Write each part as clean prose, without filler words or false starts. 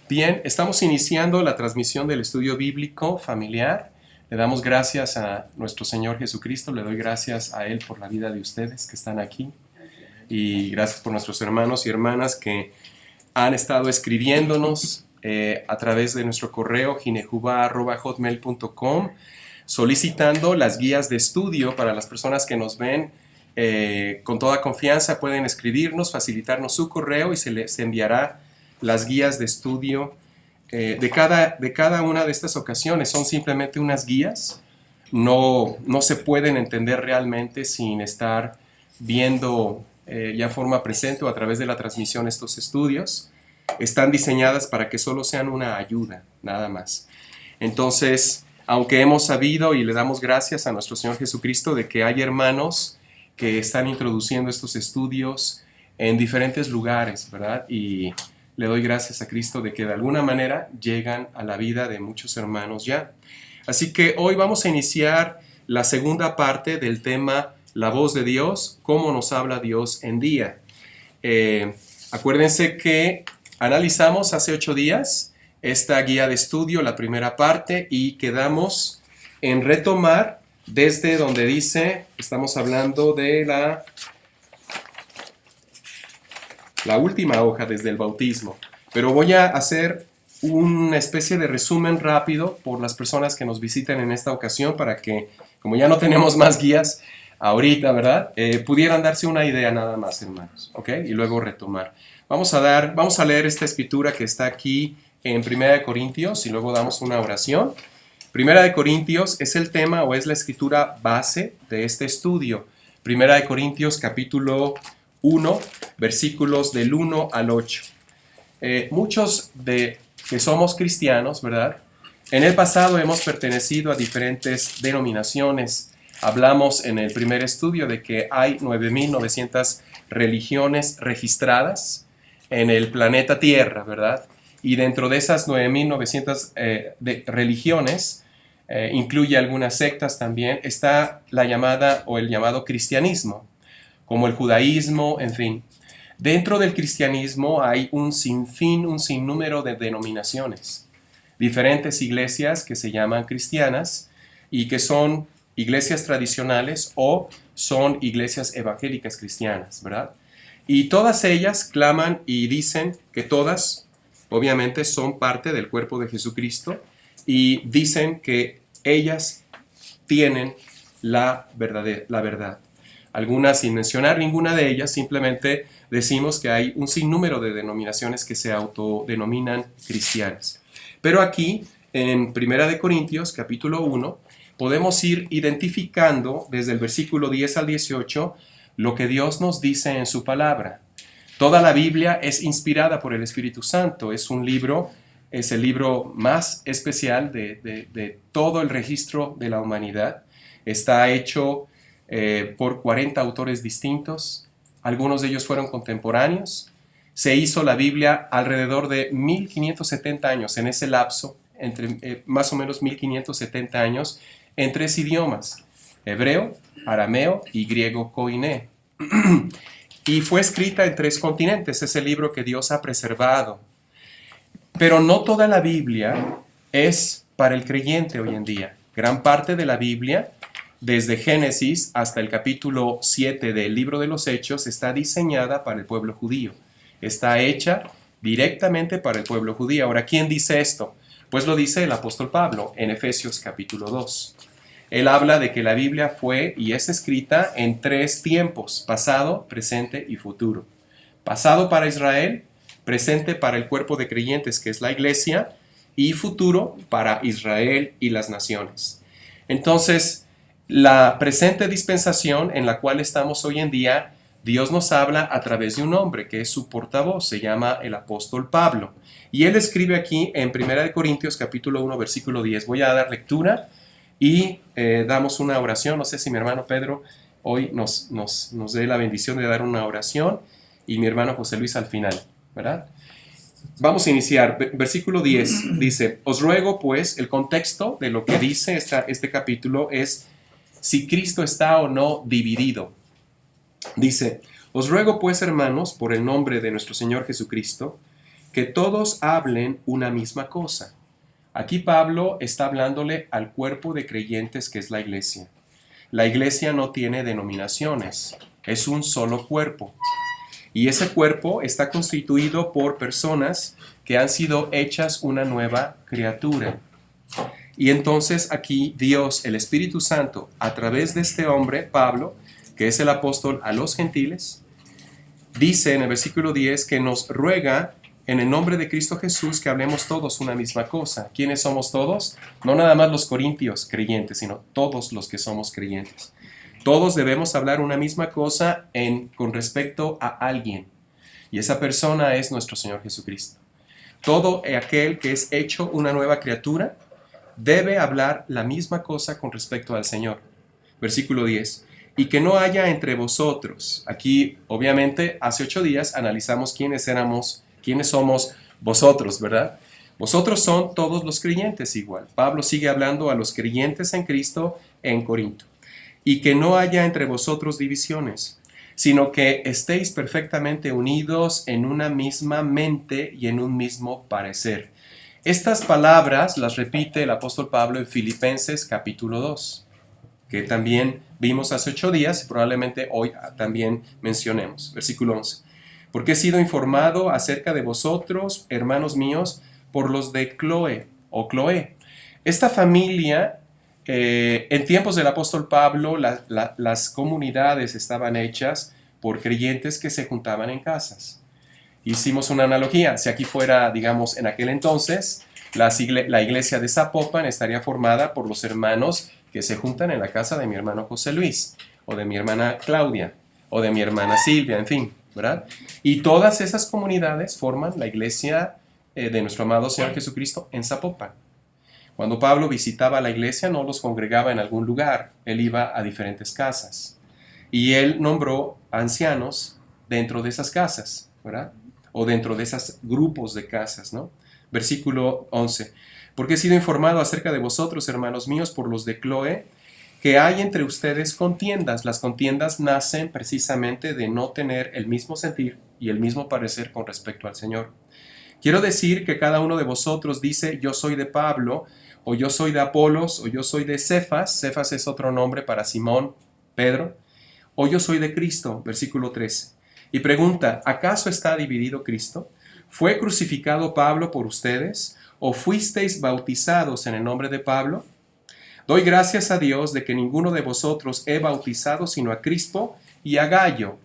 Bien, estamos iniciando la transmisión del estudio bíblico familiar. Le damos gracias a nuestro Señor Jesucristo, le doy gracias a Él por la vida de ustedes que están aquí y gracias por nuestros hermanos y hermanas que han estado escribiéndonos a través de nuestro correo ginejuba@hotmail.com solicitando las guías de estudio para las personas que nos ven. Con toda confianza pueden escribirnos, facilitarnos su correo y se les enviará las guías de estudio de cada una de estas ocasiones. Son simplemente unas guías, no se pueden entender realmente sin estar viendo ya en forma presente o a través de la transmisión estos estudios. Están diseñadas para que solo sean una ayuda, nada más. Entonces, aunque hemos sabido y le damos gracias a nuestro Señor Jesucristo de que hay hermanos que están introduciendo estos estudios en diferentes lugares, ¿verdad? Y le doy gracias a Cristo de que de alguna manera llegan a la vida de muchos hermanos ya. Así que hoy vamos a iniciar la segunda parte del tema La voz de Dios, cómo nos habla Dios en día. Acuérdense que analizamos hace 8 días esta guía de estudio, la primera parte, y quedamos en retomar desde donde dice, estamos hablando de la última hoja desde el bautismo, pero voy a hacer una especie de resumen rápido por las personas que nos visiten en esta ocasión para que, como ya no tenemos más guías ahorita, ¿verdad? Pudieran darse una idea nada más, hermanos, ¿ok? Y luego retomar. Vamos a leer esta escritura que está aquí en 1 Corintios y luego damos una oración. 1 Corintios es el tema o es la escritura base de este estudio. 1 Corintios capítulo 1, versículos del 1 al 8. Muchos de que somos cristianos, ¿verdad? En el pasado hemos pertenecido a diferentes denominaciones. Hablamos en el primer estudio de que hay 9.900 religiones registradas en el planeta Tierra, ¿verdad? Y dentro de esas 9.900 religiones, incluye algunas sectas también, está la llamada o el llamado cristianismo, como el judaísmo, en fin. Dentro del cristianismo hay un sinnúmero de denominaciones, diferentes iglesias que se llaman cristianas y que son iglesias tradicionales o son iglesias evangélicas cristianas, ¿verdad? Y todas ellas claman y dicen que todas, obviamente, son parte del cuerpo de Jesucristo y dicen que ellas tienen la verdad. Algunas, sin mencionar ninguna de ellas, simplemente decimos que hay un sinnúmero de denominaciones que se autodenominan cristianas. Pero aquí, en 1 Corintios, capítulo 1, podemos ir identificando desde el versículo 10 al 18 lo que Dios nos dice en su palabra. Toda la Biblia es inspirada por el Espíritu Santo. Es el libro más especial de todo el registro de la humanidad. Está hecho por 40 autores distintos. Algunos de ellos fueron contemporáneos. Se hizo la Biblia alrededor de 1570 años, en ese lapso, entre más o menos 1570 años, en 3 idiomas: hebreo, arameo y griego koiné. Y fue escrita en 3 continentes. Es el libro que Dios ha preservado. Pero no toda la Biblia es para el creyente hoy en día. Gran parte de la Biblia, desde Génesis hasta el capítulo 7 del libro de los Hechos, está diseñada para el pueblo judío. Está hecha directamente para el pueblo judío. Ahora, ¿quién dice esto? Pues lo dice el apóstol Pablo en Efesios capítulo 2. Él habla de que la Biblia fue y es escrita en 3 tiempos: pasado, presente y futuro. Pasado para Israel, presente para el cuerpo de creyentes que es la iglesia, y futuro para Israel y las naciones. Entonces, la presente dispensación en la cual estamos hoy en día, Dios nos habla a través de un hombre que es su portavoz, se llama el apóstol Pablo. Y él escribe aquí en 1 Corintios capítulo 1 versículo 10. Voy a dar lectura y damos una oración. No sé si mi hermano Pedro hoy nos dé la bendición de dar una oración y mi hermano José Luis al final, ¿verdad? Vamos a iniciar. Versículo 10 dice: os ruego pues, el contexto de lo que dice este capítulo es si Cristo está o no dividido. Dice: os ruego pues, hermanos, por el nombre de nuestro Señor Jesucristo, que todos hablen una misma cosa. Aquí Pablo está hablándole al cuerpo de creyentes que es la iglesia. La iglesia no tiene denominaciones, es un solo cuerpo. Y ese cuerpo está constituido por personas que han sido hechas una nueva criatura. Y entonces aquí Dios, el Espíritu Santo, a través de este hombre, Pablo, que es el apóstol a los gentiles, dice en el versículo 10 que nos ruega en el nombre de Cristo Jesús que hablemos todos una misma cosa. ¿Quiénes somos todos? No nada más los corintios creyentes, sino todos los que somos creyentes. Todos debemos hablar una misma cosa con respecto a alguien. Y esa persona es nuestro Señor Jesucristo. Todo aquel que es hecho una nueva criatura debe hablar la misma cosa con respecto al Señor. Versículo 10. Y que no haya entre vosotros. Aquí, obviamente, hace 8 días analizamos quiénes somos vosotros, ¿verdad? Vosotros son todos los creyentes igual. Pablo sigue hablando a los creyentes en Cristo en Corinto. Y que no haya entre vosotros divisiones, sino que estéis perfectamente unidos en una misma mente y en un mismo parecer. Estas palabras las repite el apóstol Pablo en Filipenses capítulo 2, que también vimos hace 8 días y probablemente hoy también mencionemos. Versículo 11. Porque he sido informado acerca de vosotros, hermanos míos, por los de Cloé o Cloé. Esta familia, en tiempos del apóstol Pablo, las comunidades estaban hechas por creyentes que se juntaban en casas. Hicimos una analogía. Si aquí fuera, digamos, en aquel entonces, la iglesia de Zapopan estaría formada por los hermanos que se juntan en la casa de mi hermano José Luis, o de mi hermana Claudia, o de mi hermana Silvia, en fin, ¿verdad? Y todas esas comunidades forman la iglesia de nuestro amado Señor Jesucristo en Zapopan. Cuando Pablo visitaba la iglesia, no los congregaba en algún lugar, él iba a diferentes casas. Y él nombró ancianos dentro de esas casas, ¿verdad? O dentro de esos grupos de casas, ¿no? Versículo 11. Porque he sido informado acerca de vosotros, hermanos míos, por los de Cloé, que hay entre ustedes contiendas. Las contiendas nacen precisamente de no tener el mismo sentir y el mismo parecer con respecto al Señor. Quiero decir que cada uno de vosotros dice, yo soy de Pablo, o yo soy de Apolos, o yo soy de Cefas. Cefas es otro nombre para Simón, Pedro. O yo soy de Cristo, versículo 13. Y pregunta, ¿acaso está dividido Cristo? ¿Fue crucificado Pablo por ustedes? ¿O fuisteis bautizados en el nombre de Pablo? Doy gracias a Dios de que ninguno de vosotros he bautizado sino a Crispo y a Gayo.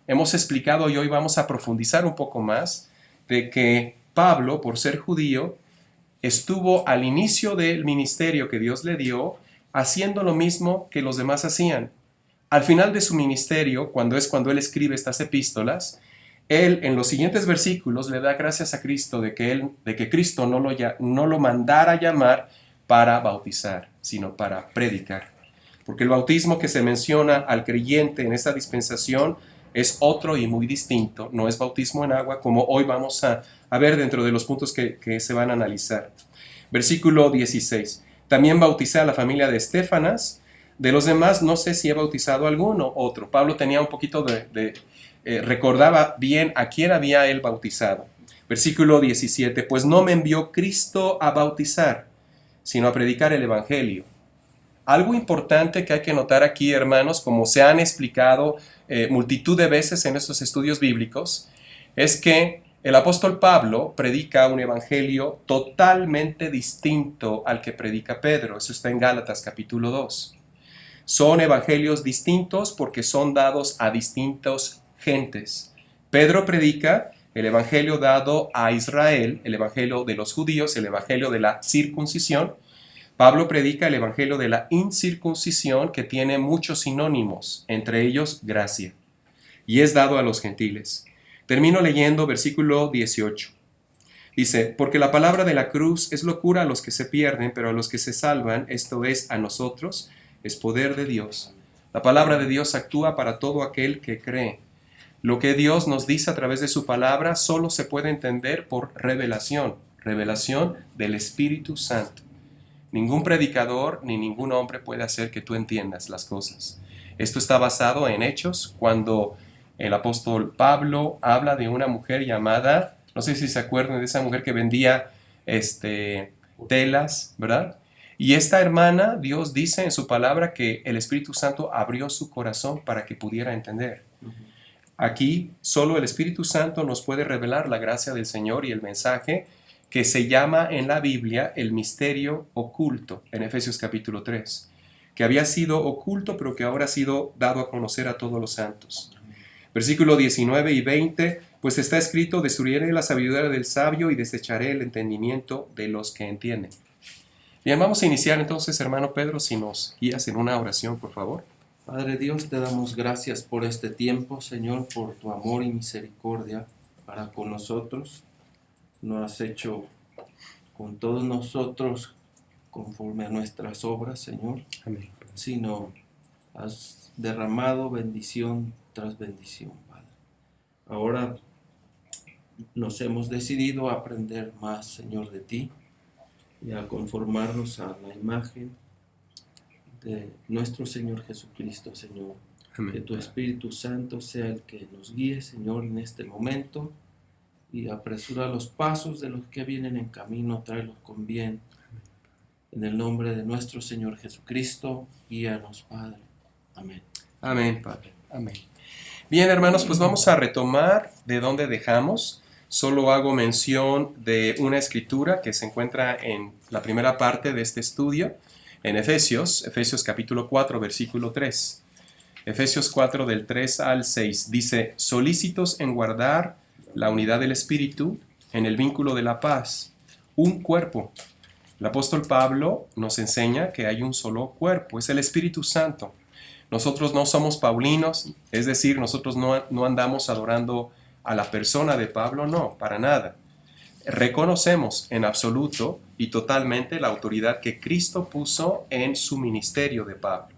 Hemos explicado y hoy vamos a profundizar un poco más de que Pablo, por ser judío, estuvo al inicio del ministerio que Dios le dio haciendo lo mismo que los demás hacían. Al final de su ministerio, cuando él escribe estas epístolas, él en los siguientes versículos le da gracias a Cristo de que Cristo no lo mandara llamar para bautizar, sino para predicar. Porque el bautismo que se menciona al creyente en esta dispensación es otro y muy distinto. No es bautismo en agua, como hoy vamos a ver dentro de los puntos que se van a analizar. Versículo 16. También bauticé a la familia de Estéfanas. De los demás no sé si he bautizado a alguno otro. Pablo tenía un poquito recordaba bien a quién había él bautizado. Versículo 17. Pues no me envió Cristo a bautizar, sino a predicar el evangelio. Algo importante que hay que notar aquí, hermanos, como se han explicado multitud de veces en estos estudios bíblicos, es que el apóstol Pablo predica un evangelio totalmente distinto al que predica Pedro. Eso está en Gálatas capítulo 2. Son evangelios distintos porque son dados a distintas gentes. Pedro predica el evangelio dado a Israel, el evangelio de los judíos, el evangelio de la circuncisión. Pablo predica el evangelio de la incircuncisión, que tiene muchos sinónimos, entre ellos gracia, y es dado a los gentiles. Termino leyendo versículo 18. Dice, porque la palabra de la cruz es locura a los que se pierden, pero a los que se salvan, esto es, a nosotros, es poder de Dios. La palabra de Dios actúa para todo aquel que cree. Lo que Dios nos dice a través de su palabra solo se puede entender por revelación del Espíritu Santo. Ningún predicador ni ningún hombre puede hacer que tú entiendas las cosas. Esto está basado en Hechos, cuando el apóstol Pablo habla de una mujer llamada No sé si se acuerdan de esa mujer que vendía telas, ¿verdad? Y esta hermana, Dios dice en su palabra que el Espíritu Santo abrió su corazón para que pudiera entender. Aquí solo el Espíritu Santo nos puede revelar la gracia del Señor y el mensaje que se llama en la Biblia el misterio oculto, en Efesios capítulo 3, que había sido oculto pero que ahora ha sido dado a conocer a todos los santos. Versículo 19 y 20, pues está escrito: destruiré la sabiduría del sabio y desecharé el entendimiento de los que entienden. Bien, vamos a iniciar entonces, hermano Pedro, si nos guías en una oración, por favor. Padre Dios, te damos gracias por este tiempo, Señor, por tu amor y misericordia para con nosotros. No has hecho con todos nosotros conforme a nuestras obras, Señor, Amén. sino has derramado bendición tras bendición, Padre. Ahora nos hemos decidido a aprender más, Señor, de ti y a conformarnos a la imagen de nuestro Señor Jesucristo, Señor. Amén. Que tu Espíritu Santo sea el que nos guíe, Señor, en este momento, y apresura los pasos de los que vienen en camino, tráelos con bien. En el nombre de nuestro Señor Jesucristo, guíanos, Padre. Amén. Amén, Padre. Amén. Bien, hermanos, pues vamos a retomar de donde dejamos. Solo hago mención de una escritura que se encuentra en la primera parte de este estudio, en Efesios capítulo 4, versículo 3. Efesios 4 del 3 al 6 dice: solícitos en guardar la unidad del Espíritu en el vínculo de la paz, un cuerpo. El apóstol Pablo nos enseña que hay un solo cuerpo, es el Espíritu Santo. Nosotros no somos paulinos, es decir, nosotros no andamos adorando a la persona de Pablo, no, para nada. Reconocemos en absoluto y totalmente la autoridad que Cristo puso en su ministerio de Pablo.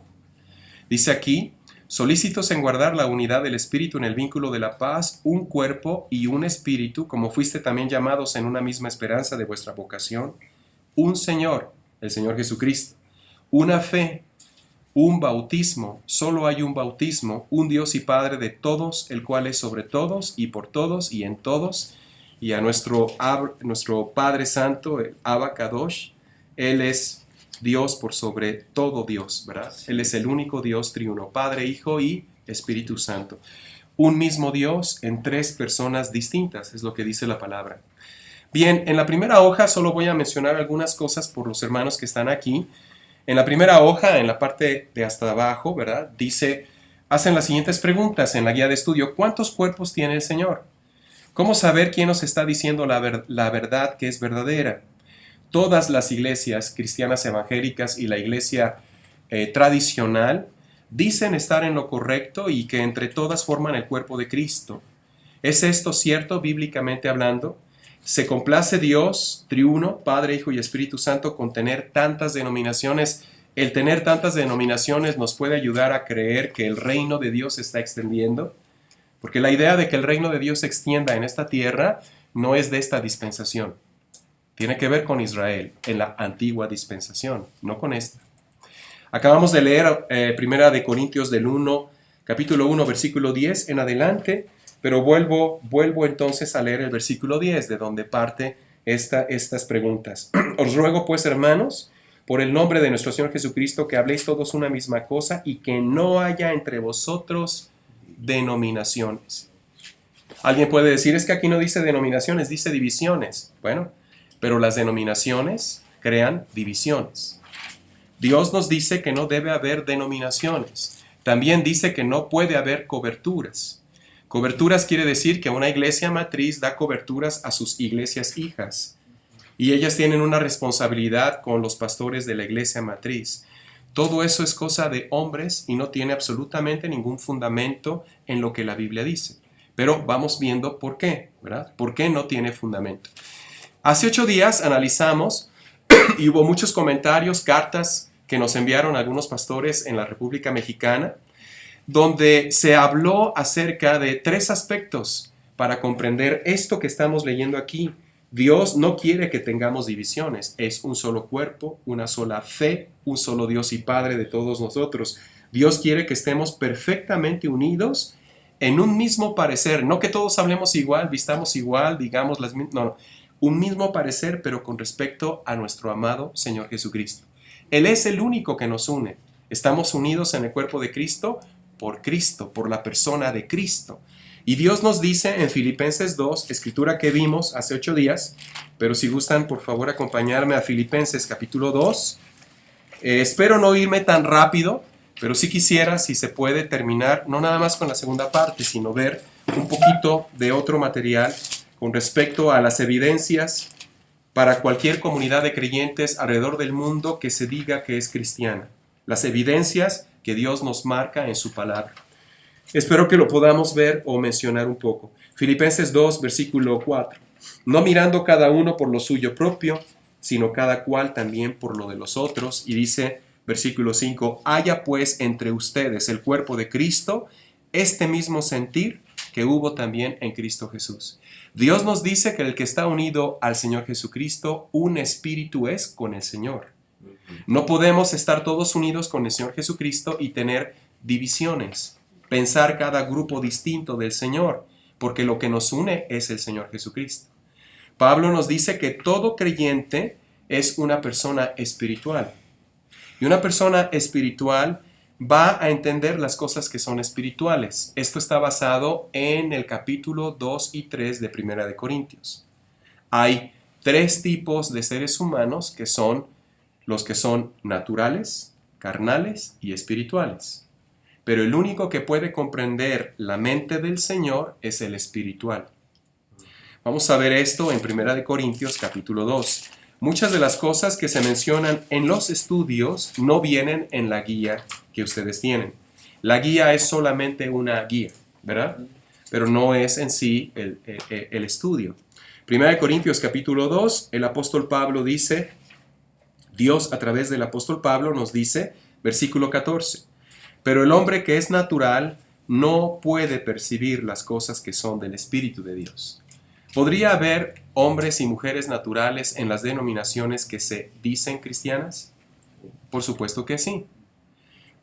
Dice aquí: solícitos en guardar la unidad del Espíritu en el vínculo de la paz, un cuerpo y un espíritu, como fuiste también llamados en una misma esperanza de vuestra vocación, un Señor, el Señor Jesucristo, una fe, un bautismo, solo hay un bautismo, un Dios y Padre de todos, el cual es sobre todos y por todos y en todos, y a nuestro Padre Santo, el Abba Kadosh, Él es Dios por sobre todo Dios, ¿verdad? Él es el único Dios triuno, Padre, Hijo y Espíritu Santo. Un mismo Dios en tres personas distintas, es lo que dice la palabra. Bien, en la primera hoja solo voy a mencionar algunas cosas por los hermanos que están aquí. En la primera hoja, en la parte de hasta abajo, ¿verdad? Dice, hacen las siguientes preguntas en la guía de estudio. ¿Cuántos cuerpos tiene el Señor? ¿Cómo saber quién nos está diciendo la verdad que es verdadera? Todas las iglesias cristianas evangélicas y la iglesia tradicional dicen estar en lo correcto y que entre todas forman el cuerpo de Cristo. ¿Es esto cierto bíblicamente hablando? ¿Se complace Dios, triuno, Padre, Hijo y Espíritu Santo, con tener tantas denominaciones? ¿El tener tantas denominaciones nos puede ayudar a creer que el reino de Dios se está extendiendo? Porque la idea de que el reino de Dios se extienda en esta tierra no es de esta dispensación. Tiene que ver con Israel, en la antigua dispensación, no con esta. Acabamos de leer Primera de Corintios capítulo 1, versículo 10 en adelante, pero vuelvo entonces a leer el versículo 10, de donde parte estas preguntas. Os ruego pues, hermanos, por el nombre de nuestro Señor Jesucristo, que habléis todos una misma cosa y que no haya entre vosotros denominaciones. Alguien puede decir, es que aquí no dice denominaciones, dice divisiones. Bueno, pero las denominaciones crean divisiones. Dios nos dice que no debe haber denominaciones. También dice que no puede haber coberturas. Coberturas quiere decir que una iglesia matriz da coberturas a sus iglesias hijas. Y ellas tienen una responsabilidad con los pastores de la iglesia matriz. Todo eso es cosa de hombres y no tiene absolutamente ningún fundamento en lo que la Biblia dice. Pero vamos viendo por qué, ¿verdad? ¿Por qué no tiene fundamento? Hace 8 días analizamos y hubo muchos comentarios, cartas que nos enviaron algunos pastores en la República Mexicana, donde se habló acerca de 3 aspectos para comprender esto que estamos leyendo aquí. Dios no quiere que tengamos divisiones, es un solo cuerpo, una sola fe, un solo Dios y Padre de todos nosotros. Dios quiere que estemos perfectamente unidos en un mismo parecer, no que todos hablemos igual, vistamos igual, digamos las mismas, no, un mismo parecer, pero con respecto a nuestro amado Señor Jesucristo. Él es el único que nos une. Estamos unidos en el cuerpo de Cristo, por la persona de Cristo. Y Dios nos dice en Filipenses 2, escritura que vimos hace 8 días, pero si gustan, por favor, acompañarme a Filipenses capítulo 2. Espero no irme tan rápido, pero sí quisiera, si se puede, terminar no nada más con la segunda parte, sino ver un poquito de otro material con respecto a las evidencias para cualquier comunidad de creyentes alrededor del mundo que se diga que es cristiana. Las evidencias que Dios nos marca en su palabra. Espero que lo podamos ver o mencionar un poco. Filipenses 2, versículo 4. No mirando cada uno por lo suyo propio, sino cada cual también por lo de los otros. Y dice, versículo 5, haya pues entre ustedes el cuerpo de Cristo, este mismo sentir que hubo también en Cristo Jesús. Dios nos dice que el que está unido al Señor Jesucristo, un espíritu es con el Señor. No podemos estar todos unidos con el Señor Jesucristo y tener divisiones, pensar cada grupo distinto del Señor, porque lo que nos une es el Señor Jesucristo. Pablo nos dice que todo creyente es una persona espiritual. Y una persona espiritual va a entender las cosas que son espirituales. Esto está basado en el capítulo 2 y 3 de Primera de Corintios. Hay 3 tipos de seres humanos que son los que son naturales, carnales y espirituales. Pero el único que puede comprender la mente del Señor es el espiritual. Vamos a ver esto en Primera de Corintios capítulo 2. Muchas de las cosas que se mencionan en los estudios no vienen en la guía que ustedes tienen. La guía es solamente una guía, ¿verdad? Pero no es en sí el estudio. Primera de Corintios capítulo 2, el apóstol Pablo dice, Dios a través del apóstol Pablo nos dice, versículo 14, pero el hombre que es natural no puede percibir las cosas que son del Espíritu de Dios. ¿Podría haber hombres y mujeres naturales en las denominaciones que se dicen cristianas? Por supuesto que sí.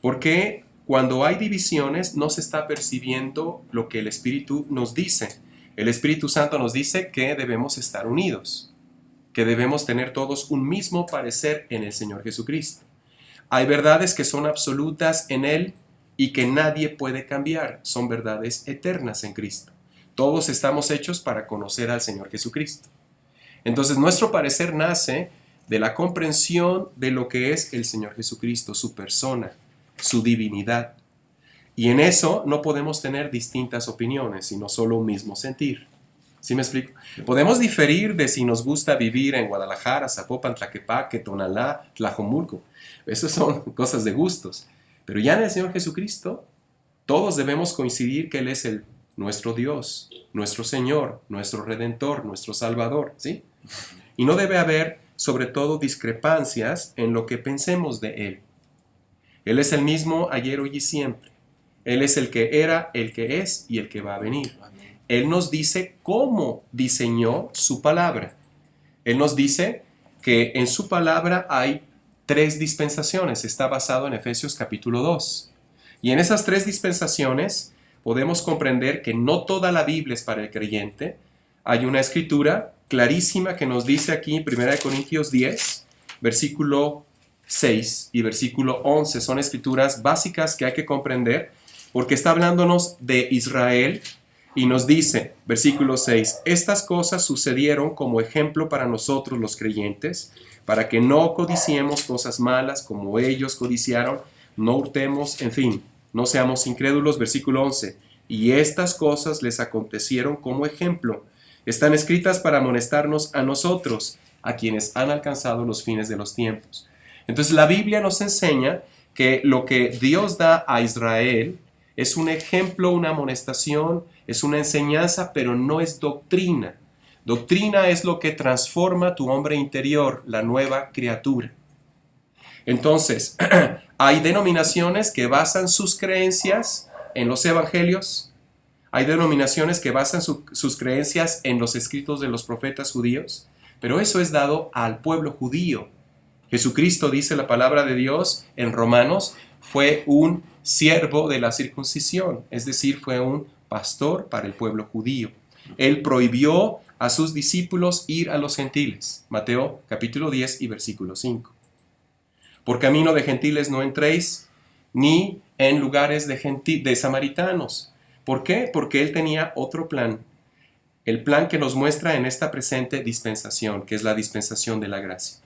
Porque cuando hay divisiones no se está percibiendo lo que el Espíritu nos dice. El Espíritu Santo nos dice que debemos estar unidos, que debemos tener todos un mismo parecer en el Señor Jesucristo. Hay verdades que son absolutas en Él y que nadie puede cambiar. Son verdades eternas en Cristo. Todos estamos hechos para conocer al Señor Jesucristo. Entonces nuestro parecer nace de la comprensión de lo que es el Señor Jesucristo, su persona, su divinidad. Y en eso no podemos tener distintas opiniones, sino solo un mismo sentir. ¿Sí me explico? Podemos diferir de si nos gusta vivir en Guadalajara, Zapopan, Tlaquepaque, Tonalá, Tlajomulco. Esas son cosas de gustos. Pero ya en el Señor Jesucristo, todos debemos coincidir que Él es nuestro Dios, nuestro Señor, nuestro Redentor, nuestro Salvador, ¿sí? Y no debe haber, sobre todo, discrepancias en lo que pensemos de Él. Él es el mismo ayer, hoy y siempre. Él es el que era, el que es y el que va a venir. Él nos dice cómo diseñó su palabra. Él nos dice que en su palabra hay 3 dispensaciones. Está basado en Efesios capítulo 2. Y en esas 3 dispensaciones podemos comprender que no toda la Biblia es para el creyente. Hay una escritura clarísima que nos dice aquí en 1 Corintios 10, versículo 6 y versículo 11. Son escrituras básicas que hay que comprender porque está hablándonos de Israel y nos dice, versículo 6, estas cosas sucedieron como ejemplo para nosotros los creyentes, para que no codiciemos cosas malas como ellos codiciaron, no hurtemos, en fin, no seamos incrédulos. Versículo 11, y estas cosas les acontecieron como ejemplo. Están escritas para amonestarnos a nosotros, a quienes han alcanzado los fines de los tiempos. Entonces la Biblia nos enseña que lo que Dios da a Israel es un ejemplo, una amonestación, es una enseñanza, pero no es doctrina. Doctrina es lo que transforma tu hombre interior, la nueva criatura. Entonces, hay denominaciones que basan sus creencias en los evangelios. Hay denominaciones que basan sus creencias en los escritos de los profetas judíos. Pero eso es dado al pueblo judío. Jesucristo, dice la palabra de Dios en Romanos, fue un siervo de la circuncisión, es decir, fue un pastor para el pueblo judío. Él prohibió a sus discípulos ir a los gentiles. Mateo capítulo 10 y versículo 5. Por camino de gentiles no entréis, ni en lugares de samaritanos. ¿Por qué? Porque él tenía otro plan. El plan que nos muestra en esta presente dispensación, que es la dispensación de la gracia.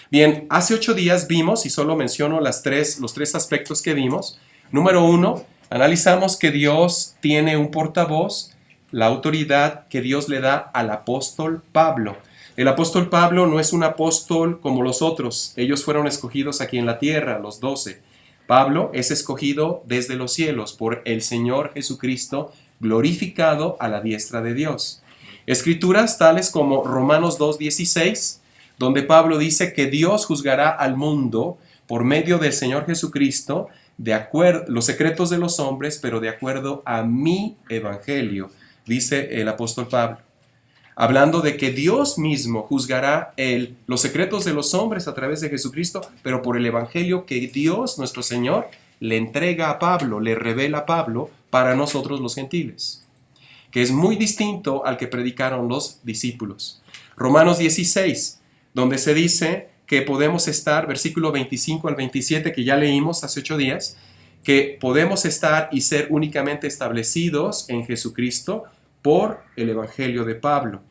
Bien, hace 8 días vimos, y solo menciono los tres aspectos que vimos. Número 1, analizamos que Dios tiene un portavoz, la autoridad que Dios le da al apóstol Pablo. El apóstol Pablo no es un apóstol como los otros. Ellos fueron escogidos aquí en la tierra, los 12. Pablo es escogido desde los cielos por el Señor Jesucristo, glorificado a la diestra de Dios. Escrituras tales como Romanos 2:16, donde Pablo dice que Dios juzgará al mundo por medio del Señor Jesucristo, los secretos de los hombres, pero de acuerdo a mi evangelio, dice el apóstol Pablo. Hablando de que Dios mismo juzgará los secretos de los hombres a través de Jesucristo, pero por el evangelio que Dios, nuestro Señor, le entrega a Pablo, le revela a Pablo para nosotros los gentiles, que es muy distinto al que predicaron los discípulos. Romanos 16, donde se dice que podemos estar, versículo 25 al 27, que ya leímos hace 8 días, que podemos estar y ser únicamente establecidos en Jesucristo por el evangelio de Pablo.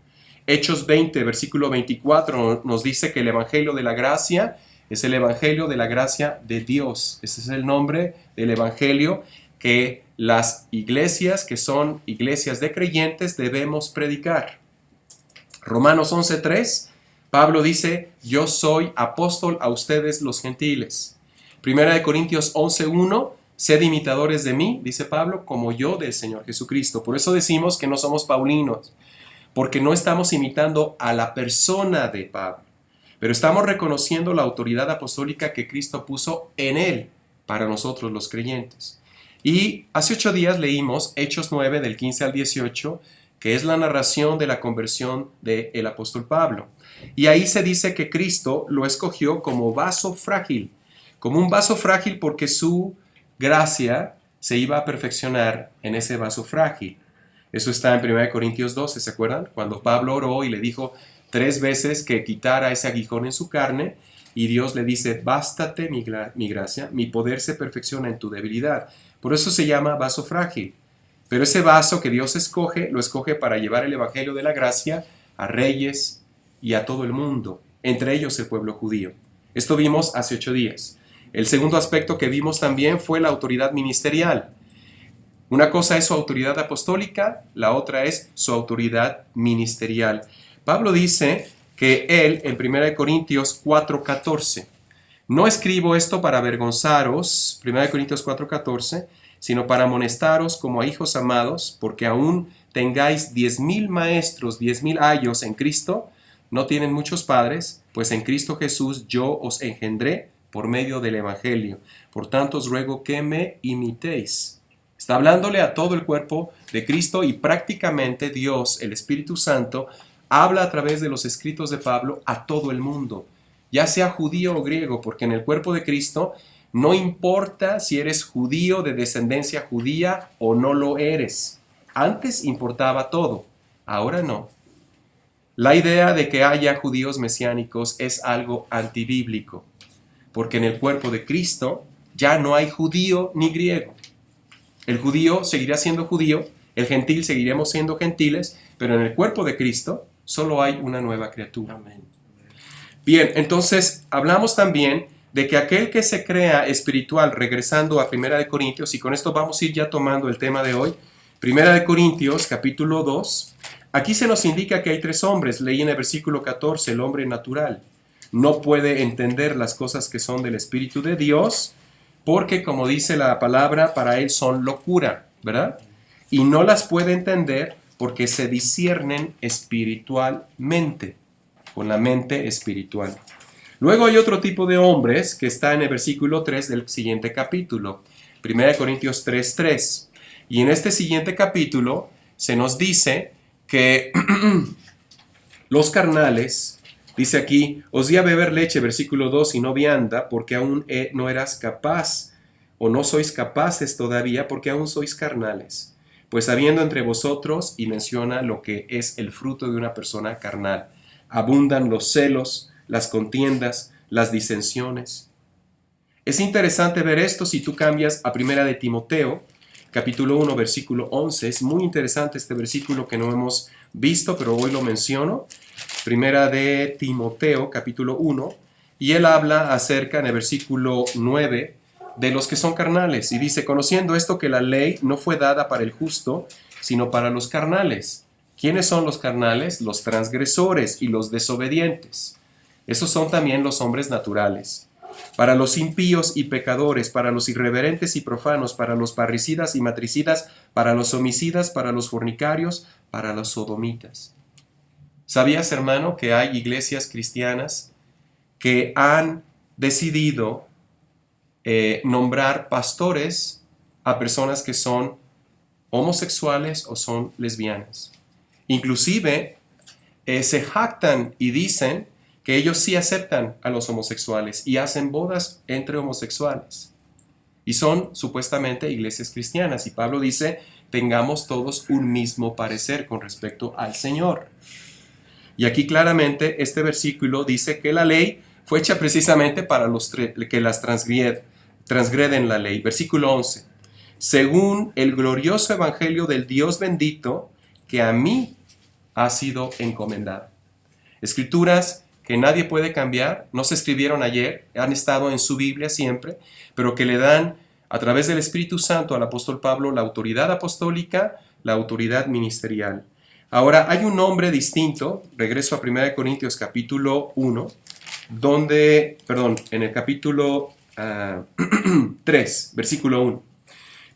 Hechos 20, versículo 24, nos dice que el evangelio de la gracia es el evangelio de la gracia de Dios. Ese es el nombre del evangelio que las iglesias, que son iglesias de creyentes, debemos predicar. Romanos 11:3, Pablo dice, yo soy apóstol a ustedes los gentiles. Primera de Corintios 11:1, sed imitadores de mí, dice Pablo, como yo del Señor Jesucristo. Por eso decimos que no somos paulinos, porque no estamos imitando a la persona de Pablo, pero estamos reconociendo la autoridad apostólica que Cristo puso en él para nosotros los creyentes. Y hace 8 días leímos Hechos 9 del 15 al 18, que es la narración de la conversión del apóstol Pablo. Y ahí se dice que Cristo lo escogió como vaso frágil, como un vaso frágil porque su gracia se iba a perfeccionar en ese vaso frágil. Eso está en 1 Corintios 12, ¿se acuerdan? Cuando Pablo oró y le dijo 3 veces que quitara ese aguijón en su carne, y Dios le dice, bástate mi gracia, mi poder se perfecciona en tu debilidad. Por eso se llama vaso frágil. Pero ese vaso que Dios escoge, lo escoge para llevar el evangelio de la gracia a reyes y a todo el mundo, entre ellos el pueblo judío. Esto vimos hace 8 días. El segundo aspecto que vimos también fue la autoridad ministerial. Una cosa es su autoridad apostólica, la otra es su autoridad ministerial. Pablo dice que él, en 1 Corintios 4:14, no escribo esto para avergonzaros, 1 Corintios 4:14, sino para amonestaros como a hijos amados, porque aún tengáis 10,000 maestros, 10,000 ayos en Cristo, no tienen muchos padres, pues en Cristo Jesús yo os engendré por medio del Evangelio. Por tanto os ruego que me imitéis. Está hablándole a todo el cuerpo de Cristo y prácticamente Dios, el Espíritu Santo, habla a través de los escritos de Pablo a todo el mundo, ya sea judío o griego, porque en el cuerpo de Cristo no importa si eres judío de descendencia judía o no lo eres. Antes importaba todo, ahora no. La idea de que haya judíos mesiánicos es algo antibíblico, porque en el cuerpo de Cristo ya no hay judío ni griego. El judío seguirá siendo judío, el gentil seguiremos siendo gentiles, pero en el cuerpo de Cristo solo hay una nueva criatura. Amén. Bien, entonces hablamos también de que aquel que se crea espiritual, regresando a 1 Corintios, y con esto vamos a ir ya tomando el tema de hoy, 1 Corintios capítulo 2, aquí se nos indica que hay 3 hombres. Leí en el versículo 14, el hombre natural no puede entender las cosas que son del Espíritu de Dios, porque como dice la palabra, para él son locura, ¿verdad? Y no las puede entender porque se disciernen espiritualmente, con la mente espiritual. Luego hay otro tipo de hombres que está en el versículo 3 del siguiente capítulo, 1 Corintios 3:3. Y en este siguiente capítulo se nos dice que los carnales, dice aquí, os di a beber leche, versículo 2, y no vianda, porque aún no eras capaz, o no sois capaces todavía, porque aún sois carnales. Pues habiendo entre vosotros, y menciona lo que es el fruto de una persona carnal, abundan los celos, las contiendas, las disensiones. Es interesante ver esto si tú cambias a Primera de Timoteo, capítulo 1, versículo 11. Es muy interesante este versículo que no hemos visto, pero hoy lo menciono. Primera de Timoteo, capítulo 1, y él habla acerca en el versículo 9 de los que son carnales, y dice, conociendo esto que la ley no fue dada para el justo, sino para los carnales. ¿Quiénes son los carnales? Los transgresores y los desobedientes. Esos son también los hombres naturales. Para los impíos y pecadores, para los irreverentes y profanos, para los parricidas y matricidas, para los homicidas, para los fornicarios, para los sodomitas. ¿Sabías, hermano, que hay iglesias cristianas que han decidido nombrar pastores a personas que son homosexuales o son lesbianas? Inclusive se jactan y dicen que ellos sí aceptan a los homosexuales y hacen bodas entre homosexuales. Y son supuestamente iglesias cristianas. Y Pablo dice, tengamos todos un mismo parecer con respecto al Señor. Y aquí claramente este versículo dice que la ley fue hecha precisamente para los que las transgreden la ley. Versículo 11. Según el glorioso evangelio del Dios bendito que a mí ha sido encomendado. Escrituras que nadie puede cambiar, no se escribieron ayer, han estado en su Biblia siempre, pero que le dan a través del Espíritu Santo al apóstol Pablo la autoridad apostólica, la autoridad ministerial. Ahora, hay un nombre distinto, regreso a 1 Corintios capítulo 1, en el capítulo 3, versículo 1.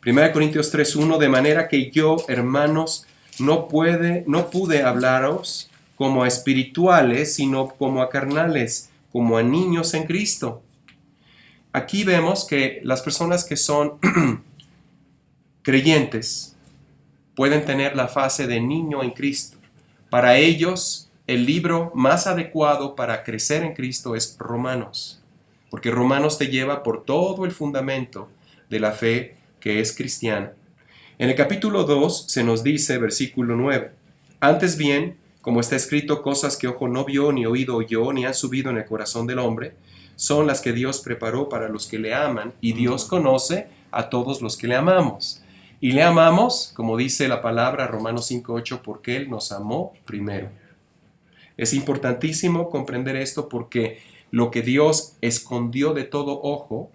1 Corintios 3, 1, de manera que yo, hermanos, no pude hablaros como a espirituales, sino como a carnales, como a niños en Cristo. Aquí vemos que las personas que son creyentes pueden tener la fase de niño en Cristo. Para ellos, el libro más adecuado para crecer en Cristo es Romanos, porque Romanos te lleva por todo el fundamento de la fe que es cristiana. En el capítulo 2 se nos dice, versículo 9, antes bien, como está escrito, cosas que ojo no vio, ni oído oyó, ni han subido en el corazón del hombre, son las que Dios preparó para los que le aman, y Dios conoce a todos los que le amamos. Y le amamos, como dice la palabra Romanos 5:8, porque Él nos amó primero. Es importantísimo comprender esto porque lo que Dios escondió de todo ojo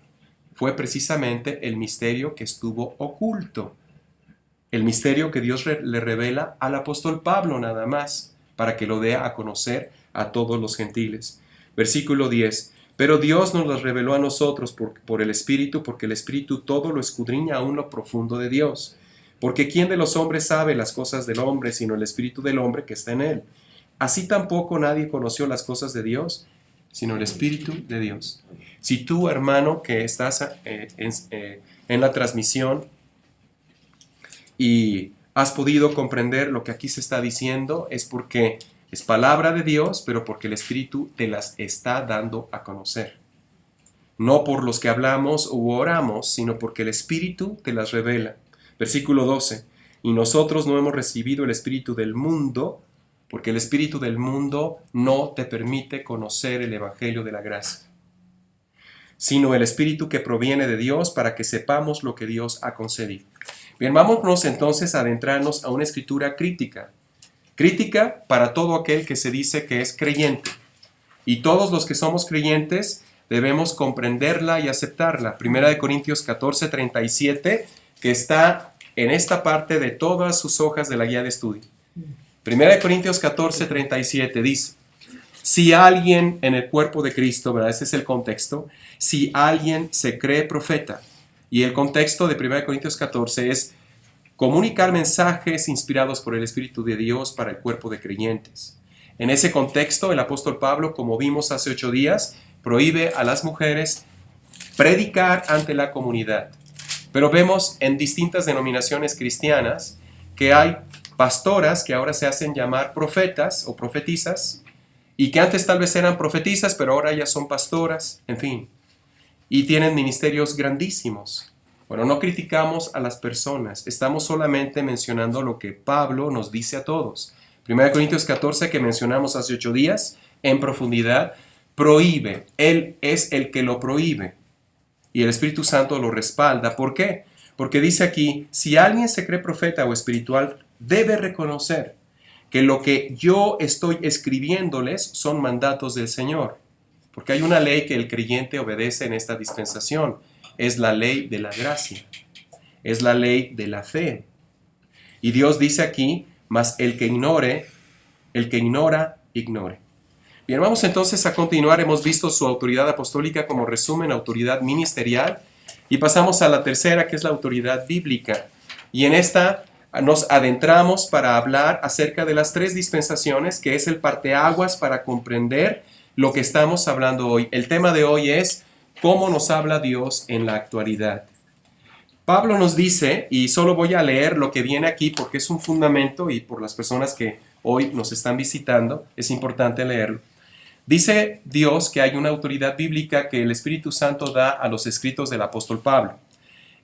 fue precisamente el misterio que estuvo oculto. El misterio que Dios le revela al apóstol Pablo nada más, para que lo dé a conocer a todos los gentiles. Versículo 10. Pero Dios nos las reveló a nosotros por el Espíritu, porque el Espíritu todo lo escudriña aún lo profundo de Dios. Porque ¿quién de los hombres sabe las cosas del hombre, sino el Espíritu del hombre que está en él? Así tampoco nadie conoció las cosas de Dios, sino el Espíritu de Dios. Si tú, hermano, que estás en la transmisión y has podido comprender lo que aquí se está diciendo, es porque es palabra de Dios, pero porque el Espíritu te las está dando a conocer. No por los que hablamos u oramos, sino porque el Espíritu te las revela. Versículo 12. Y nosotros no hemos recibido el Espíritu del mundo, porque el Espíritu del mundo no te permite conocer el Evangelio de la gracia, sino el Espíritu que proviene de Dios para que sepamos lo que Dios ha concedido. Bien, vámonos entonces a adentrarnos a una escritura crítica. Crítica para todo aquel que se dice que es creyente. Y todos los que somos creyentes debemos comprenderla y aceptarla. 1 Corintios 14, 37, que está en esta parte de todas sus hojas de la guía de estudio. 1 Corintios 14, 37 dice, si alguien en el cuerpo de Cristo, ¿verdad? Ese es el contexto, si alguien se cree profeta, y el contexto de 1 Corintios 14 es comunicar mensajes inspirados por el Espíritu de Dios para el cuerpo de creyentes. En ese contexto, el apóstol Pablo, como vimos hace 8 días, prohíbe a las mujeres predicar ante la comunidad. Pero vemos en distintas denominaciones cristianas que hay pastoras que ahora se hacen llamar profetas o profetisas, y que antes tal vez eran profetisas, pero ahora ya son pastoras, en fin. Y tienen ministerios grandísimos. Bueno, no criticamos a las personas, estamos solamente mencionando lo que Pablo nos dice a todos. 1 Corintios 14, que mencionamos hace 8 días, en profundidad, prohíbe. Él es el que lo prohíbe y el Espíritu Santo lo respalda. ¿Por qué? Porque dice aquí, si alguien se cree profeta o espiritual, debe reconocer que lo que yo estoy escribiéndoles son mandatos del Señor. Porque hay una ley que el creyente obedece en esta dispensación. Es la ley de la gracia. Es la ley de la fe. Y Dios dice aquí, mas el que ignora, ignore. Bien, vamos entonces a continuar. Hemos visto su autoridad apostólica como resumen, autoridad ministerial. Y pasamos a la tercera, que es la autoridad bíblica. Y en esta nos adentramos para hablar acerca de las 3 dispensaciones, que es el parteaguas para comprender lo que estamos hablando hoy. El tema de hoy es cómo nos habla Dios en la actualidad. Pablo nos dice, y solo voy a leer lo que viene aquí porque es un fundamento y por las personas que hoy nos están visitando es importante leerlo. Dice Dios que hay una autoridad bíblica que el Espíritu Santo da a los escritos del apóstol Pablo.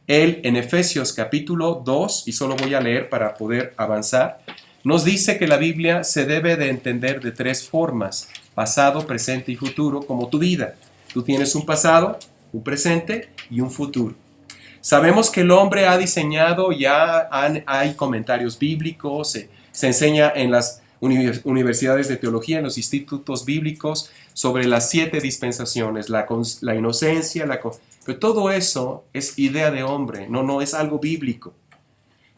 Él en Efesios capítulo 2, y solo voy a leer para poder avanzar, nos dice que la Biblia se debe de entender de 3 formas, pasado, presente y futuro, como tu vida. Tú tienes un pasado, un presente y un futuro. Sabemos que el hombre ha diseñado, hay comentarios bíblicos, se enseña en las universidades de teología, en los institutos bíblicos, sobre las 7 dispensaciones, la inocencia, pero todo eso es idea de hombre, no es algo bíblico.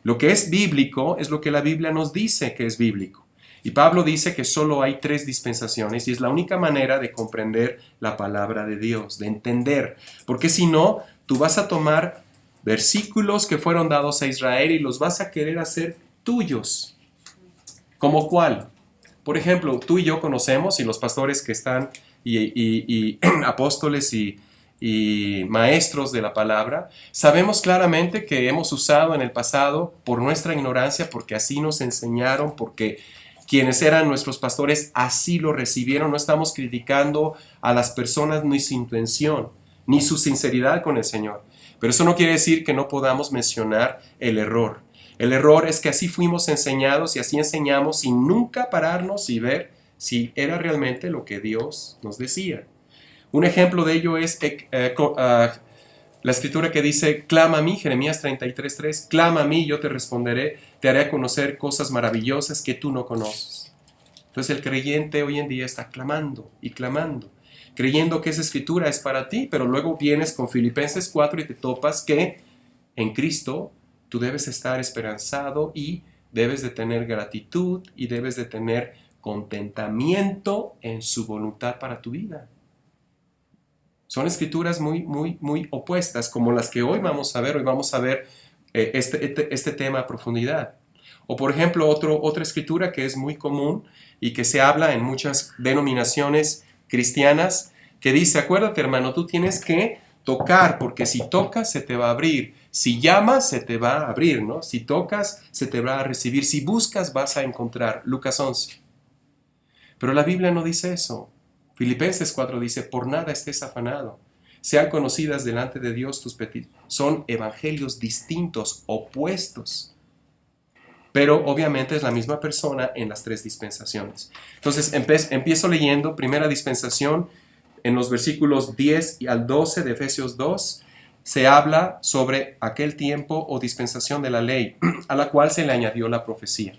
Lo que es bíblico es lo que la Biblia nos dice que es bíblico. Y Pablo dice que solo hay 3 dispensaciones y es la única manera de comprender la palabra de Dios, de entender. Porque si no, tú vas a tomar versículos que fueron dados a Israel y los vas a querer hacer tuyos. ¿Cómo cuál? Por ejemplo, tú y yo conocemos, y los pastores que están, y apóstoles y maestros de la palabra, sabemos claramente que hemos usado en el pasado por nuestra ignorancia, porque así nos enseñaron, porque quienes eran nuestros pastores así lo recibieron. No estamos criticando a las personas ni su intención, ni su sinceridad con el Señor. Pero eso no quiere decir que no podamos mencionar el error. El error es que así fuimos enseñados y así enseñamos sin nunca pararnos y ver si era realmente lo que Dios nos decía. Un ejemplo de ello es la escritura que dice, clama a mí, Jeremías 33:3, clama a mí, yo te responderé, te haré conocer cosas maravillosas que tú no conoces. Entonces el creyente hoy en día está clamando y clamando, creyendo que esa escritura es para ti, pero luego vienes con Filipenses 4 y te topas que en Cristo tú debes estar esperanzado y debes de tener gratitud y debes de tener contentamiento en su voluntad para tu vida. Son escrituras muy opuestas, como las que hoy vamos a ver. Hoy vamos a ver este tema a profundidad. O por ejemplo, otra escritura que es muy común y que se habla en muchas denominaciones cristianas, que dice, acuérdate hermano, tú tienes que tocar, porque si tocas se te va a abrir. Si llamas se te va a abrir, ¿no? Si tocas se te va a recibir. Si buscas vas a encontrar. Lucas 11. Pero la Biblia no dice eso. Filipenses 4 dice, por nada estés afanado. Sean conocidas delante de Dios tus peticiones. Son evangelios distintos, opuestos. Pero obviamente es la misma persona en las 3 dispensaciones. Entonces empiezo leyendo primera dispensación en los versículos 10 al 12 de Efesios 2. Se habla sobre aquel tiempo o dispensación de la ley, a la cual se le añadió la profecía.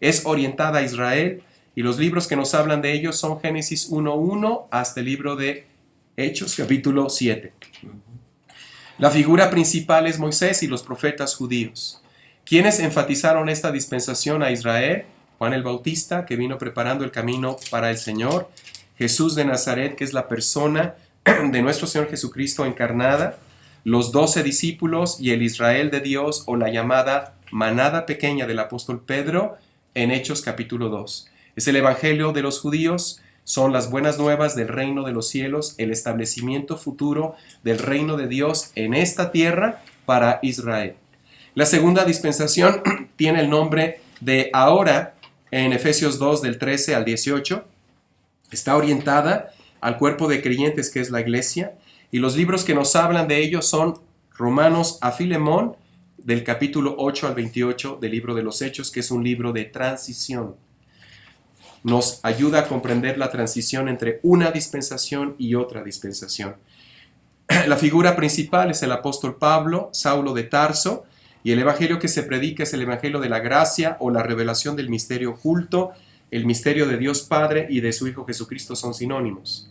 Es orientada a Israel. Y los libros que nos hablan de ellos son Génesis 1:1 hasta el libro de Hechos, capítulo 7. La figura principal es Moisés y los profetas judíos. ¿Quiénes enfatizaron esta dispensación a Israel? Juan el Bautista, que vino preparando el camino para el Señor. Jesús de Nazaret, que es la persona de nuestro Señor Jesucristo encarnada. Los 12 discípulos y el Israel de Dios, o la llamada manada pequeña del apóstol Pedro, en Hechos capítulo 2. Es el evangelio de los judíos, son las buenas nuevas del reino de los cielos, el establecimiento futuro del reino de Dios en esta tierra para Israel. La segunda dispensación tiene el nombre de ahora, en Efesios 2 del 13 al 18. Está orientada al cuerpo de creyentes que es la iglesia, y los libros que nos hablan de ello son Romanos a Filemón, del capítulo 8 al 28 del libro de los Hechos, que es un libro de transición. Nos ayuda a comprender la transición entre una dispensación y otra dispensación. La figura principal es el apóstol Pablo, Saulo de Tarso, y el evangelio que se predica es el evangelio de la gracia o la revelación del misterio oculto. El misterio de Dios Padre y de su Hijo Jesucristo son sinónimos.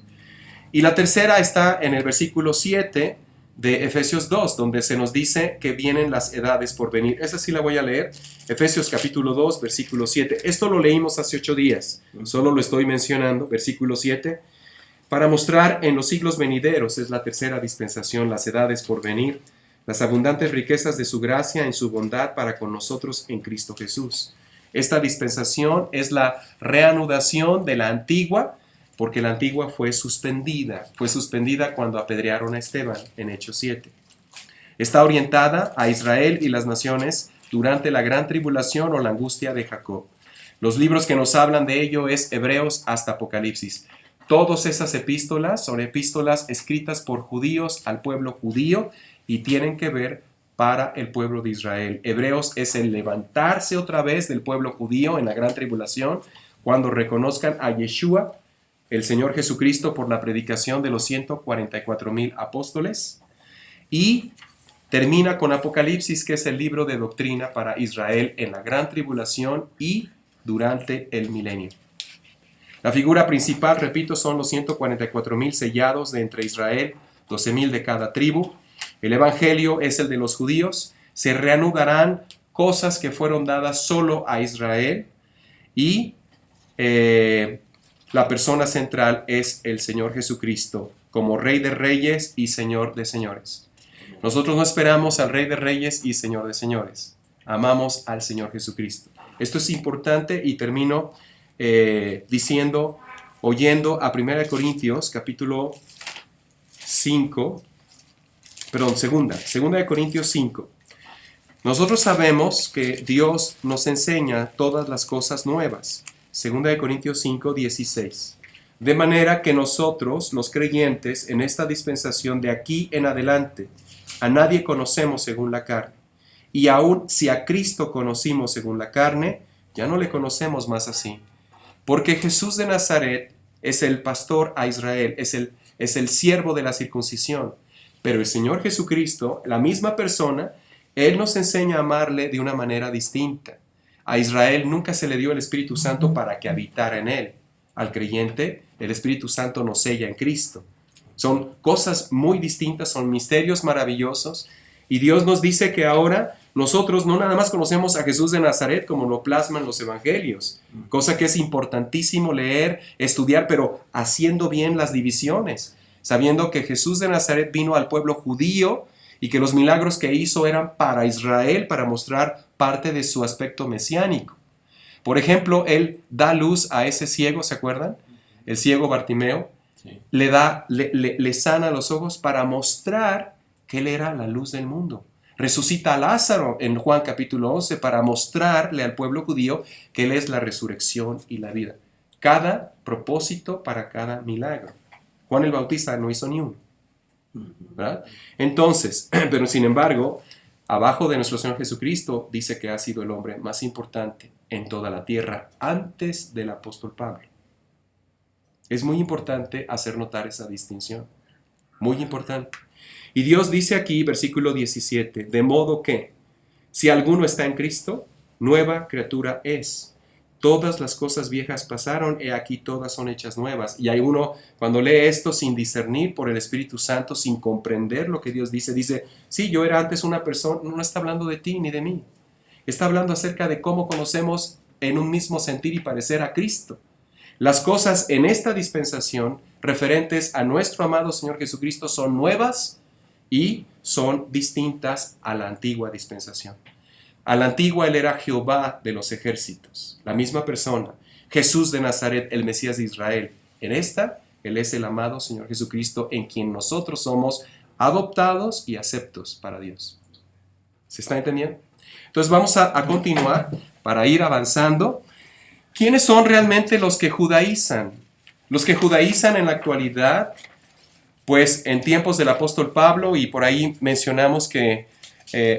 Y la tercera está en el versículo 7 de Efesios 2, donde se nos dice que vienen las edades por venir. Esa sí la voy a leer. Efesios capítulo 2, versículo 7. Esto lo leímos hace 8 días. Solo lo estoy mencionando. Versículo 7. Para mostrar en los siglos venideros, es la tercera dispensación, las edades por venir, las abundantes riquezas de su gracia en su bondad para con nosotros en Cristo Jesús. Esta dispensación es la reanudación de la antigua, porque la antigua fue suspendida cuando apedrearon a Esteban en Hechos 7. Está orientada a Israel y las naciones durante la gran tribulación o la angustia de Jacob. Los libros que nos hablan de ello es Hebreos hasta Apocalipsis. Todas esas epístolas son epístolas escritas por judíos al pueblo judío y tienen que ver para el pueblo de Israel. Hebreos es el levantarse otra vez del pueblo judío en la gran tribulación, cuando reconozcan a Yeshua, el Señor Jesucristo, por la predicación de los 144,000 apóstoles. Y termina con Apocalipsis, que es el libro de doctrina para Israel en la gran tribulación y durante el milenio. La figura principal, repito, son los 144,000 sellados de entre Israel, 12,000 de cada tribu. El evangelio es el de los judíos. Se reanudarán cosas que fueron dadas solo a Israel y la persona central es el Señor Jesucristo como Rey de Reyes y Señor de Señores. Nosotros no esperamos al Rey de Reyes y Señor de Señores. Amamos al Señor Jesucristo. Esto es importante y termino oyendo a 1 Corintios capítulo 5, segunda de Corintios 5. Nosotros sabemos que Dios nos enseña todas las cosas nuevas. Segunda de Corintios 5, 16. De manera que nosotros, los creyentes, en esta dispensación de aquí en adelante, a nadie conocemos según la carne. Y aun si a Cristo conocimos según la carne, ya no le conocemos más así. Porque Jesús de Nazaret es el pastor a Israel, es el siervo de la circuncisión. Pero el Señor Jesucristo, la misma persona, Él nos enseña a amarle de una manera distinta. A Israel nunca se le dio el Espíritu Santo para que habitara en él. Al creyente, el Espíritu Santo nos sella en Cristo. Son cosas muy distintas, son misterios maravillosos. Y Dios nos dice que ahora nosotros no nada más conocemos a Jesús de Nazaret como lo plasman los evangelios, cosa que es importantísimo leer, estudiar, pero haciendo bien las divisiones, sabiendo que Jesús de Nazaret vino al pueblo judío y que los milagros que hizo eran para Israel, para mostrar parte de su aspecto mesiánico. Por ejemplo, Él da luz a ese ciego, ¿se acuerdan? El ciego Bartimeo, sí. le sana los ojos para mostrar que Él era la luz del mundo. Resucita a Lázaro en Juan capítulo 11 para mostrarle al pueblo judío que Él es la resurrección y la vida. Cada propósito para cada milagro. Juan el Bautista no hizo ni uno, ¿verdad? Entonces, pero sin embargo, abajo de nuestro Señor Jesucristo dice que ha sido el hombre más importante en toda la tierra antes del apóstol Pablo. Es muy importante hacer notar esa distinción. Muy importante. Y Dios dice aquí, versículo 17, de modo que, si alguno está en Cristo, nueva criatura es. Todas las cosas viejas pasaron, he aquí todas son hechas nuevas. Y hay uno, cuando lee esto sin discernir por el Espíritu Santo, sin comprender lo que Dios dice, sí, yo era antes una persona, no está hablando de ti ni de mí. Está hablando acerca de cómo conocemos en un mismo sentir y parecer a Cristo. Las cosas en esta dispensación referentes a nuestro amado Señor Jesucristo son nuevas y son distintas a la antigua dispensación. A la antigua Él era Jehová de los ejércitos, la misma persona, Jesús de Nazaret, el Mesías de Israel. En esta, Él es el amado Señor Jesucristo, en quien nosotros somos adoptados y aceptos para Dios. ¿Se está entendiendo? Entonces vamos a continuar para ir avanzando. ¿Quiénes son realmente los que judaizan? Los que judaizan en la actualidad Pues en tiempos del apóstol Pablo, y por ahí mencionamos que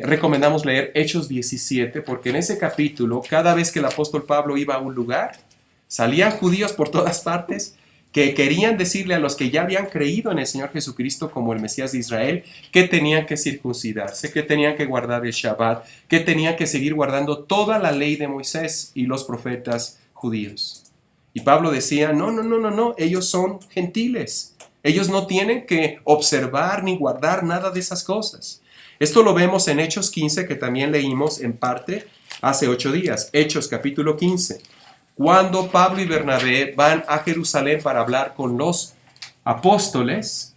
recomendamos leer Hechos 17, porque en ese capítulo, cada vez que el apóstol Pablo iba a un lugar, salían judíos por todas partes que querían decirle a los que ya habían creído en el Señor Jesucristo como el Mesías de Israel, que tenían que circuncidarse, que tenían que guardar el Shabbat, que tenían que seguir guardando toda la ley de Moisés y los profetas judíos. Y Pablo decía, no, ellos son gentiles. Ellos no tienen que observar ni guardar nada de esas cosas. Esto lo vemos en Hechos 15, que también leímos en parte hace 8 días. Hechos capítulo 15. Cuando Pablo y Bernabé van a Jerusalén para hablar con los apóstoles,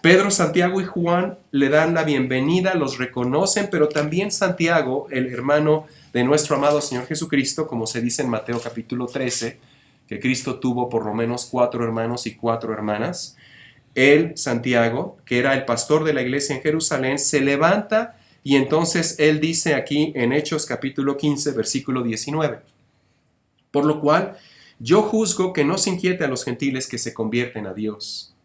Pedro, Santiago y Juan le dan la bienvenida, los reconocen, pero también Santiago, el hermano de nuestro amado Señor Jesucristo, como se dice en Mateo capítulo 13, que Cristo tuvo por lo menos 4 hermanos y 4 hermanas. Él, Santiago, que era el pastor de la iglesia en Jerusalén, se levanta y entonces él dice aquí en Hechos capítulo 15, versículo 19. Por lo cual, yo juzgo que no se inquiete a los gentiles que se convierten a Dios,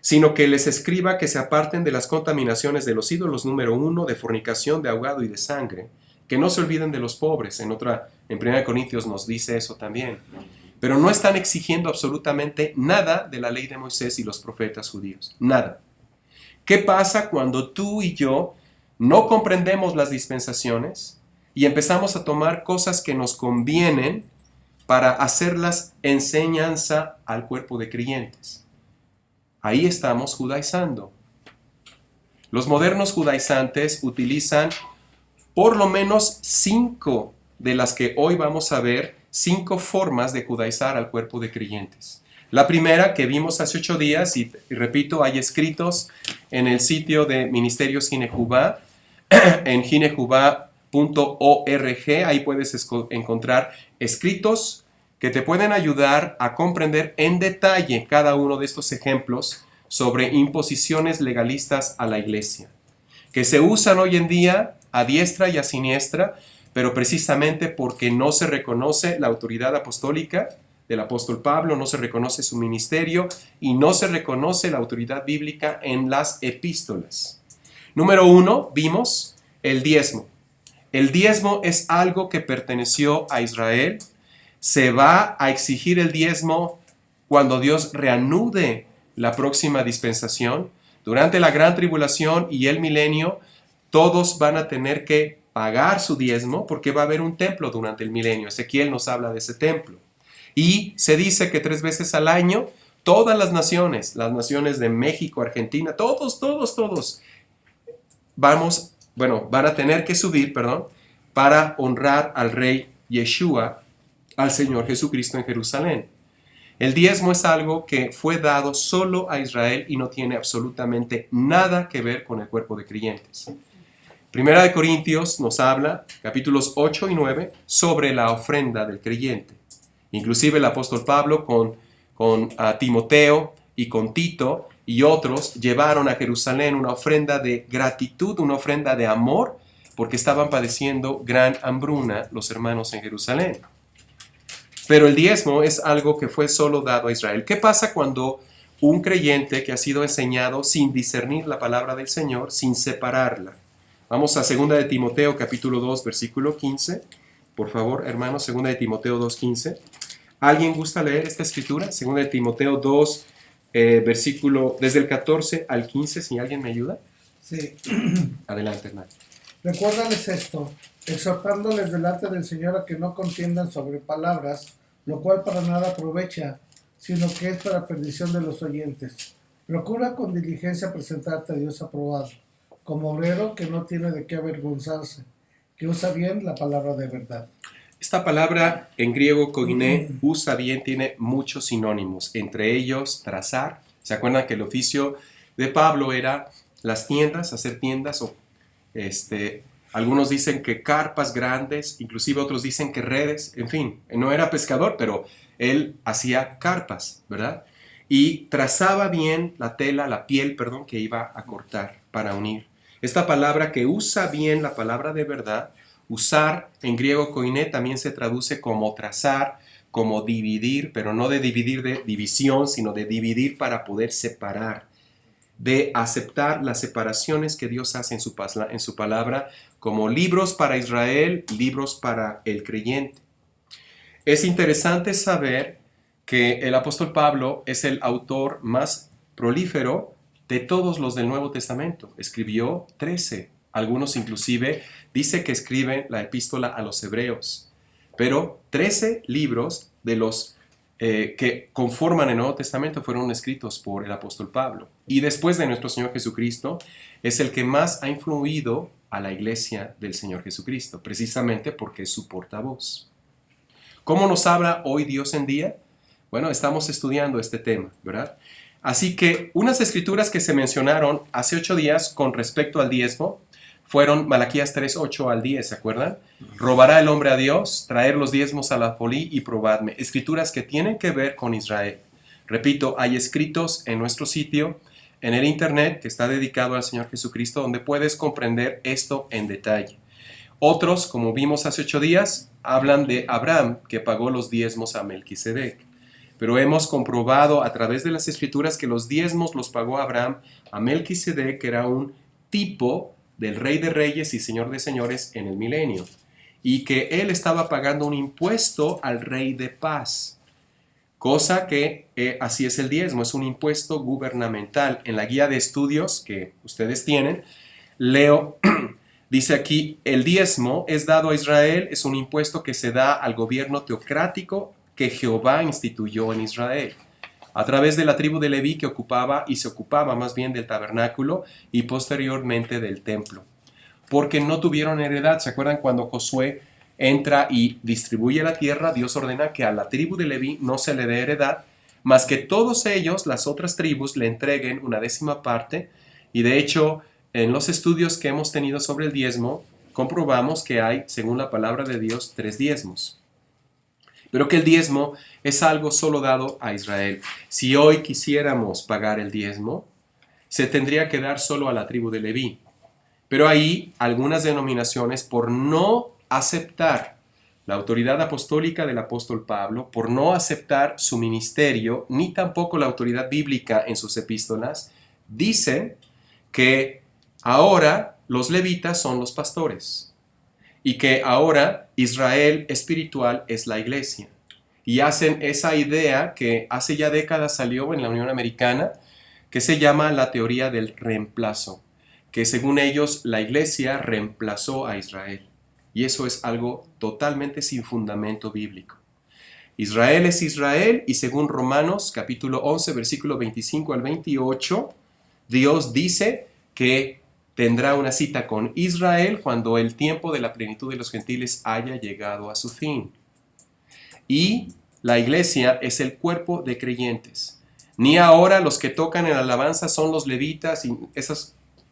sino que les escriba que se aparten de las contaminaciones de los ídolos, número 1, de fornicación, de ahogado y de sangre, que no se olviden de los pobres. En 1 Corintios nos dice eso también. Pero no están exigiendo absolutamente nada de la ley de Moisés y los profetas judíos. Nada. ¿Qué pasa cuando tú y yo no comprendemos las dispensaciones y empezamos a tomar cosas que nos convienen para hacerlas enseñanza al cuerpo de creyentes? Ahí estamos judaizando. Los modernos judaizantes utilizan por lo menos 5 de las que hoy vamos a ver, 5 formas de judaizar al cuerpo de creyentes. La primera que vimos hace 8 días, y repito, hay escritos en el sitio de Ministerios Ginejubá, en ginejubá.org, ahí puedes encontrar escritos que te pueden ayudar a comprender en detalle cada uno de estos ejemplos sobre imposiciones legalistas a la iglesia, que se usan hoy en día a diestra y a siniestra, pero precisamente porque no se reconoce la autoridad apostólica del apóstol Pablo, no se reconoce su ministerio y no se reconoce la autoridad bíblica en las epístolas. Número 1, vimos el diezmo. El diezmo es algo que perteneció a Israel. Se va a exigir el diezmo cuando Dios reanude la próxima dispensación. Durante la gran tribulación y el milenio, todos van a tener que pagar su diezmo porque va a haber un templo durante el milenio. Ezequiel nos habla de ese templo. Y se dice que 3 veces al año, todas las naciones de México, Argentina, todos, van a tener que subir, para honrar al rey Yeshua, al Señor Jesucristo en Jerusalén. El diezmo es algo que fue dado solo a Israel y no tiene absolutamente nada que ver con el cuerpo de creyentes. Primera de Corintios nos habla, capítulos 8 y 9, sobre la ofrenda del creyente. Inclusive el apóstol Pablo con Timoteo y con Tito y otros llevaron a Jerusalén una ofrenda de gratitud, una ofrenda de amor, porque estaban padeciendo gran hambruna los hermanos en Jerusalén. Pero el diezmo es algo que fue solo dado a Israel. ¿Qué pasa cuando un creyente que ha sido enseñado sin discernir la palabra del Señor, sin separarla? Vamos a 2 de Timoteo, capítulo 2, versículo 15. Por favor, hermanos, 2 de Timoteo 2, 15. ¿Alguien gusta leer esta escritura? 2 de Timoteo 2, versículo desde el 14 al 15, si alguien me ayuda. Sí. Adelante, hermano. Recuérdales esto, exhortándoles delante del Señor a que no contiendan sobre palabras, lo cual para nada aprovecha, sino que es para perdición de los oyentes. Procura con diligencia presentarte a Dios aprobado, como obrero que no tiene de qué avergonzarse, que usa bien la palabra de verdad. Esta palabra en griego koiné, usa bien, tiene muchos sinónimos, entre ellos trazar. ¿Se acuerdan que el oficio de Pablo era las tiendas, hacer tiendas? Algunos dicen que carpas grandes, inclusive otros dicen que redes, en fin, no era pescador, pero él hacía carpas, ¿verdad? Y trazaba bien la tela, la piel, que iba a cortar para unir. Esta palabra que usa bien la palabra de verdad, usar en griego koiné también se traduce como trazar, como dividir, pero no de dividir de división, sino de dividir para poder separar. de aceptar las separaciones que Dios hace en su palabra como libros para Israel, libros para el creyente. Es interesante saber que el apóstol Pablo es el autor más prolífero de todos los del Nuevo Testamento. Escribió 13. Algunos inclusive dice que escriben la epístola a los hebreos. Pero 13 libros de los que conforman el Nuevo Testamento fueron escritos por el apóstol Pablo. Y después de nuestro Señor Jesucristo, es el que más ha influido a la iglesia del Señor Jesucristo, precisamente porque es su portavoz. ¿Cómo nos habla hoy Dios en día? Bueno, estamos estudiando este tema, ¿verdad? Así que unas escrituras que se mencionaron hace 8 días con respecto al diezmo fueron Malaquías 3, 8 al 10, ¿se acuerdan? Robará el hombre a Dios, traer los diezmos a la folí y probadme. Escrituras que tienen que ver con Israel. Repito, hay escritos en nuestro sitio, en el internet, que está dedicado al Señor Jesucristo, donde puedes comprender esto en detalle. Otros, como vimos hace 8 días, hablan de Abraham, que pagó los diezmos a Melquisedec. Pero hemos comprobado a través de las escrituras que los diezmos los pagó Abraham a Melquisedec, que era un tipo del Rey de Reyes y Señor de Señores en el milenio, y que él estaba pagando un impuesto al Rey de Paz, cosa que así es el diezmo, es un impuesto gubernamental. En la guía de estudios que ustedes tienen, leo, dice aquí, el diezmo es dado a Israel, es un impuesto que se da al gobierno teocrático que Jehová instituyó en Israel, a través de la tribu de Leví que ocupaba y se ocupaba más bien del tabernáculo y posteriormente del templo. Porque no tuvieron heredad. ¿Se acuerdan cuando Josué entra y distribuye la tierra? Dios ordena que a la tribu de Leví no se le dé heredad, mas que todos ellos, las otras tribus, le entreguen una 10ª parte. Y de hecho, en los estudios que hemos tenido sobre el diezmo, comprobamos que hay, según la palabra de Dios, 3 diezmos. Pero que el diezmo es algo solo dado a Israel. Si hoy quisiéramos pagar el diezmo, se tendría que dar solo a la tribu de Leví. Pero ahí algunas denominaciones, por no aceptar la autoridad apostólica del apóstol Pablo, por no aceptar su ministerio, ni tampoco la autoridad bíblica en sus epístolas, dicen que ahora los levitas son los pastores. Y que ahora Israel espiritual es la iglesia. Y hacen esa idea que hace ya décadas salió en la Unión Americana, que se llama la teoría del reemplazo, que según ellos la iglesia reemplazó a Israel. Y eso es algo totalmente sin fundamento bíblico. Israel es Israel y según Romanos capítulo 11, versículo 25 al 28, Dios dice que tendrá una cita con Israel cuando el tiempo de la plenitud de los gentiles haya llegado a su fin. Y la iglesia es el cuerpo de creyentes. Ni ahora los que tocan en alabanza son los levitas y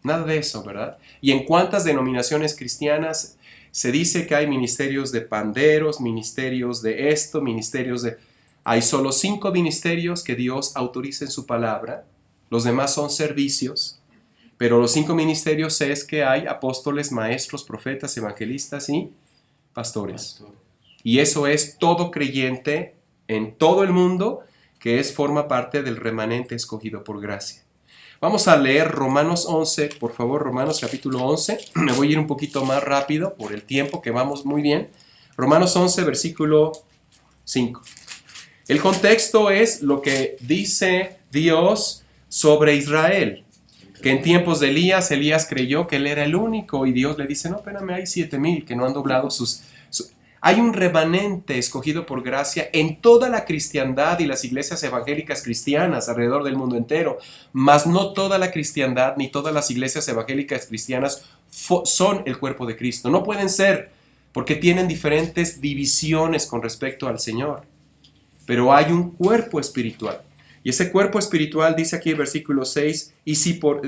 nada de eso, ¿verdad? Y en cuántas denominaciones cristianas se dice que hay ministerios de panderos, ministerios de esto, ministerios de... Hay solo 5 ministerios que Dios autoriza en su palabra. Los demás son servicios. Pero los 5 ministerios es que hay apóstoles, maestros, profetas, evangelistas y pastores. Y eso es todo creyente en todo el mundo que forma parte del remanente escogido por gracia. Vamos a leer Romanos 11, por favor, Romanos capítulo 11. Me voy a ir un poquito más rápido por el tiempo que vamos muy bien. Romanos 11, versículo 5. El contexto es lo que dice Dios sobre Israel. Que en tiempos de Elías creyó que él era el único y Dios le dice, no, espérame, hay 7,000 que no han doblado Hay un remanente escogido por gracia en toda la cristiandad y las iglesias evangélicas cristianas alrededor del mundo entero, mas no toda la cristiandad ni todas las iglesias evangélicas cristianas son el cuerpo de Cristo. No pueden ser, porque tienen diferentes divisiones con respecto al Señor. Pero hay un cuerpo espiritual. Y ese cuerpo espiritual dice aquí el versículo 6,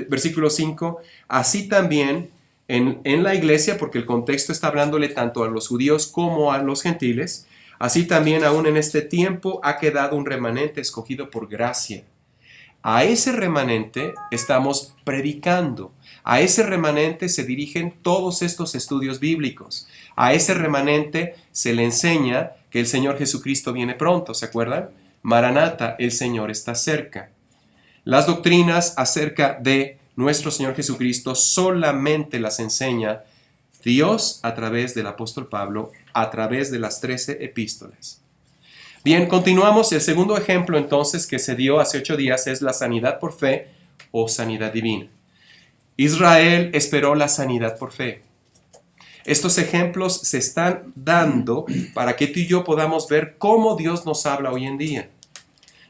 versículo 5, así también en la iglesia, porque el contexto está hablándole tanto a los judíos como a los gentiles, así también aún en este tiempo ha quedado un remanente escogido por gracia. A ese remanente estamos predicando, a ese remanente se dirigen todos estos estudios bíblicos, a ese remanente se le enseña que el Señor Jesucristo viene pronto, ¿se acuerdan? Maranata, el Señor está cerca. Las doctrinas acerca de nuestro Señor Jesucristo solamente las enseña Dios a través del apóstol Pablo, a través de las 13 epístolas. Bien, continuamos. El segundo ejemplo entonces que se dio hace 8 días es la sanidad por fe o sanidad divina. Israel esperó la sanidad por fe. Estos ejemplos se están dando para que tú y yo podamos ver cómo Dios nos habla hoy en día.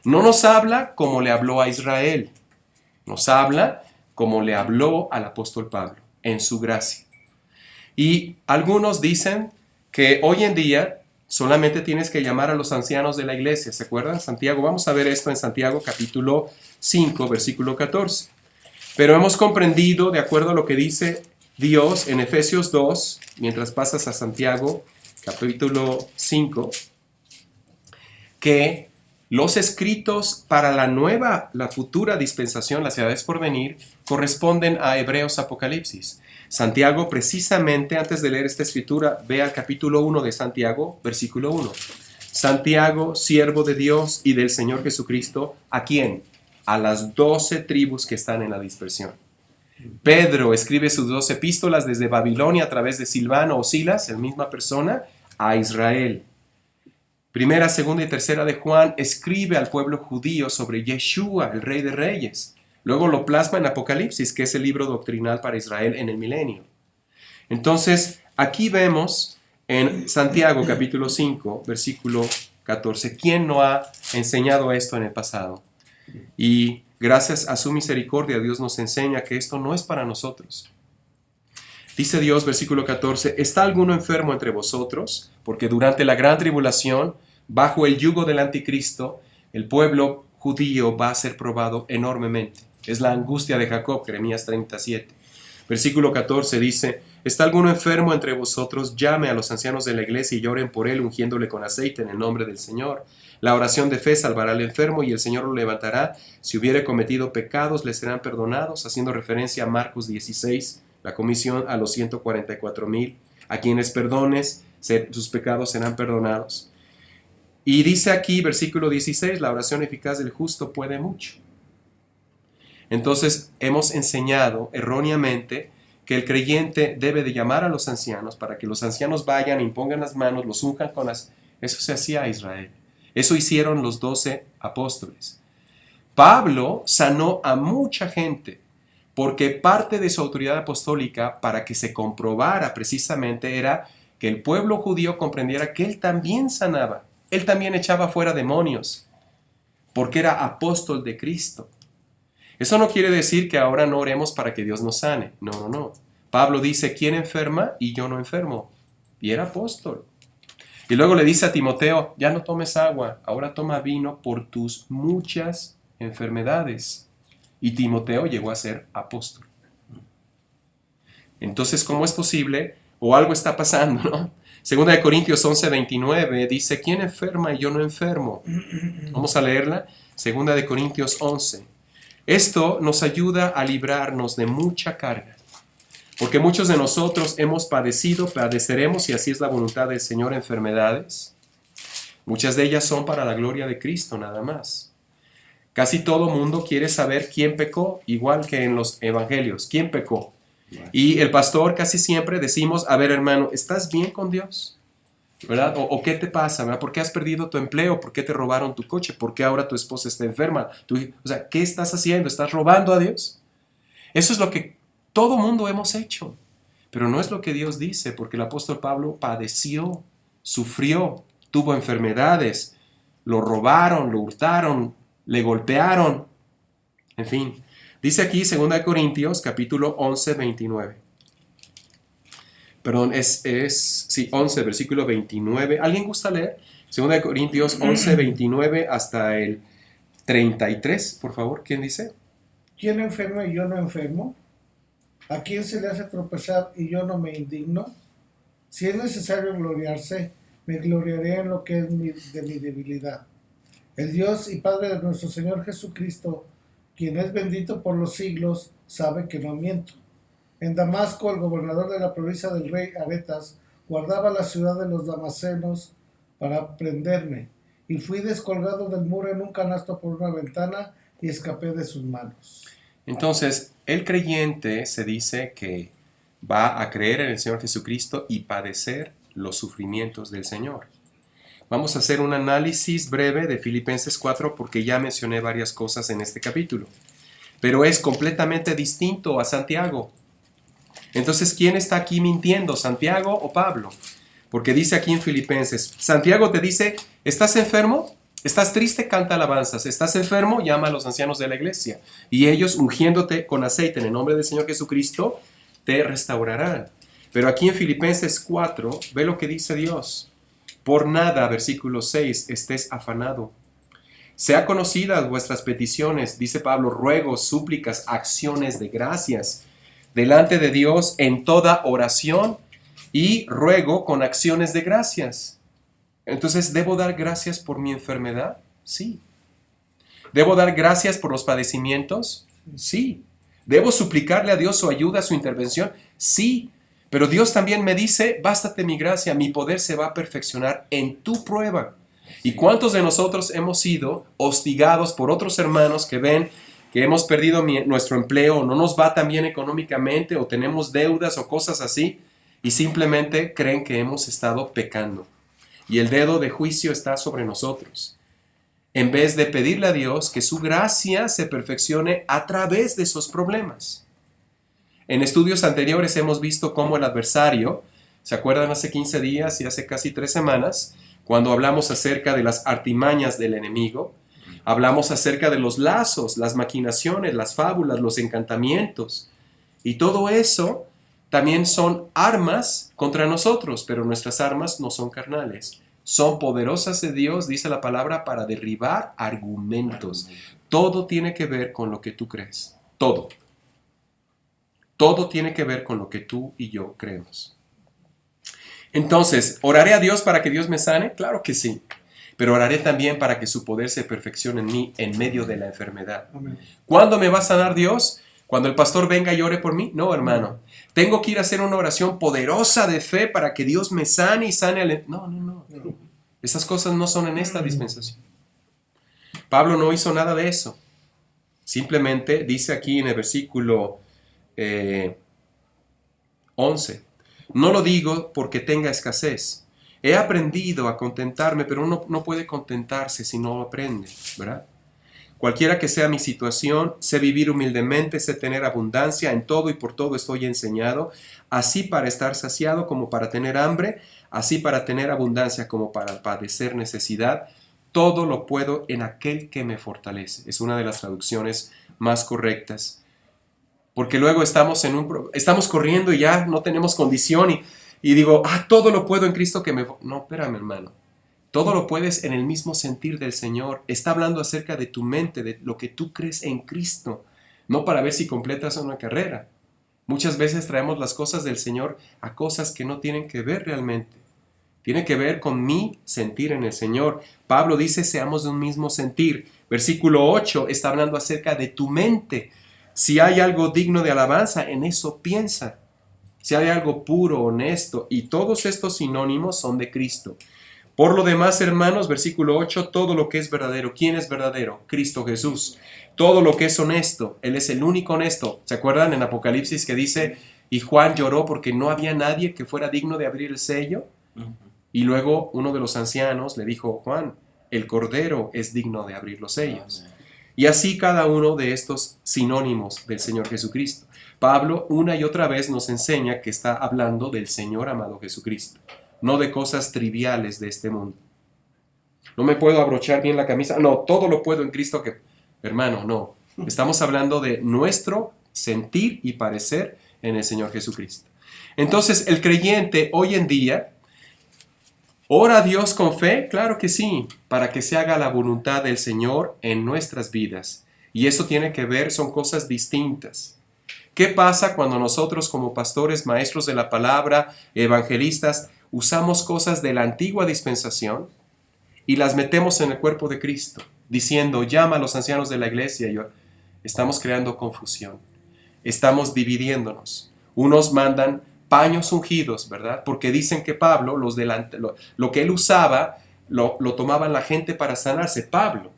No nos habla como le habló a Israel, nos habla como le habló al apóstol Pablo, en su gracia. Y algunos dicen que hoy en día solamente tienes que llamar a los ancianos de la iglesia. ¿Se acuerdan? Santiago, vamos a ver esto en Santiago capítulo 5, versículo 14. Pero hemos comprendido, de acuerdo a lo que dice Dios en Efesios 2, mientras pasas a Santiago capítulo 5, que los escritos para la futura dispensación, las edades por venir, corresponden a Hebreos, Apocalipsis. Santiago, precisamente antes de leer esta escritura, ve al capítulo 1 de Santiago, versículo 1. Santiago, siervo de Dios y del Señor Jesucristo, ¿a quién? A las 12 tribus que están en la dispersión. Pedro escribe sus 2 epístolas desde Babilonia a través de Silvano o Silas, la misma persona, a Israel. Primera, segunda y tercera de Juan escribe al pueblo judío sobre Yeshua, el Rey de Reyes. Luego lo plasma en Apocalipsis, que es el libro doctrinal para Israel en el milenio. Entonces, aquí vemos en Santiago capítulo 5, versículo 14, ¿quién no ha enseñado esto en el pasado? Y gracias a su misericordia, Dios nos enseña que esto no es para nosotros. Dice Dios, versículo 14, ¿está alguno enfermo entre vosotros? Porque durante la gran tribulación, bajo el yugo del anticristo, el pueblo judío va a ser probado enormemente. Es la angustia de Jacob, Jeremías 37. Versículo 14 dice, ¿está alguno enfermo entre vosotros? Llame a los ancianos de la iglesia y lloren por él, ungiéndole con aceite en el nombre del Señor. La oración de fe salvará al enfermo y el Señor lo levantará. Si hubiere cometido pecados, le serán perdonados, haciendo referencia a Marcos 16, la comisión a los 144,000, a quienes perdones, sus pecados serán perdonados. Y dice aquí, versículo 16, la oración eficaz del justo puede mucho. Entonces, hemos enseñado erróneamente que el creyente debe de llamar a los ancianos para que los ancianos vayan, impongan las manos, los unjan con las... Eso se hacía a Israel. Eso hicieron los 12 apóstoles. Pablo sanó a mucha gente porque parte de su autoridad apostólica, para que se comprobara precisamente, era que el pueblo judío comprendiera que él también sanaba, él también echaba fuera demonios, porque era apóstol de Cristo. Eso no quiere decir que ahora no oremos para que Dios nos sane. No. Pablo dice, ¿quién enferma? Y yo no enfermo. Y era apóstol. Y luego le dice a Timoteo, ya no tomes agua, ahora toma vino por tus muchas enfermedades. Y Timoteo llegó a ser apóstol. Entonces, ¿cómo es posible? O algo está pasando, ¿no? Segunda de Corintios 11:29 dice, ¿quién enferma y yo no enfermo? Vamos a leerla. Segunda de Corintios 11. Esto nos ayuda a librarnos de mucha carga, porque muchos de nosotros hemos padecido, padeceremos, y así es la voluntad del Señor, enfermedades. Muchas de ellas son para la gloria de Cristo nada más. Casi todo mundo quiere saber quién pecó, igual que en los evangelios, quién pecó. Y el pastor casi siempre decimos, a ver hermano, ¿estás bien con Dios? ¿Verdad? ¿O qué te pasa? ¿Verdad? ¿Por qué has perdido tu empleo? ¿Por qué te robaron tu coche? ¿Por qué ahora tu esposa está enferma? O sea, ¿qué estás haciendo? ¿Estás robando a Dios? Eso es lo que todo mundo hemos hecho. Pero no es lo que Dios dice, porque el apóstol Pablo padeció, sufrió, tuvo enfermedades, lo robaron, lo hurtaron, le golpearon. En fin, dice aquí 2 Corintios capítulo 11, 29. Perdón, 11, versículo 29. ¿Alguien gusta leer? 2 Corintios 11, 29 hasta el 33, por favor. ¿Quién dice? ¿Quién enferma y yo no enfermo? ¿A quién se le hace tropezar y yo no me indigno? Si es necesario gloriarse, me gloriaré en lo que es de mi debilidad. El Dios y Padre de nuestro Señor Jesucristo, quien es bendito por los siglos, sabe que no miento. En Damasco, el gobernador de la provincia del rey Aretas guardaba la ciudad de los damascenos para prenderme, y fui descolgado del muro en un canasto por una ventana y escapé de sus manos. Entonces, el creyente se dice que va a creer en el Señor Jesucristo y padecer los sufrimientos del Señor. Vamos a hacer un análisis breve de Filipenses 4 porque ya mencioné varias cosas en este capítulo. Pero es completamente distinto a Santiago. Entonces, ¿quién está aquí mintiendo, Santiago o Pablo? Porque dice aquí en Filipenses, Santiago te dice, ¿estás enfermo? ¿Estás triste? Canta alabanzas. ¿Estás enfermo? Llama a los ancianos de la iglesia. Y ellos, ungiéndote con aceite en el nombre del Señor Jesucristo, te restaurarán. Pero aquí en Filipenses 4, ve lo que dice Dios. Por nada, versículo 6, estés afanado. Sea conocidas vuestras peticiones, dice Pablo, ruegos, súplicas, acciones de gracias, delante de Dios en toda oración y ruego con acciones de gracias. Entonces, ¿debo dar gracias por mi enfermedad? Sí. ¿Debo dar gracias por los padecimientos? Sí. ¿Debo suplicarle a Dios su ayuda, su intervención? Sí. Pero Dios también me dice, bástate mi gracia, mi poder se va a perfeccionar en tu prueba. ¿Y cuántos de nosotros hemos sido hostigados por otros hermanos que ven que hemos perdido nuestro empleo, no nos va tan bien económicamente, o tenemos deudas o cosas así, y simplemente creen que hemos estado pecando? Y el dedo de juicio está sobre nosotros. En vez de pedirle a Dios que su gracia se perfeccione a través de esos problemas. En estudios anteriores hemos visto cómo el adversario, ¿se acuerdan hace 15 días y hace casi 3 semanas? Cuando hablamos acerca de las artimañas del enemigo, hablamos acerca de los lazos, las maquinaciones, las fábulas, los encantamientos. Y todo eso también son armas contra nosotros, pero nuestras armas no son carnales. Son poderosas de Dios, dice la palabra, para derribar argumentos. Todo tiene que ver con lo que tú crees. Todo. Todo tiene que ver con lo que tú y yo creemos. Entonces, ¿oraré a Dios para que Dios me sane? Claro que sí. Pero oraré también para que su poder se perfeccione en mí en medio de la enfermedad. Amén. ¿Cuándo me va a sanar Dios? ¿Cuando el pastor venga y ore por mí? No, hermano. ¿Tengo que ir a hacer una oración poderosa de fe para que Dios me sane y sane al... No. Esas cosas no son en esta dispensación. Pablo no hizo nada de eso. Simplemente dice aquí en el versículo 11, no lo digo porque tenga escasez. He aprendido a contentarme, pero uno no puede contentarse si no aprende, ¿verdad? Cualquiera que sea mi situación, sé vivir humildemente, sé tener abundancia, en todo y por todo estoy enseñado, así para estar saciado como para tener hambre, así para tener abundancia como para padecer necesidad. Todo lo puedo en aquel que me fortalece. Es una de las traducciones más correctas. Porque luego estamos corriendo y ya no tenemos condición y digo, todo lo puedo en Cristo que me... No, espérame, hermano. Todo lo puedes en el mismo sentir del Señor. Está hablando acerca de tu mente, de lo que tú crees en Cristo, no para ver si completas una carrera. Muchas veces traemos las cosas del Señor a cosas que no tienen que ver realmente. Tiene que ver con mi sentir en el Señor. Pablo dice, seamos de un mismo sentir. Versículo 8 está hablando acerca de tu mente. Si hay algo digno de alabanza, en eso piensa. Si hay algo puro, honesto, y todos estos sinónimos son de Cristo. Por lo demás, hermanos, versículo 8, todo lo que es verdadero. ¿Quién es verdadero? Cristo Jesús. Todo lo que es honesto, Él es el único honesto. ¿Se acuerdan en Apocalipsis que dice, y Juan lloró porque no había nadie que fuera digno de abrir el sello? Y luego uno de los ancianos le dijo, Juan, el Cordero es digno de abrir los sellos. Y así cada uno de estos sinónimos del Señor Jesucristo. Pablo una y otra vez nos enseña que está hablando del Señor amado Jesucristo, no de cosas triviales de este mundo. No me puedo abrochar bien la camisa. No, todo lo puedo en Cristo que... Hermano, no. Estamos hablando de nuestro sentir y parecer en el Señor Jesucristo. Entonces, el creyente hoy en día, ¿ora a Dios con fe? Claro que sí, para que se haga la voluntad del Señor en nuestras vidas. Y eso tiene que ver, son cosas distintas. ¿Qué pasa cuando nosotros como pastores, maestros de la palabra, evangelistas, usamos cosas de la antigua dispensación y las metemos en el cuerpo de Cristo, diciendo, llama a los ancianos de la iglesia? Estamos creando confusión, estamos dividiéndonos. Unos mandan paños ungidos, ¿verdad? Porque dicen que Pablo, lo que él usaba, lo tomaban la gente para sanarse. Pablo.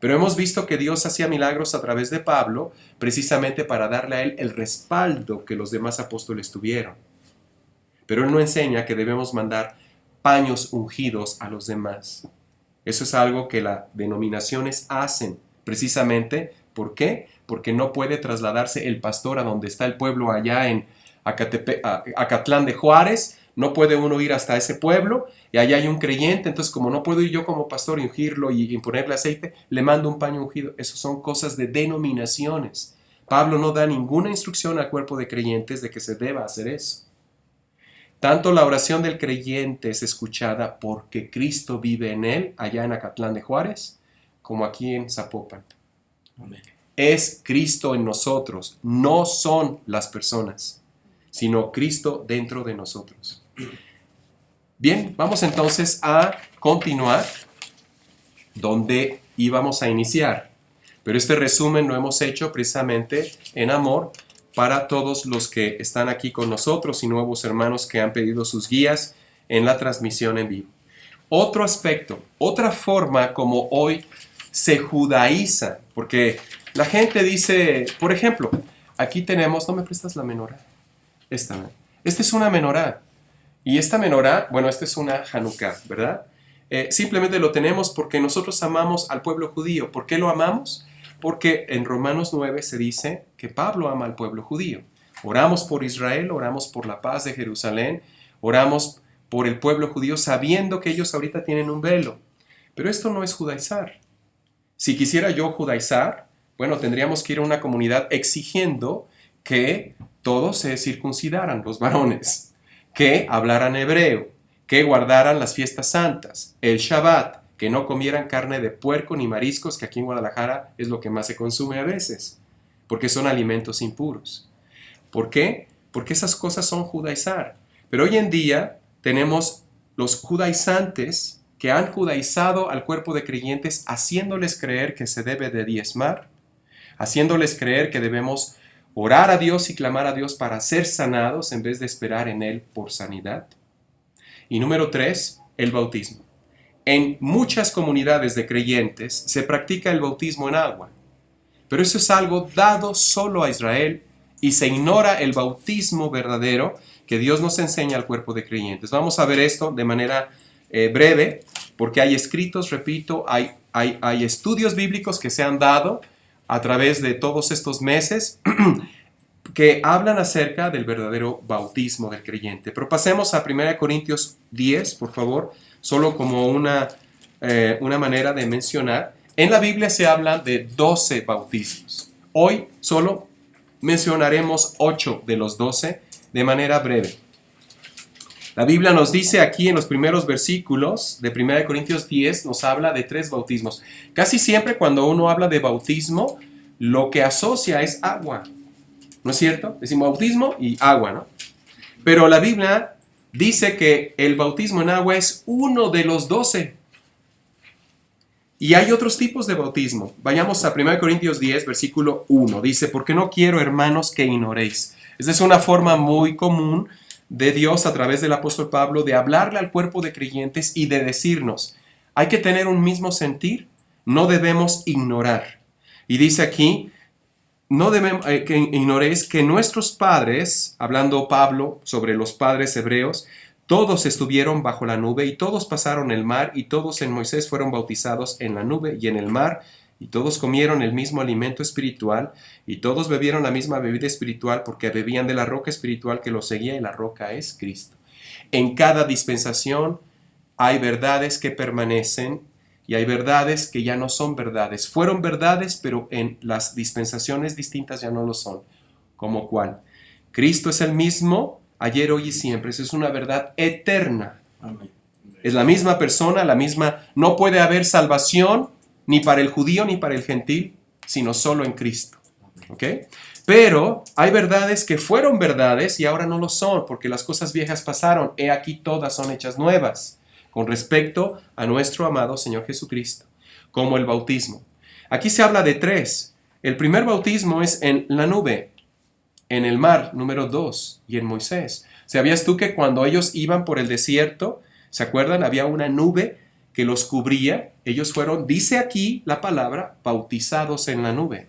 Pero hemos visto que Dios hacía milagros a través de Pablo, precisamente para darle a él el respaldo que los demás apóstoles tuvieron. Pero él no enseña que debemos mandar paños ungidos a los demás. Eso es algo que las denominaciones hacen, precisamente, ¿por qué? Porque no puede trasladarse el pastor a donde está el pueblo allá en Acatlán de Juárez, no puede uno ir hasta ese pueblo y allá hay un creyente, entonces como no puedo ir yo como pastor y ungirlo y ponerle aceite, le mando un paño ungido. Eso son cosas de denominaciones. Pablo no da ninguna instrucción al cuerpo de creyentes de que se deba hacer eso. Tanto la oración del creyente es escuchada porque Cristo vive en él, allá en Acatlán de Juárez, como aquí en Zapopan. Amén. Es Cristo en nosotros, no son las personas, sino Cristo dentro de nosotros. Bien, vamos entonces a continuar donde íbamos a iniciar. Pero este resumen lo hemos hecho precisamente en amor para todos los que están aquí con nosotros y nuevos hermanos que han pedido sus guías en la transmisión en vivo. Otro aspecto, otra forma como hoy se judaiza, porque la gente dice, por ejemplo, aquí tenemos, ¿no me prestas la menorá? Esta es una menorá. Y esta menorá, bueno, esta es una Hanukkah, ¿verdad? Simplemente lo tenemos porque nosotros amamos al pueblo judío. ¿Por qué lo amamos? Porque en Romanos 9 se dice que Pablo ama al pueblo judío. Oramos por Israel, oramos por la paz de Jerusalén, oramos por el pueblo judío sabiendo que ellos ahorita tienen un velo. Pero esto no es judaizar. Si quisiera yo judaizar, bueno, tendríamos que ir a una comunidad exigiendo que todos se circuncidaran, los varones, que hablaran hebreo, que guardaran las fiestas santas, el Shabbat, que no comieran carne de puerco ni mariscos, que aquí en Guadalajara es lo que más se consume a veces, porque son alimentos impuros. ¿Por qué? Porque esas cosas son judaizar. Pero hoy en día tenemos los judaizantes que han judaizado al cuerpo de creyentes haciéndoles creer que se debe de diezmar, haciéndoles creer que debemos orar a Dios y clamar a Dios para ser sanados en vez de esperar en Él por sanidad. Y número 3, el bautismo. En muchas comunidades de creyentes se practica el bautismo en agua, pero eso es algo dado solo a Israel y se ignora el bautismo verdadero que Dios nos enseña al cuerpo de creyentes. Vamos a ver esto de manera breve, porque hay escritos, repito, hay estudios bíblicos que se han dado a través de todos estos meses que hablan acerca del verdadero bautismo del creyente. Pero pasemos a 1 Corintios 10, por favor, solo como una manera de mencionar. En la Biblia se habla de 12 bautismos. Hoy solo mencionaremos 8 de los 12 de manera breve. La Biblia nos dice aquí en los primeros versículos de 1 Corintios 10, nos habla de 3 bautismos. Casi siempre cuando uno habla de bautismo, lo que asocia es agua. ¿No es cierto? Decimos bautismo y agua, ¿no? Pero la Biblia dice que el bautismo en agua es uno de los 12. Y hay otros tipos de bautismo. Vayamos a 1 Corintios 10, versículo 1. Dice, porque no quiero, hermanos, que ignoréis. Esa es una forma muy común de Dios a través del apóstol Pablo de hablarle al cuerpo de creyentes y de decirnos, hay que tener un mismo sentir, no debemos ignorar. Y dice aquí, no debemos que ignoréis que nuestros padres, hablando Pablo sobre los padres hebreos, todos estuvieron bajo la nube y todos pasaron el mar y todos en Moisés fueron bautizados en la nube y en el mar y todos comieron el mismo alimento espiritual y todos bebieron la misma bebida espiritual porque bebían de la roca espiritual que los seguía y la roca es Cristo. En cada dispensación hay verdades que permanecen y hay verdades que ya no son verdades. Fueron verdades, pero en las dispensaciones distintas ya no lo son. ¿Como cuál? Cristo es el mismo ayer, hoy y siempre. Esa es una verdad eterna. Amén. Es la misma persona, la misma. No puede haber salvación ni para el judío ni para el gentil, sino solo en Cristo. ¿Ok? Pero hay verdades que fueron verdades y ahora no lo son, porque las cosas viejas pasaron. He aquí todas son hechas nuevas con respecto a nuestro amado Señor Jesucristo, como el bautismo. Aquí se habla de 3. El primer bautismo es en la nube, en el mar, número 2, y en Moisés. ¿Sabías tú que cuando ellos iban por el desierto, se acuerdan, había una nube que los cubría, ellos fueron, dice aquí la palabra, bautizados en la nube.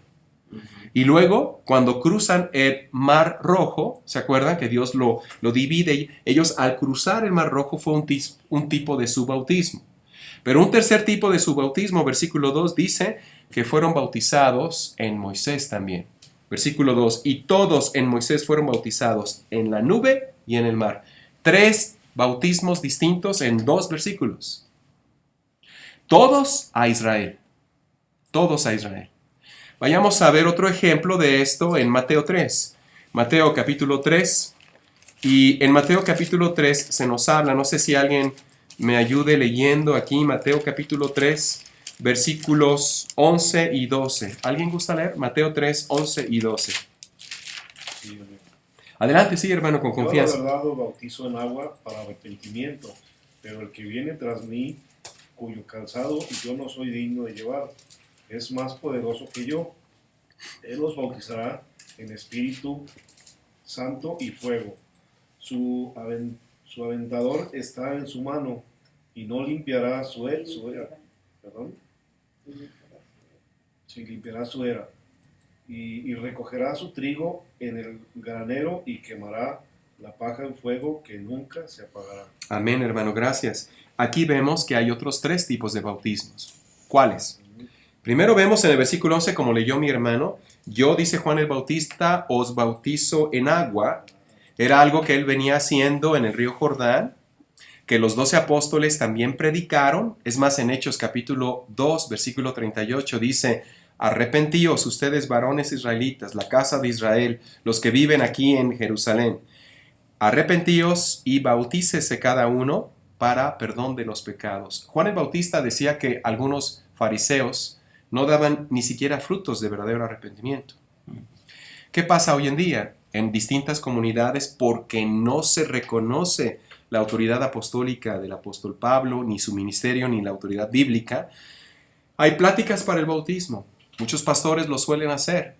Y luego, cuando cruzan el Mar Rojo, ¿se acuerdan que Dios lo divide? Ellos al cruzar el Mar Rojo fue un tipo de su bautismo. Pero un tercer tipo de su bautismo, versículo 2, dice que fueron bautizados en Moisés también. Versículo 2, y todos en Moisés fueron bautizados en la nube y en el mar. 3 bautismos distintos en 2 versículos. Todos a Israel. Todos a Israel. Vayamos a ver otro ejemplo de esto en Mateo 3. Mateo capítulo 3. Y en Mateo capítulo 3 se nos habla, no sé si alguien me ayude leyendo aquí, Mateo capítulo 3, versículos 11 y 12. ¿Alguien gusta leer? Mateo 3, 11 y 12. Sí, Adelante, sí, hermano, con confianza. Yo la verdad os bautizo en agua para arrepentimiento, pero el que viene tras mí, cuyo calzado yo no soy digno de llevar, es más poderoso que yo. Él os bautizará en Espíritu Santo y fuego. Su aventador está en su mano y no limpiará su era. Sí, limpiará su era. Y recogerá su trigo en el granero y quemará la paja en fuego que nunca se apagará. Amén, hermano, gracias. Aquí vemos que hay otros 3 tipos de bautismos. ¿Cuáles? Primero vemos en el versículo 11, como leyó mi hermano, yo, dice Juan el Bautista, os bautizo en agua. Era algo que él venía haciendo en el río Jordán, que los 12 apóstoles también predicaron. Es más, en Hechos capítulo 2, versículo 38, dice, arrepentíos ustedes varones israelitas, la casa de Israel, los que viven aquí en Jerusalén. Arrepentíos y bautícese cada uno para perdón de los pecados. Juan el Bautista decía que algunos fariseos no daban ni siquiera frutos de verdadero arrepentimiento. ¿Qué pasa hoy en día? En distintas comunidades, porque no se reconoce la autoridad apostólica del apóstol Pablo, ni su ministerio, ni la autoridad bíblica, hay pláticas para el bautismo. Muchos pastores lo suelen hacer.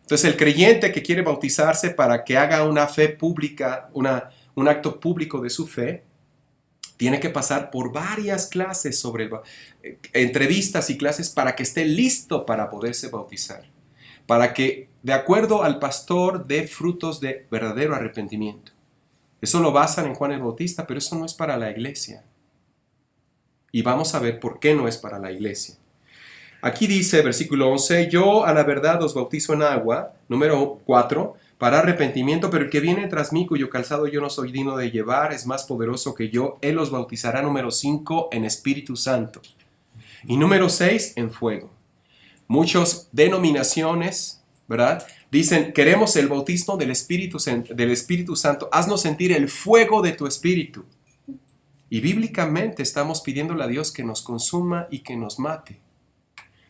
Entonces el creyente que quiere bautizarse para que haga una fe pública, un acto público de su fe, tiene que pasar por varias clases entrevistas y clases para que esté listo para poderse bautizar. Para que, de acuerdo al pastor, dé frutos de verdadero arrepentimiento. Eso lo basan en Juan el Bautista, pero eso no es para la iglesia. Y vamos a ver por qué no es para la iglesia. Aquí dice, versículo 11, yo a la verdad os bautizo en agua, número 4, para arrepentimiento, pero el que viene tras mí, cuyo calzado yo no soy digno de llevar, es más poderoso que yo. Él os bautizará, número 5, en Espíritu Santo. Y número 6, en fuego. Muchas denominaciones, ¿verdad?, dicen, queremos el bautismo del Espíritu Santo, haznos sentir el fuego de tu Espíritu. Y bíblicamente estamos pidiéndole a Dios que nos consuma y que nos mate.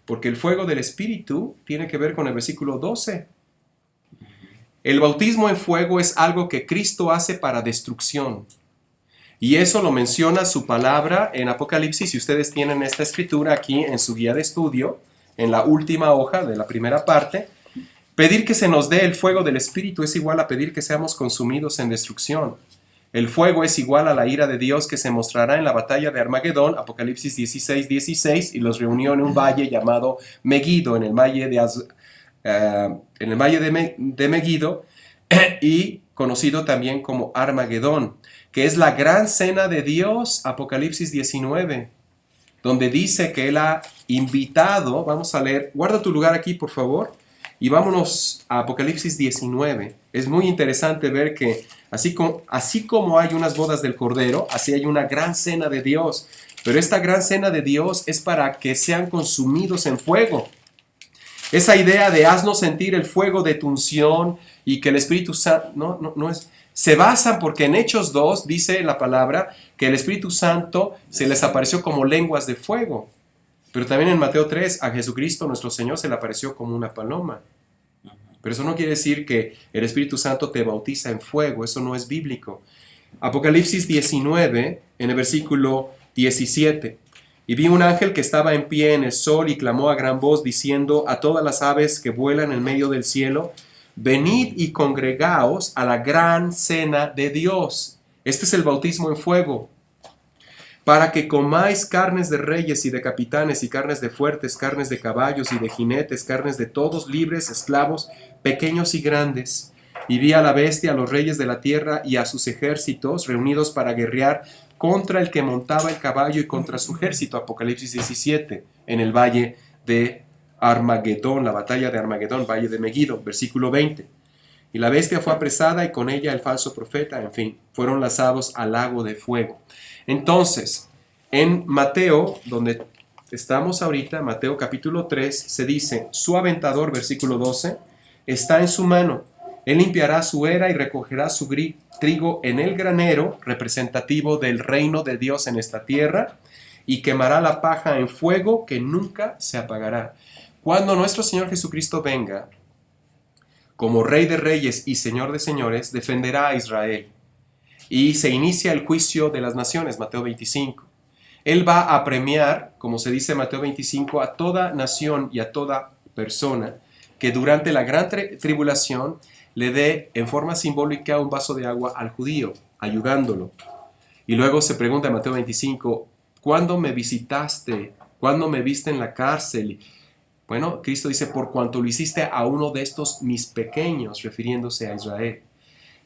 Porque el fuego del Espíritu tiene que ver con el versículo 12. El bautismo en fuego es algo que Cristo hace para destrucción. Y eso lo menciona su palabra en Apocalipsis. Si ustedes tienen esta escritura aquí en su guía de estudio, en la última hoja de la primera parte, pedir que se nos dé el fuego del Espíritu es igual a pedir que seamos consumidos en destrucción. El fuego es igual a la ira de Dios que se mostrará en la batalla de Armagedón, Apocalipsis 16, 16, y los reunió en un valle llamado Megiddo, en el valle de Megiddo, y conocido también como Armagedón, que es la gran cena de Dios, Apocalipsis 19, donde dice que Él ha invitado, vamos a leer, guarda tu lugar aquí por favor, y vámonos a Apocalipsis 19. Es muy interesante ver que así como hay unas bodas del Cordero, así hay una gran cena de Dios. Pero esta gran cena de Dios es para que sean consumidos en fuego. Esa idea de haznos sentir el fuego de tu unción y que el Espíritu Santo, no es. Se basan porque en Hechos 2 dice la palabra que el Espíritu Santo se les apareció como lenguas de fuego. Pero también en Mateo 3 a Jesucristo nuestro Señor se le apareció como una paloma. Pero eso no quiere decir que el Espíritu Santo te bautiza en fuego, eso no es bíblico. Apocalipsis 19, en el versículo 17. Y vi un ángel que estaba en pie en el sol y clamó a gran voz diciendo a todas las aves que vuelan en medio del cielo, venid y congregaos a la gran cena de Dios. Este es el bautismo en fuego. para que comáis carnes de reyes y de capitanes y carnes de fuertes, carnes de caballos y de jinetes, carnes de todos, libres, esclavos, pequeños y grandes. Y vi a la bestia, a los reyes de la tierra y a sus ejércitos reunidos para guerrear contra el que montaba el caballo y contra su ejército. Apocalipsis 17, en el valle de Armagedón, la batalla de Armagedón, valle de Megiddo, versículo 20. Y la bestia fue apresada y con ella el falso profeta, en fin, fueron lanzados al lago de fuego. Entonces, en Mateo, donde estamos ahorita, Mateo capítulo 3, se dice, su aventador, versículo 12, está en su mano. Él limpiará su era y recogerá su trigo en el granero, representativo del reino de Dios en esta tierra, y quemará la paja en fuego que nunca se apagará. Cuando nuestro Señor Jesucristo venga, como Rey de Reyes y Señor de Señores, defenderá a Israel. Y se inicia el juicio de las naciones, Mateo 25. Él va a premiar, como se dice en Mateo 25, a toda nación y a toda persona que durante la gran tribulación le dé en forma simbólica un vaso de agua al judío, ayudándolo. Y luego se pregunta en Mateo 25, ¿cuándo me visitaste? ¿Cuándo me viste en la cárcel? Bueno, Cristo dice, por cuanto lo hiciste a uno de estos mis pequeños, refiriéndose a Israel.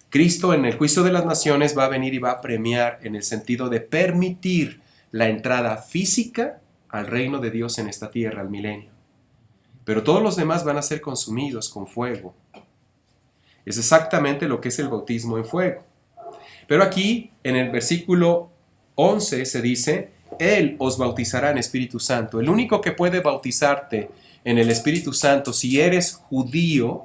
Cristo en el juicio de las naciones va a venir y va a premiar en el sentido de permitir la entrada física al reino de Dios en esta tierra, al milenio. Pero todos los demás van a ser consumidos con fuego. Es exactamente lo que es el bautismo en fuego. Pero aquí, en el versículo 11, se dice, Él os bautizará en Espíritu Santo. El único que puede bautizarte en el Espíritu Santo si eres judío,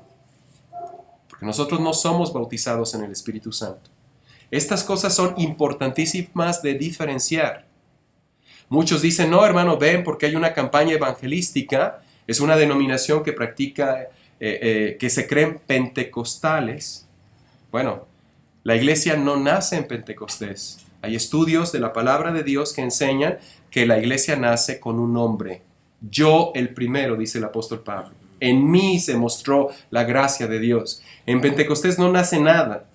porque nosotros no somos bautizados en el Espíritu Santo. Estas cosas son importantísimas de diferenciar. Muchos dicen, no hermano, ven porque hay una campaña evangelística, es una denominación que practica, que se creen pentecostales. Bueno, la iglesia no nace en Pentecostés. Hay estudios de la palabra de Dios que enseñan que la iglesia nace con un nombre. Yo el primero, dice el apóstol Pablo. En mí se mostró la gracia de Dios. En Pentecostés no nace nada,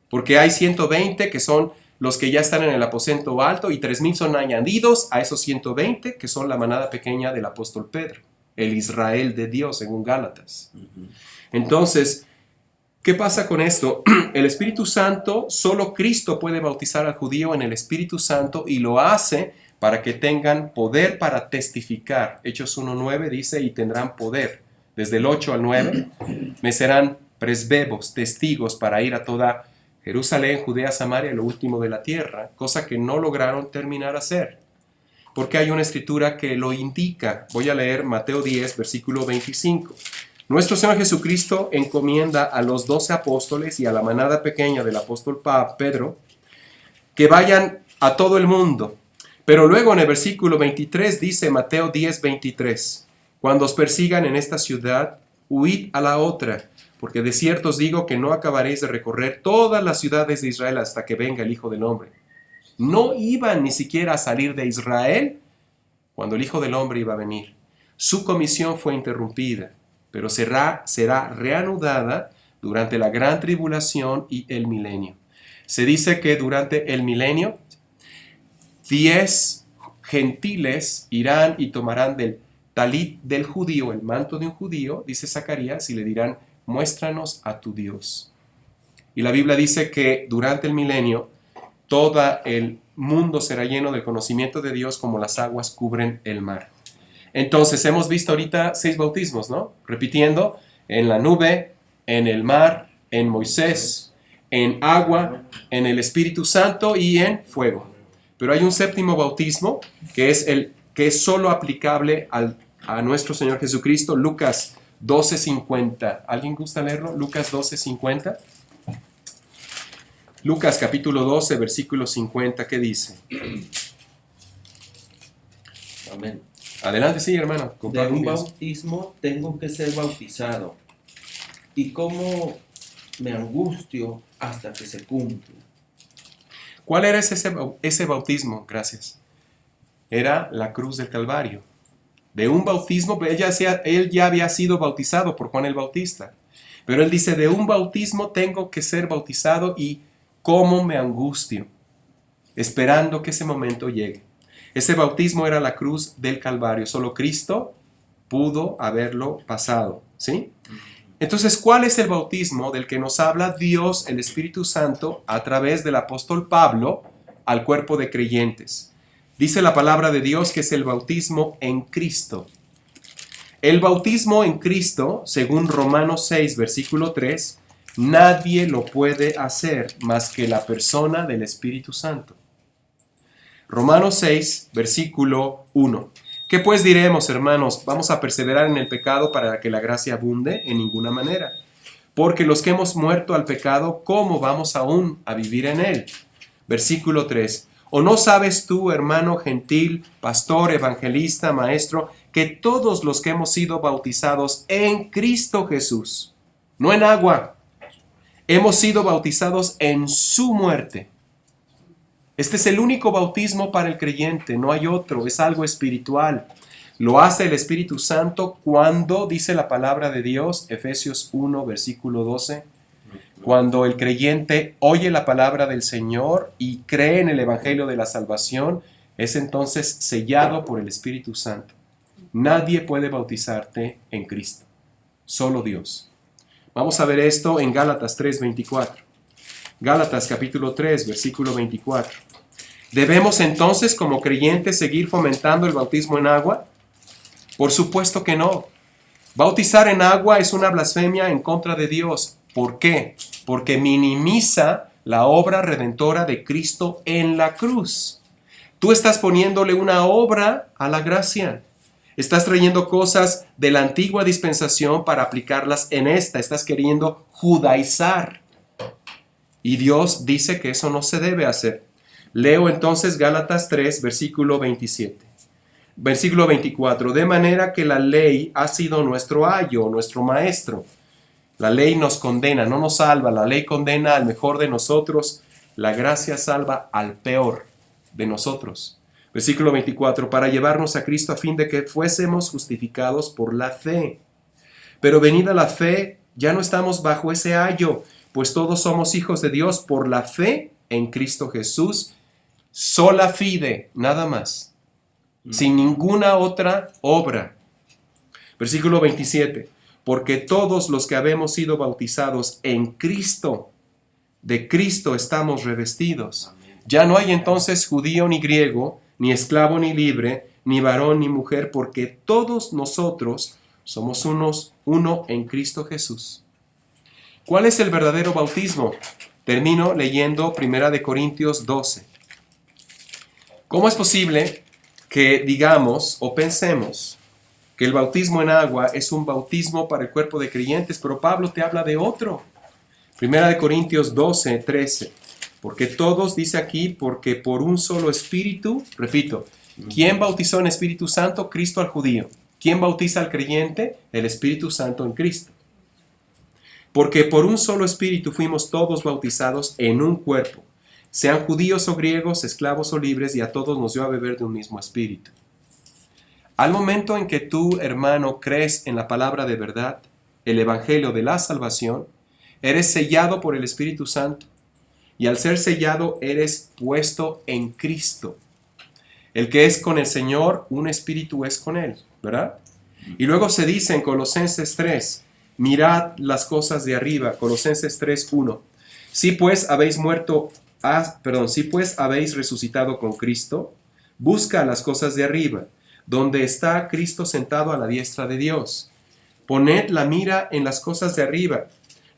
porque hay 120 que son los que ya están en el aposento alto y 3,000 son añadidos a esos 120 que son la manada pequeña del apóstol Pedro, el Israel de Dios según Gálatas. Entonces, ¿qué pasa con esto? El Espíritu Santo, solo Cristo puede bautizar al judío en el Espíritu Santo y lo hace para que tengan poder para testificar. Hechos 1:9 dice, y tendrán poder. Desde el 8 al 9, me serán presbebos, testigos para ir a toda Jerusalén, Judea, Samaria y lo último de la tierra, cosa que no lograron terminar a hacer. Porque hay una escritura que lo indica. Voy a leer Mateo 10, versículo 25. Nuestro Señor Jesucristo encomienda a los 12 apóstoles y a la manada pequeña del apóstol Pedro que vayan a todo el mundo. Pero luego en el versículo 23 dice Mateo 10, 23, cuando os persigan en esta ciudad, huid a la otra, porque de cierto os digo que no acabaréis de recorrer todas las ciudades de Israel hasta que venga el Hijo del Hombre. No iban ni siquiera a salir de Israel cuando el Hijo del Hombre iba a venir. Su comisión fue interrumpida, pero será reanudada durante la gran tribulación y el milenio. Se dice que durante el milenio 10 gentiles irán y tomarán del talit del judío, el manto de un judío, dice Zacarías, y le dirán, muéstranos a tu Dios. Y la Biblia dice que durante el milenio todo el mundo será lleno del conocimiento de Dios como las aguas cubren el mar. Entonces hemos visto ahorita 6 bautismos, ¿no? Repitiendo, en la nube, en el mar, en Moisés, en agua, en el Espíritu Santo y en fuego. Pero hay un 7º bautismo que es solo aplicable a nuestro Señor Jesucristo, Lucas 12:50. ¿Alguien gusta leerlo? Lucas 12:50. Lucas capítulo 12, versículo 50, ¿qué dice? Amén. Adelante, sí, hermano. De un bautismo tengo que ser bautizado. ¿Y cómo me angustio hasta que se cumpla? ¿Cuál era ese bautismo? Gracias. Era la cruz del Calvario. De un bautismo, él ya había sido bautizado por Juan el Bautista. Pero él dice, de un bautismo tengo que ser bautizado y cómo me angustio, esperando que ese momento llegue. Ese bautismo era la cruz del Calvario. Solo Cristo pudo haberlo pasado, ¿sí? Entonces, ¿cuál es el bautismo del que nos habla Dios, el Espíritu Santo, a través del apóstol Pablo al cuerpo de creyentes? Dice la palabra de Dios que es el bautismo en Cristo. El bautismo en Cristo, según Romanos 6, versículo 3, nadie lo puede hacer más que la persona del Espíritu Santo. Romanos 6, versículo 1. ¿Qué pues diremos, hermanos? ¿Vamos a perseverar en el pecado para que la gracia abunde? En ninguna manera. Porque los que hemos muerto al pecado, ¿cómo vamos aún a vivir en él? Versículo 3. ¿O no sabes tú, hermano gentil, pastor, evangelista, maestro, que todos los que hemos sido bautizados en Cristo Jesús, no en agua, hemos sido bautizados en su muerte? Este es el único bautismo para el creyente, no hay otro, es algo espiritual. Lo hace el Espíritu Santo cuando, dice la palabra de Dios, Efesios 1, versículo 12, cuando el creyente oye la palabra del Señor y cree en el Evangelio de la salvación, es entonces sellado por el Espíritu Santo. Nadie puede bautizarte en Cristo, solo Dios. Vamos a ver esto en Gálatas 3, 24. Gálatas capítulo 3, versículo 24. ¿Debemos entonces como creyentes seguir fomentando el bautismo en agua? Por supuesto que no. Bautizar en agua es una blasfemia en contra de Dios. ¿Por qué? Porque minimiza la obra redentora de Cristo en la cruz. Tú estás poniéndole una obra a la gracia. Estás trayendo cosas de la antigua dispensación para aplicarlas en esta. Estás queriendo judaizar. Y Dios dice que eso no se debe hacer. Leo entonces Gálatas 3, versículo 27. Versículo 24. De manera que la ley ha sido nuestro ayo, nuestro maestro. La ley nos condena, no nos salva. La ley condena al mejor de nosotros. La gracia salva al peor de nosotros. Versículo 24. Para llevarnos a Cristo a fin de que fuésemos justificados por la fe. Pero venida la fe, ya no estamos bajo ese ayo, pues todos somos hijos de Dios por la fe en Cristo Jesús, sola fide, nada más, sin ninguna otra obra. Versículo 27, porque todos los que habemos sido bautizados en Cristo, de Cristo estamos revestidos. Ya no hay entonces judío ni griego, ni esclavo ni libre, ni varón ni mujer, porque todos nosotros somos uno en Cristo Jesús. ¿Cuál es el verdadero bautismo? Termino leyendo 1 Corintios 12. ¿Cómo es posible que digamos o pensemos que el bautismo en agua es un bautismo para el cuerpo de creyentes, pero Pablo te habla de otro? 1 Corintios 12, 13. Porque todos, dice aquí, porque por un solo espíritu, repito, ¿quién bautizó en Espíritu Santo? Cristo al judío. ¿Quién bautiza al creyente? El Espíritu Santo en Cristo. Porque por un solo espíritu fuimos todos bautizados en un cuerpo, sean judíos o griegos, esclavos o libres, y a todos nos dio a beber de un mismo espíritu. Al momento en que tú, hermano, crees en la palabra de verdad, el evangelio de la salvación, eres sellado por el Espíritu Santo, y al ser sellado eres puesto en Cristo. El que es con el Señor, un espíritu es con él, ¿verdad? Y luego se dice en Colosenses 3, mirad las cosas de arriba, Colosenses 3:1. Si pues habéis resucitado con Cristo, busca las cosas de arriba, donde está Cristo sentado a la diestra de Dios. Poned la mira en las cosas de arriba,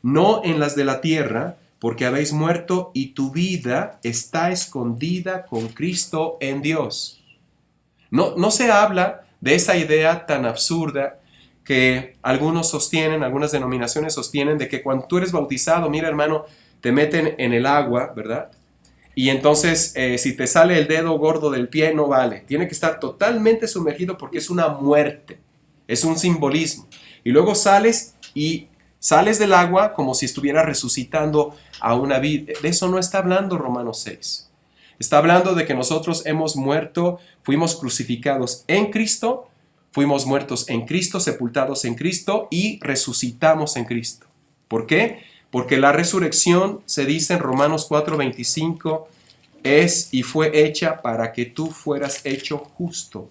no en las de la tierra, porque habéis muerto y tu vida está escondida con Cristo en Dios. No se habla de esa idea tan absurda que algunos sostienen, algunas denominaciones sostienen, de que cuando tú eres bautizado, mira hermano, te meten en el agua, ¿verdad? Y entonces si te sale el dedo gordo del pie, no vale. Tiene que estar totalmente sumergido porque es una muerte, es un simbolismo. Y luego sales del agua como si estuvieras resucitando a una vida. De eso no está hablando Romanos 6. Está hablando de que nosotros hemos muerto, fuimos crucificados en Cristo, fuimos muertos en Cristo, sepultados en Cristo y resucitamos en Cristo. ¿Por qué? Porque la resurrección se dice en Romanos 4:25 es y fue hecha para que tú fueras hecho justo.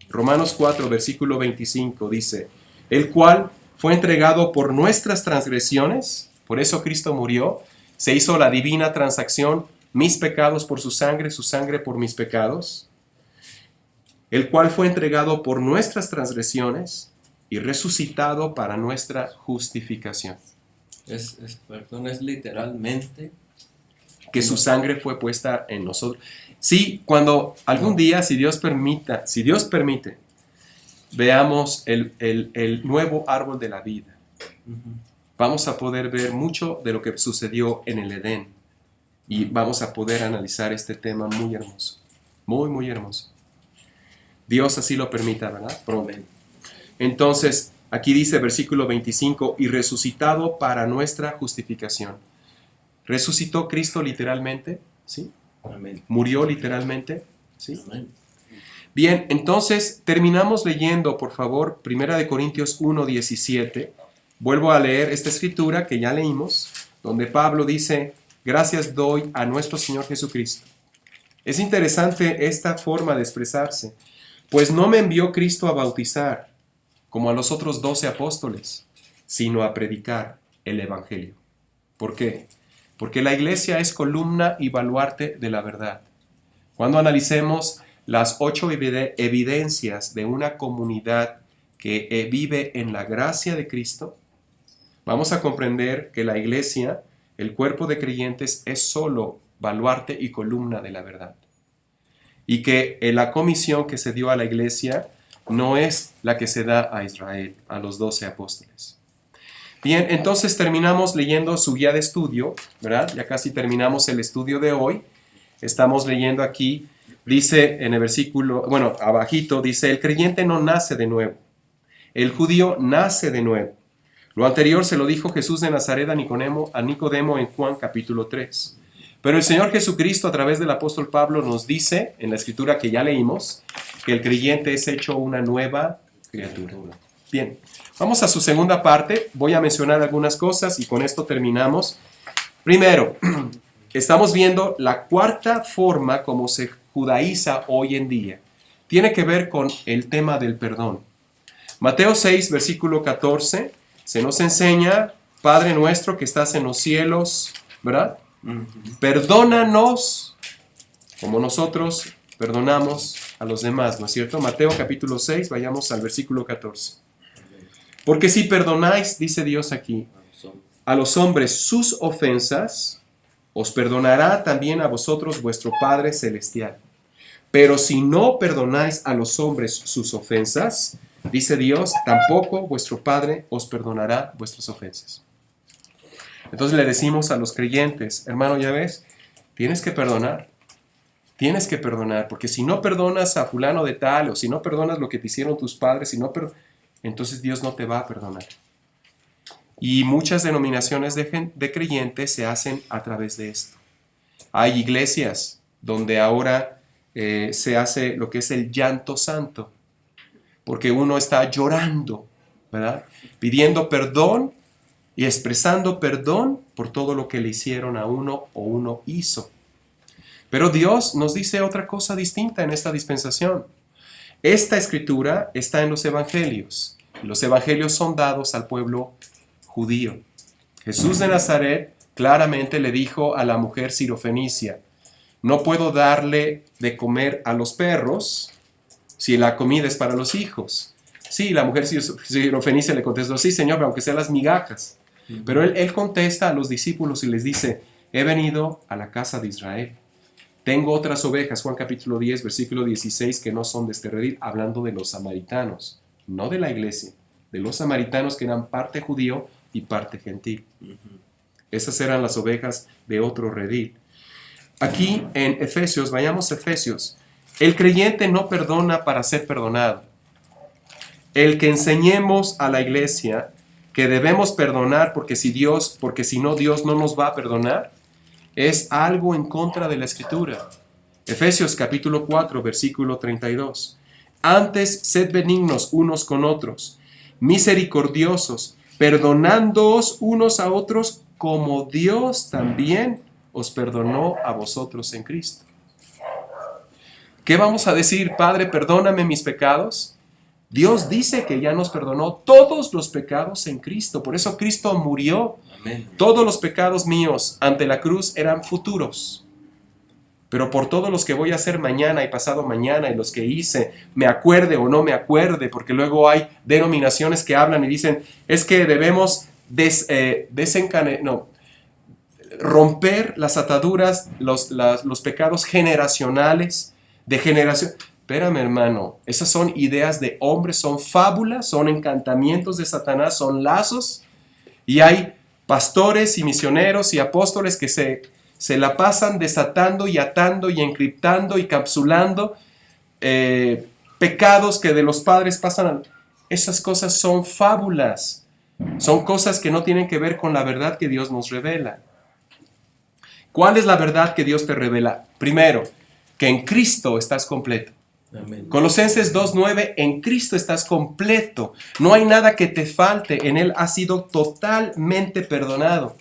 Romanos 4, versículo 25 dice, el cual fue entregado por nuestras transgresiones, por eso Cristo murió, se hizo la divina transacción, mis pecados por su sangre por mis pecados, el cual fue entregado por nuestras transgresiones y resucitado para nuestra justificación. Perdón, es literalmente Que su sangre fue puesta en nosotros. Sí, cuando algún día, si Dios permite, veamos el nuevo árbol de la vida, vamos a poder ver mucho de lo que sucedió en el Edén y vamos a poder analizar este tema muy hermoso, muy, muy hermoso. Dios así lo permita, ¿verdad? Pronto. Entonces, aquí dice versículo 25, y resucitado para nuestra justificación. ¿Resucitó Cristo literalmente? ¿Sí? Amén. ¿Murió literalmente? ¿Sí? Amén. Bien, entonces terminamos leyendo, por favor, 1 Corintios 1:17. Vuelvo a leer esta escritura que ya leímos, donde Pablo dice, gracias doy a nuestro Señor Jesucristo. Es interesante esta forma de expresarse, pues no me envió Cristo a bautizar, como a los otros 12 apóstoles, sino a predicar el Evangelio. ¿Por qué? Porque la iglesia es columna y baluarte de la verdad. Cuando analicemos las 8 evidencias de una comunidad que vive en la gracia de Cristo, vamos a comprender que la iglesia, el cuerpo de creyentes, es solo baluarte y columna de la verdad. Y que la comisión que se dio a la iglesia no es la que se da a Israel, a los 12 apóstoles. Bien, entonces terminamos leyendo su guía de estudio, ¿verdad? Ya casi terminamos el estudio de hoy. Estamos leyendo aquí, dice en el versículo, bueno, abajito, dice, el creyente no nace de nuevo. El judío nace de nuevo. Lo anterior se lo dijo Jesús de Nazaret a Nicodemo en Juan capítulo 3. Pero el Señor Jesucristo a través del apóstol Pablo nos dice, en la escritura que ya leímos, que el creyente es hecho una nueva criatura. Bien, vamos a su segunda parte. Voy a mencionar algunas cosas y con esto terminamos. Primero, estamos viendo la cuarta forma como se judaiza hoy en día. Tiene que ver con el tema del perdón. Mateo 6, versículo 14, se nos enseña, Padre nuestro que estás en los cielos, ¿verdad? Perdónanos como nosotros perdonamos a los demás, ¿no es cierto? Mateo capítulo 6, vayamos al versículo 14. Porque si perdonáis, dice Dios aquí, a los hombres sus ofensas, os perdonará también a vosotros vuestro Padre Celestial. Pero si no perdonáis a los hombres sus ofensas, dice Dios, tampoco vuestro Padre os perdonará vuestras ofensas. Entonces le decimos a los creyentes, hermano, ya ves, tienes que perdonar, porque si no perdonas a fulano de tal, o si no perdonas lo que te hicieron tus padres, entonces Dios no te va a perdonar. Y muchas denominaciones de creyentes se hacen a través de esto. Hay iglesias donde ahora se hace lo que es el llanto santo, porque uno está llorando, ¿verdad? Pidiendo perdón y expresando perdón por todo lo que le hicieron a uno o uno hizo. Pero Dios nos dice otra cosa distinta en esta dispensación. Esta escritura está en los evangelios. Los evangelios son dados al pueblo judío. Jesús de Nazaret claramente le dijo a la mujer sirofenicia, no puedo darle de comer a los perros si la comida es para los hijos. Sí, la mujer sirofenicia le contestó, sí, Señor, pero aunque sean las migajas. Pero él contesta a los discípulos y les dice, he venido a la casa de Israel. Tengo otras ovejas, Juan capítulo 10, versículo 16, que no son de este redil, hablando de los samaritanos, no de la iglesia, de los samaritanos que eran parte judío y parte gentil. Esas eran las ovejas de otro redil. Aquí en Efesios, vayamos a Efesios, el creyente no perdona para ser perdonado. El que enseñemos a la iglesia que debemos perdonar porque si no Dios no nos va a perdonar, es algo en contra de la Escritura. Efesios capítulo 4, versículo 32. Antes sed benignos unos con otros, misericordiosos, perdonándoos unos a otros como Dios también os perdonó a vosotros en Cristo. ¿Qué vamos a decir? Padre, perdóname mis pecados. Dios dice que ya nos perdonó todos los pecados en Cristo. Por eso Cristo murió. Amén. Todos los pecados míos ante la cruz eran futuros. Pero por todos los que voy a hacer mañana y pasado mañana y los que hice, me acuerde o no me acuerde, porque luego hay denominaciones que hablan y dicen, es que debemos romper las ataduras, los pecados generacionales, de generación. Espérame, hermano, esas son ideas de hombres, son fábulas, son encantamientos de Satanás, son lazos, y hay pastores y misioneros y apóstoles que se la pasan desatando y atando y encriptando y capsulando pecados que de los padres pasan. Esas cosas son fábulas, son cosas que no tienen que ver con la verdad que Dios nos revela. ¿Cuál es la verdad que Dios te revela? Primero, que en Cristo estás completo. Amén. Colosenses 2:9, en Cristo estás completo, no hay nada que te falte, en Él has sido totalmente perdonado.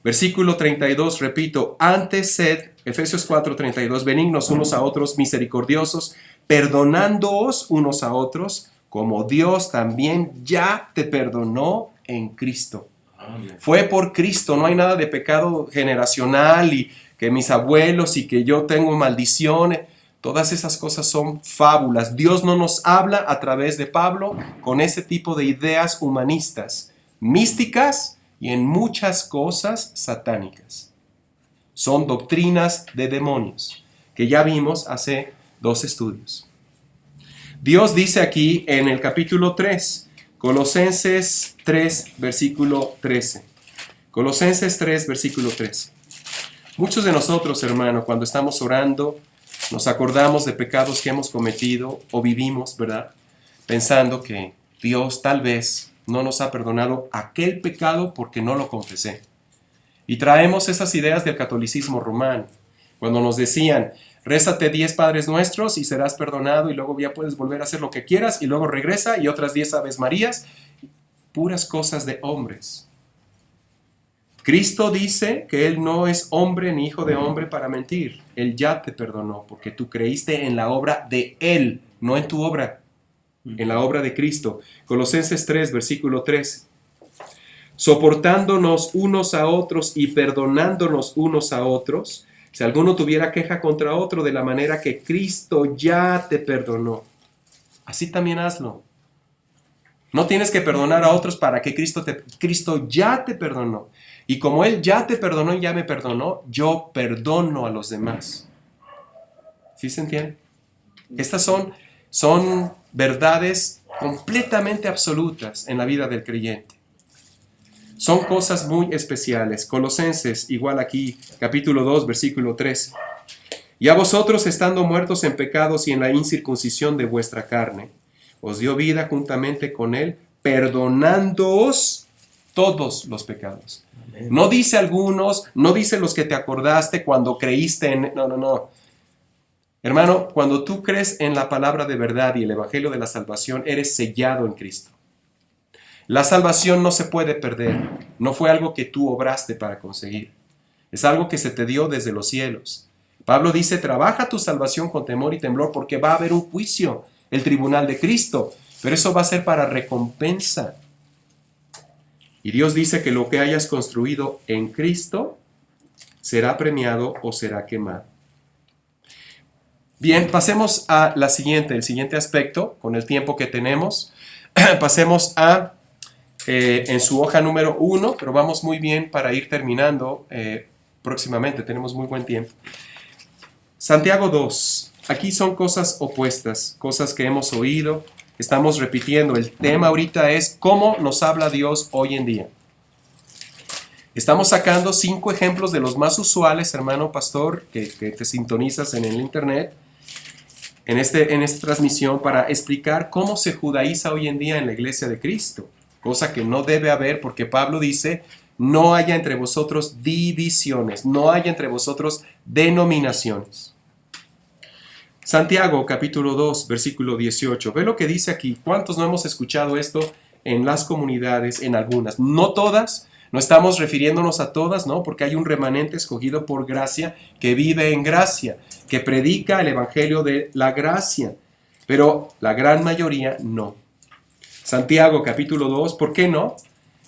Versículo 32, repito, antes sed, Efesios 4:32, benignos unos a otros, misericordiosos, perdonándoos unos a otros, como Dios también ya te perdonó en Cristo. Amén. Fue por Cristo, no hay nada de pecado generacional y que mis abuelos y que yo tengo maldiciones. Todas esas cosas son fábulas. Dios no nos habla a través de Pablo con ese tipo de ideas humanistas, místicas y en muchas cosas satánicas. Son doctrinas de demonios que ya vimos hace 2 estudios. Dios dice aquí en el capítulo 3, Colosenses 3, versículo 13. Colosenses 3, versículo 13. Muchos de nosotros, hermano, cuando estamos orando, nos acordamos de pecados que hemos cometido o vivimos, ¿verdad? Pensando que Dios tal vez no nos ha perdonado aquel pecado porque no lo confesé. Y traemos esas ideas del catolicismo romano, cuando nos decían, rézate 10 Padres Nuestros y serás perdonado y luego ya puedes volver a hacer lo que quieras y luego regresa y otras 10 Aves Marías. Puras cosas de hombres. Cristo dice que Él no es hombre ni hijo de hombre para mentir. Él ya te perdonó porque tú creíste en la obra de Él, no en tu obra, en la obra de Cristo. Colosenses 3, versículo 3. Soportándonos unos a otros y perdonándonos unos a otros, si alguno tuviera queja contra otro, de la manera que Cristo ya te perdonó. Así también hazlo. No tienes que perdonar a otros para que Cristo ya te perdonó. Y como Él ya te perdonó y ya me perdonó, yo perdono a los demás. ¿Sí se entiende? Estas son verdades completamente absolutas en la vida del creyente. Son cosas muy especiales. Colosenses, igual aquí, capítulo 2, versículo 13. Y a vosotros, estando muertos en pecados y en la incircuncisión de vuestra carne, os dio vida juntamente con Él, perdonándoos todos los pecados. Amén. No dice algunos, no dice los que te acordaste cuando creíste en... No. Hermano, cuando tú crees en la palabra de verdad y el evangelio de la salvación, eres sellado en Cristo. La salvación no se puede perder. No fue algo que tú obraste para conseguir. Es algo que se te dio desde los cielos. Pablo dice, trabaja tu salvación con temor y temblor porque va a haber un juicio, el tribunal de Cristo. Pero eso va a ser para recompensa. Y Dios dice que lo que hayas construido en Cristo será premiado o será quemado. Bien, pasemos a el siguiente aspecto, con el tiempo que tenemos. Pasemos a, en su hoja número 1, pero vamos muy bien para ir terminando próximamente, tenemos muy buen tiempo. Santiago 2, aquí son cosas opuestas, cosas que hemos oído, estamos repitiendo. El tema ahorita es cómo nos habla Dios hoy en día. Estamos sacando 5 ejemplos de los más usuales, hermano pastor, que te sintonizas en el internet, en esta transmisión, para explicar cómo se judaiza hoy en día en la iglesia de Cristo, cosa que no debe haber porque Pablo dice, no haya entre vosotros divisiones, no haya entre vosotros denominaciones. Santiago capítulo 2, versículo 18, ve lo que dice aquí. ¿Cuántos no hemos escuchado esto en las comunidades, en algunas? No todas. No estamos refiriéndonos a todas, ¿no? Porque hay un remanente escogido por gracia que vive en gracia, que predica el evangelio de la gracia, pero la gran mayoría no. Santiago capítulo 2, ¿por qué no?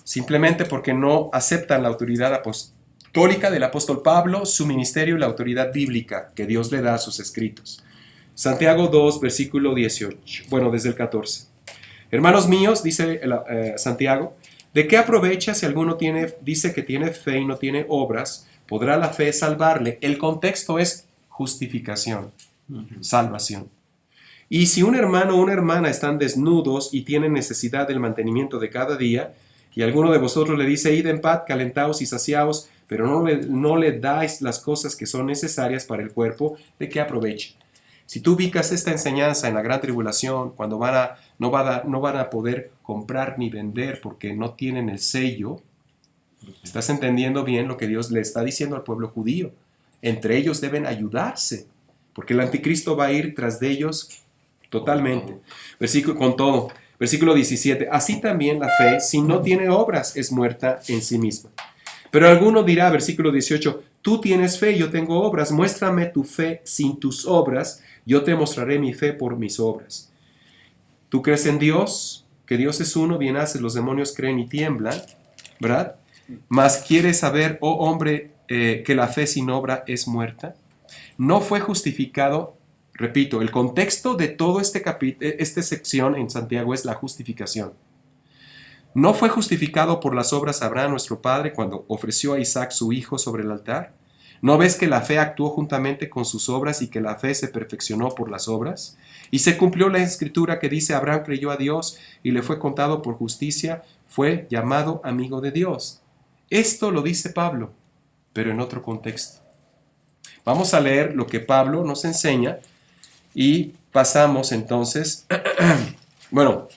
Simplemente porque no aceptan la autoridad apostólica del apóstol Pablo, su ministerio y la autoridad bíblica que Dios le da a sus escritos. Santiago 2, versículo 18, bueno, desde el 14. Hermanos míos, dice Santiago, ¿de qué aprovecha si alguno dice que tiene fe y no tiene obras? ¿Podrá la fe salvarle? El contexto es justificación, salvación. Y si un hermano o una hermana están desnudos y tienen necesidad del mantenimiento de cada día, y alguno de vosotros le dice, id en paz, calentaos y saciaos, pero no le dais las cosas que son necesarias para el cuerpo, ¿de qué aprovecha? Si tú ubicas esta enseñanza en la gran tribulación, cuando no van a poder comprar ni vender porque no tienen el sello, estás entendiendo bien lo que Dios le está diciendo al pueblo judío. Entre ellos deben ayudarse, porque el anticristo va a ir tras de ellos totalmente. Con todo. Versículo 17. Así también la fe, si no tiene obras, es muerta en sí misma. Pero alguno dirá, versículo 18, tú tienes fe, yo tengo obras, muéstrame tu fe sin tus obras, yo te mostraré mi fe por mis obras. ¿Tú crees en Dios? Que Dios es uno, bien haces, los demonios creen y tiemblan, ¿verdad? Mas ¿quieres saber, oh hombre, que la fe sin obra es muerta? No fue justificado, repito, el contexto de todo esta sección en Santiago es la justificación. ¿No fue justificado por las obras Abraham, nuestro padre, cuando ofreció a Isaac su hijo sobre el altar? ¿No ves que la fe actuó juntamente con sus obras y que la fe se perfeccionó por las obras? Y se cumplió la escritura que dice, Abraham creyó a Dios y le fue contado por justicia, fue llamado amigo de Dios. Esto lo dice Pablo, pero en otro contexto. Vamos a leer lo que Pablo nos enseña y pasamos entonces, bueno,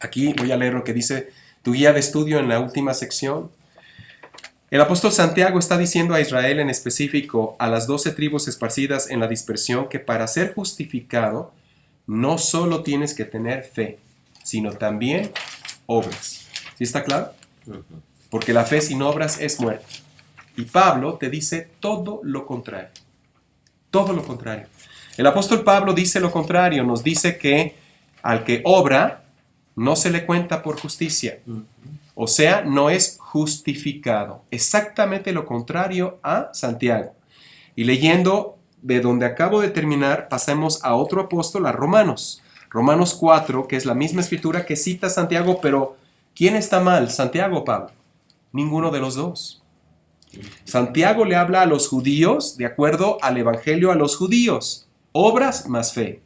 aquí voy a leer lo que dice tu guía de estudio en la última sección. El apóstol Santiago está diciendo a Israel, en específico a las 12 tribus esparcidas en la dispersión, que para ser justificado no solo tienes que tener fe, sino también obras. ¿Sí está claro? Porque la fe sin obras es muerta. Y Pablo te dice todo lo contrario. Todo lo contrario. El apóstol Pablo dice lo contrario, nos dice que al que obra no se le cuenta por justicia. O sea, no es justificado. Exactamente lo contrario a Santiago. Y leyendo de donde acabo de terminar, pasemos a otro apóstol, a Romanos. Romanos 4, que es la misma escritura que cita Santiago, pero ¿quién está mal, Santiago o Pablo? Ninguno de los dos. Santiago le habla a los judíos de acuerdo al evangelio a los judíos, obras más fe.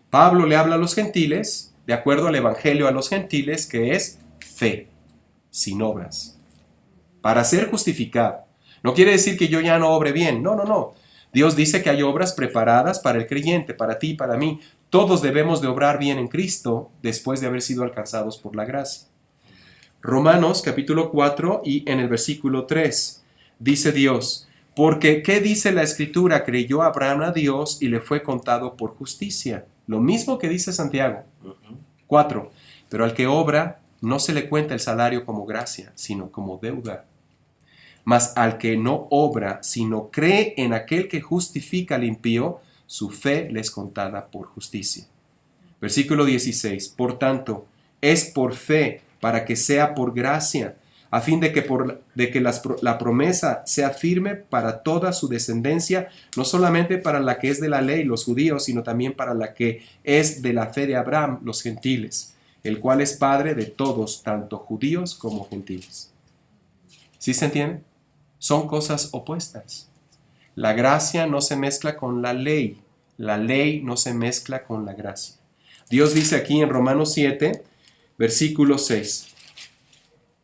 Pablo le habla a los gentiles de acuerdo al evangelio a los gentiles, que es fe, sin obras. Para ser justificado. No quiere decir que yo ya no obre bien. No. Dios dice que hay obras preparadas para el creyente, para ti, para mí. Todos debemos de obrar bien en Cristo después de haber sido alcanzados por la gracia. Romanos capítulo 4 y en el versículo 3 dice Dios, porque ¿qué dice la escritura? Creyó Abraham a Dios y le fue contado por justicia. Lo mismo que dice Santiago. 4. Pero al que obra no se le cuenta el salario como gracia, sino como deuda. Mas al que no obra, sino cree en aquel que justifica al impío, su fe le es contada por justicia. Versículo 16. Por tanto, es por fe, para que sea por gracia, a fin de que la promesa sea firme para toda su descendencia, no solamente para la que es de la ley, los judíos, sino también para la que es de la fe de Abraham, los gentiles, el cual es padre de todos, tanto judíos como gentiles. ¿Sí se entiende? Son cosas opuestas. La gracia no se mezcla con la ley no se mezcla con la gracia. Dios dice aquí en Romanos 7, versículo 6.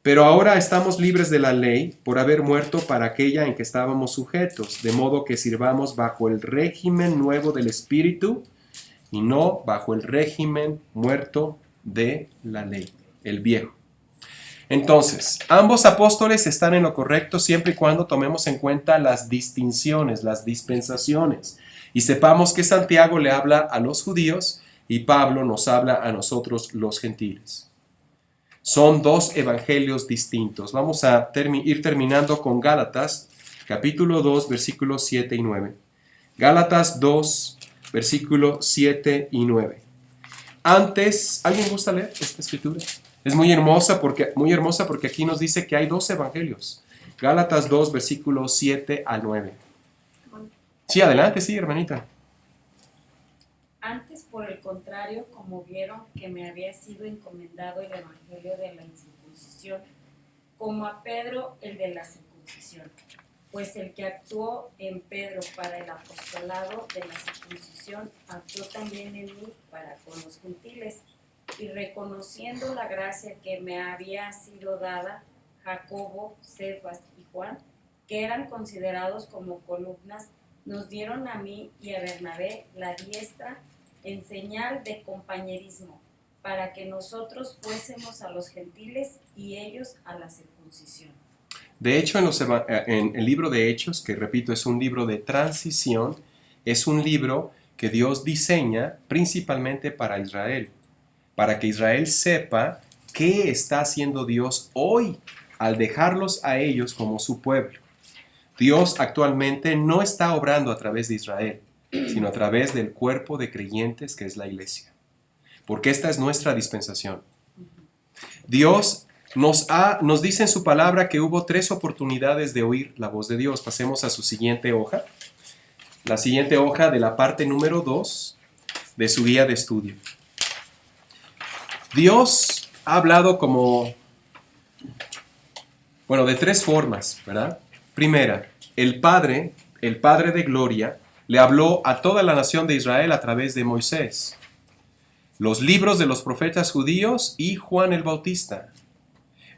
Pero ahora estamos libres de la ley por haber muerto para aquella en que estábamos sujetos, de modo que sirvamos bajo el régimen nuevo del Espíritu y no bajo el régimen muerto de la ley, el viejo. Entonces, ambos apóstoles están en lo correcto siempre y cuando tomemos en cuenta las distinciones, las dispensaciones, y sepamos que Santiago le habla a los judíos y Pablo nos habla a nosotros los gentiles. Son dos evangelios distintos. Vamos a ir terminando con Gálatas, capítulo 2, versículos 7 y 9. Gálatas 2, versículos 7 y 9. Antes, ¿alguien gusta leer esta escritura? Es muy hermosa porque aquí nos dice que hay dos evangelios. Gálatas 2, versículos 7 al 9. Sí, adelante, sí, hermanita. Antes, por el contrario, como vieron que me había sido encomendado el evangelio de la incircuncisión, como a Pedro el de la circuncisión, pues el que actuó en Pedro para el apostolado de la circuncisión, actuó también en mí para con los gentiles, y reconociendo la gracia que me había sido dada, Jacobo, Cefas y Juan, que eran considerados como columnas, nos dieron a mí y a Bernabé la diestra en señal de compañerismo, para que nosotros fuésemos a los gentiles y ellos a la circuncisión. De hecho, en el libro de Hechos, que repito, es un libro de transición, es un libro que Dios diseña principalmente para Israel, para que Israel sepa qué está haciendo Dios hoy al dejarlos a ellos como su pueblo. Dios actualmente no está obrando a través de Israel, sino a través del cuerpo de creyentes que es la iglesia. Porque esta es nuestra dispensación. Dios nos dice en su palabra que hubo 3 oportunidades de oír la voz de Dios. Pasemos a su siguiente hoja. La siguiente hoja de la parte número 2 de su guía de estudio. Dios ha hablado de 3 formas, ¿verdad? Primera, el Padre de Gloria, le habló a toda la nación de Israel a través de Moisés, los libros de los profetas judíos y Juan el Bautista.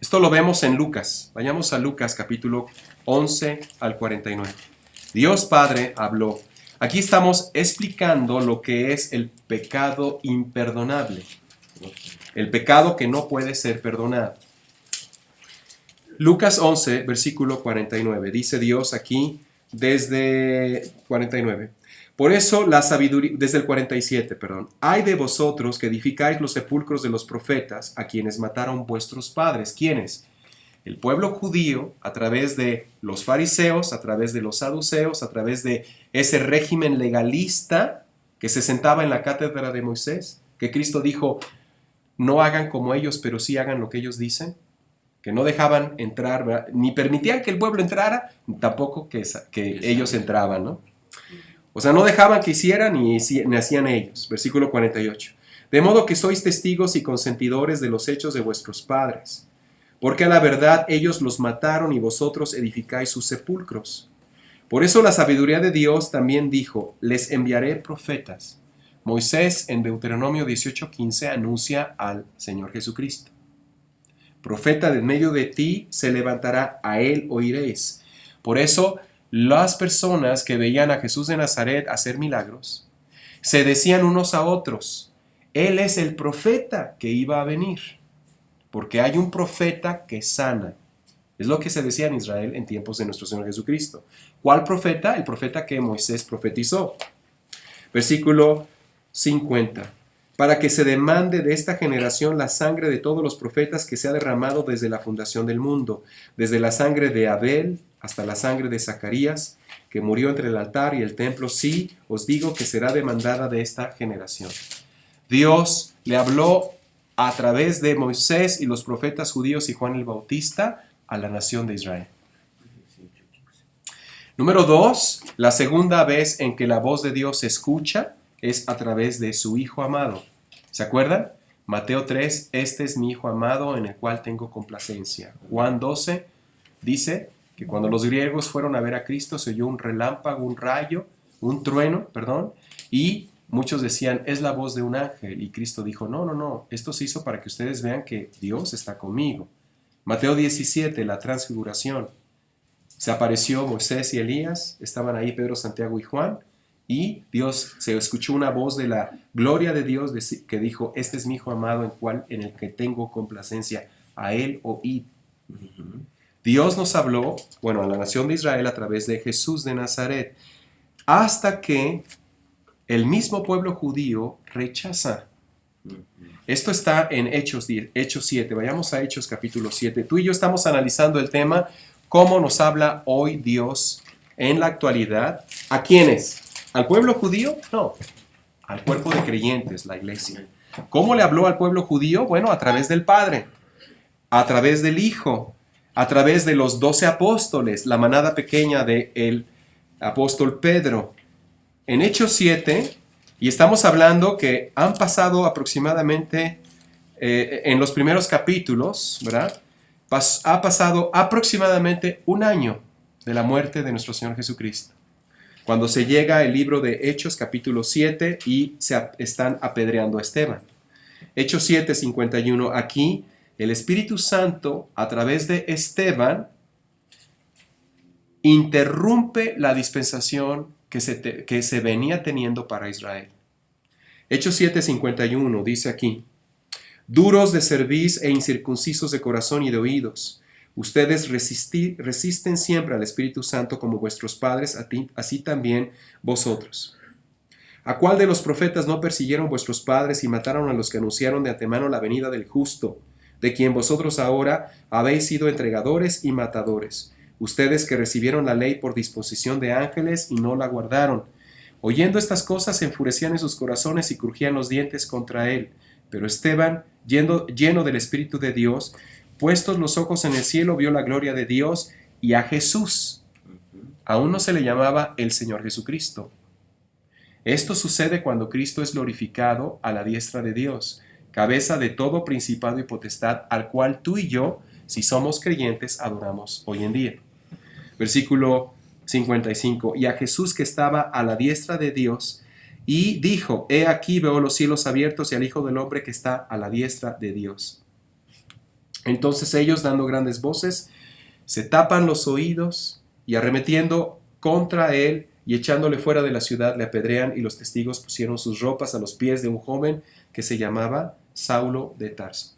Esto lo vemos en Lucas. Vayamos a Lucas capítulo 11 al 49. Dios Padre habló. Aquí estamos explicando lo que es el pecado imperdonable, el pecado que no puede ser perdonado. Lucas 11, versículo 49. Dice Dios aquí desde 49. Por eso la sabiduría, desde el 47, perdón. Ay de vosotros que edificáis los sepulcros de los profetas, a quienes mataron vuestros padres. ¿Quiénes? El pueblo judío, a través de los fariseos, a través de los saduceos, a través de ese régimen legalista que se sentaba en la cátedra de Moisés, que Cristo dijo, no hagan como ellos, pero sí hagan lo que ellos dicen. Que no dejaban entrar, ¿verdad? Ni permitían que el pueblo entrara, tampoco que ellos entraban, ¿no? O sea, no dejaban que hicieran ni hacían ellos. Versículo 48. De modo que sois testigos y consentidores de los hechos de vuestros padres, porque a la verdad ellos los mataron y vosotros edificáis sus sepulcros. Por eso la sabiduría de Dios también dijo, les enviaré profetas. Moisés en Deuteronomio 18:15 anuncia al Señor Jesucristo. Profeta de en medio de ti se levantará, a él oiréis. Por eso las personas que veían a Jesús de Nazaret hacer milagros, se decían unos a otros, él es el profeta que iba a venir, porque hay un profeta que sana. Es lo que se decía en Israel en tiempos de nuestro Señor Jesucristo. ¿Cuál profeta? El profeta que Moisés profetizó. Versículo 50. Para que se demande de esta generación la sangre de todos los profetas que se ha derramado desde la fundación del mundo, desde la sangre de Abel hasta la sangre de Zacarías, que murió entre el altar y el templo. Sí, os digo que será demandada de esta generación. Dios le habló a través de Moisés y los profetas judíos y Juan el Bautista a la nación de Israel. Número 2, la segunda vez en que la voz de Dios se escucha es a través de su Hijo amado. ¿Se acuerdan? Mateo 3, este es mi Hijo amado en el cual tengo complacencia. Juan 12 dice que cuando los griegos fueron a ver a Cristo se oyó un relámpago, un rayo, un trueno, y muchos decían, es la voz de un ángel. Y Cristo dijo, no, esto se hizo para que ustedes vean que Dios está conmigo. Mateo 17, la transfiguración. Se apareció Moisés y Elías, estaban ahí Pedro, Santiago y Juan, y Dios se escuchó una voz de la gloria de Dios que dijo, este es mi Hijo amado en el que tengo complacencia, a él oíd. Dios nos habló, a la nación de Israel a través de Jesús de Nazaret, hasta que el mismo pueblo judío rechaza. Esto está en Hechos 7. Vayamos a Hechos capítulo 7. Tú y yo estamos analizando el tema, cómo nos habla hoy Dios en la actualidad. ¿A quiénes? ¿Al pueblo judío? No, al cuerpo de creyentes, la iglesia. ¿Cómo le habló al pueblo judío? Bueno, a través del Padre, a través del Hijo, a través de los 12 apóstoles, la manada pequeña del apóstol Pedro. En Hechos 7, y estamos hablando que han pasado aproximadamente, en los primeros capítulos, ¿verdad? Ha pasado aproximadamente un año de la muerte de nuestro Señor Jesucristo. Cuando se llega el libro de Hechos, capítulo 7, y se están apedreando a Esteban. Hechos 7, 51, aquí el Espíritu Santo, a través de Esteban, interrumpe la dispensación que se venía teniendo para Israel. Hechos 7, 51 dice aquí: duros de cerviz e incircuncisos de corazón y de oídos, ustedes resisten siempre al Espíritu Santo como vuestros padres, así también vosotros. ¿A cuál de los profetas no persiguieron vuestros padres y mataron a los que anunciaron de antemano la venida del justo, de quien vosotros ahora habéis sido entregadores y matadores? Ustedes que recibieron la ley por disposición de ángeles y no la guardaron. Oyendo estas cosas se enfurecían en sus corazones y crujían los dientes contra él. Pero Esteban, lleno del Espíritu de Dios, puestos los ojos en el cielo, vio la gloria de Dios y a Jesús. Aún no se le llamaba el Señor Jesucristo. Esto sucede cuando Cristo es glorificado a la diestra de Dios, cabeza de todo principado y potestad, al cual tú y yo, si somos creyentes, adoramos hoy en día. Versículo 55. Y a Jesús que estaba a la diestra de Dios, y dijo: he aquí veo los cielos abiertos y al Hijo del Hombre que está a la diestra de Dios. Entonces ellos, dando grandes voces, se tapan los oídos y arremetiendo contra él y echándole fuera de la ciudad, le apedrean, y los testigos pusieron sus ropas a los pies de un joven que se llamaba Saulo de Tarso.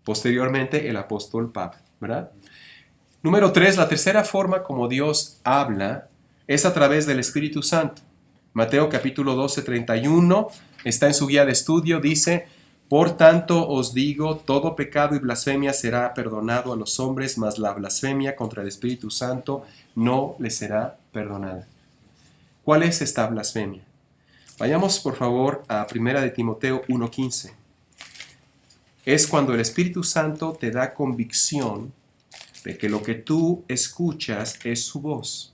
Posteriormente el apóstol Pablo, ¿verdad? Número 3, la tercera forma como Dios habla es a través del Espíritu Santo. Mateo capítulo 12, 31, está en su guía de estudio, dice: por tanto os digo, todo pecado y blasfemia será perdonado a los hombres, mas la blasfemia contra el Espíritu Santo no le será perdonada. ¿Cuál es esta blasfemia? Vayamos por favor a 1 de Timoteo 1:15. Es cuando el Espíritu Santo te da convicción de que lo que tú escuchas es su voz,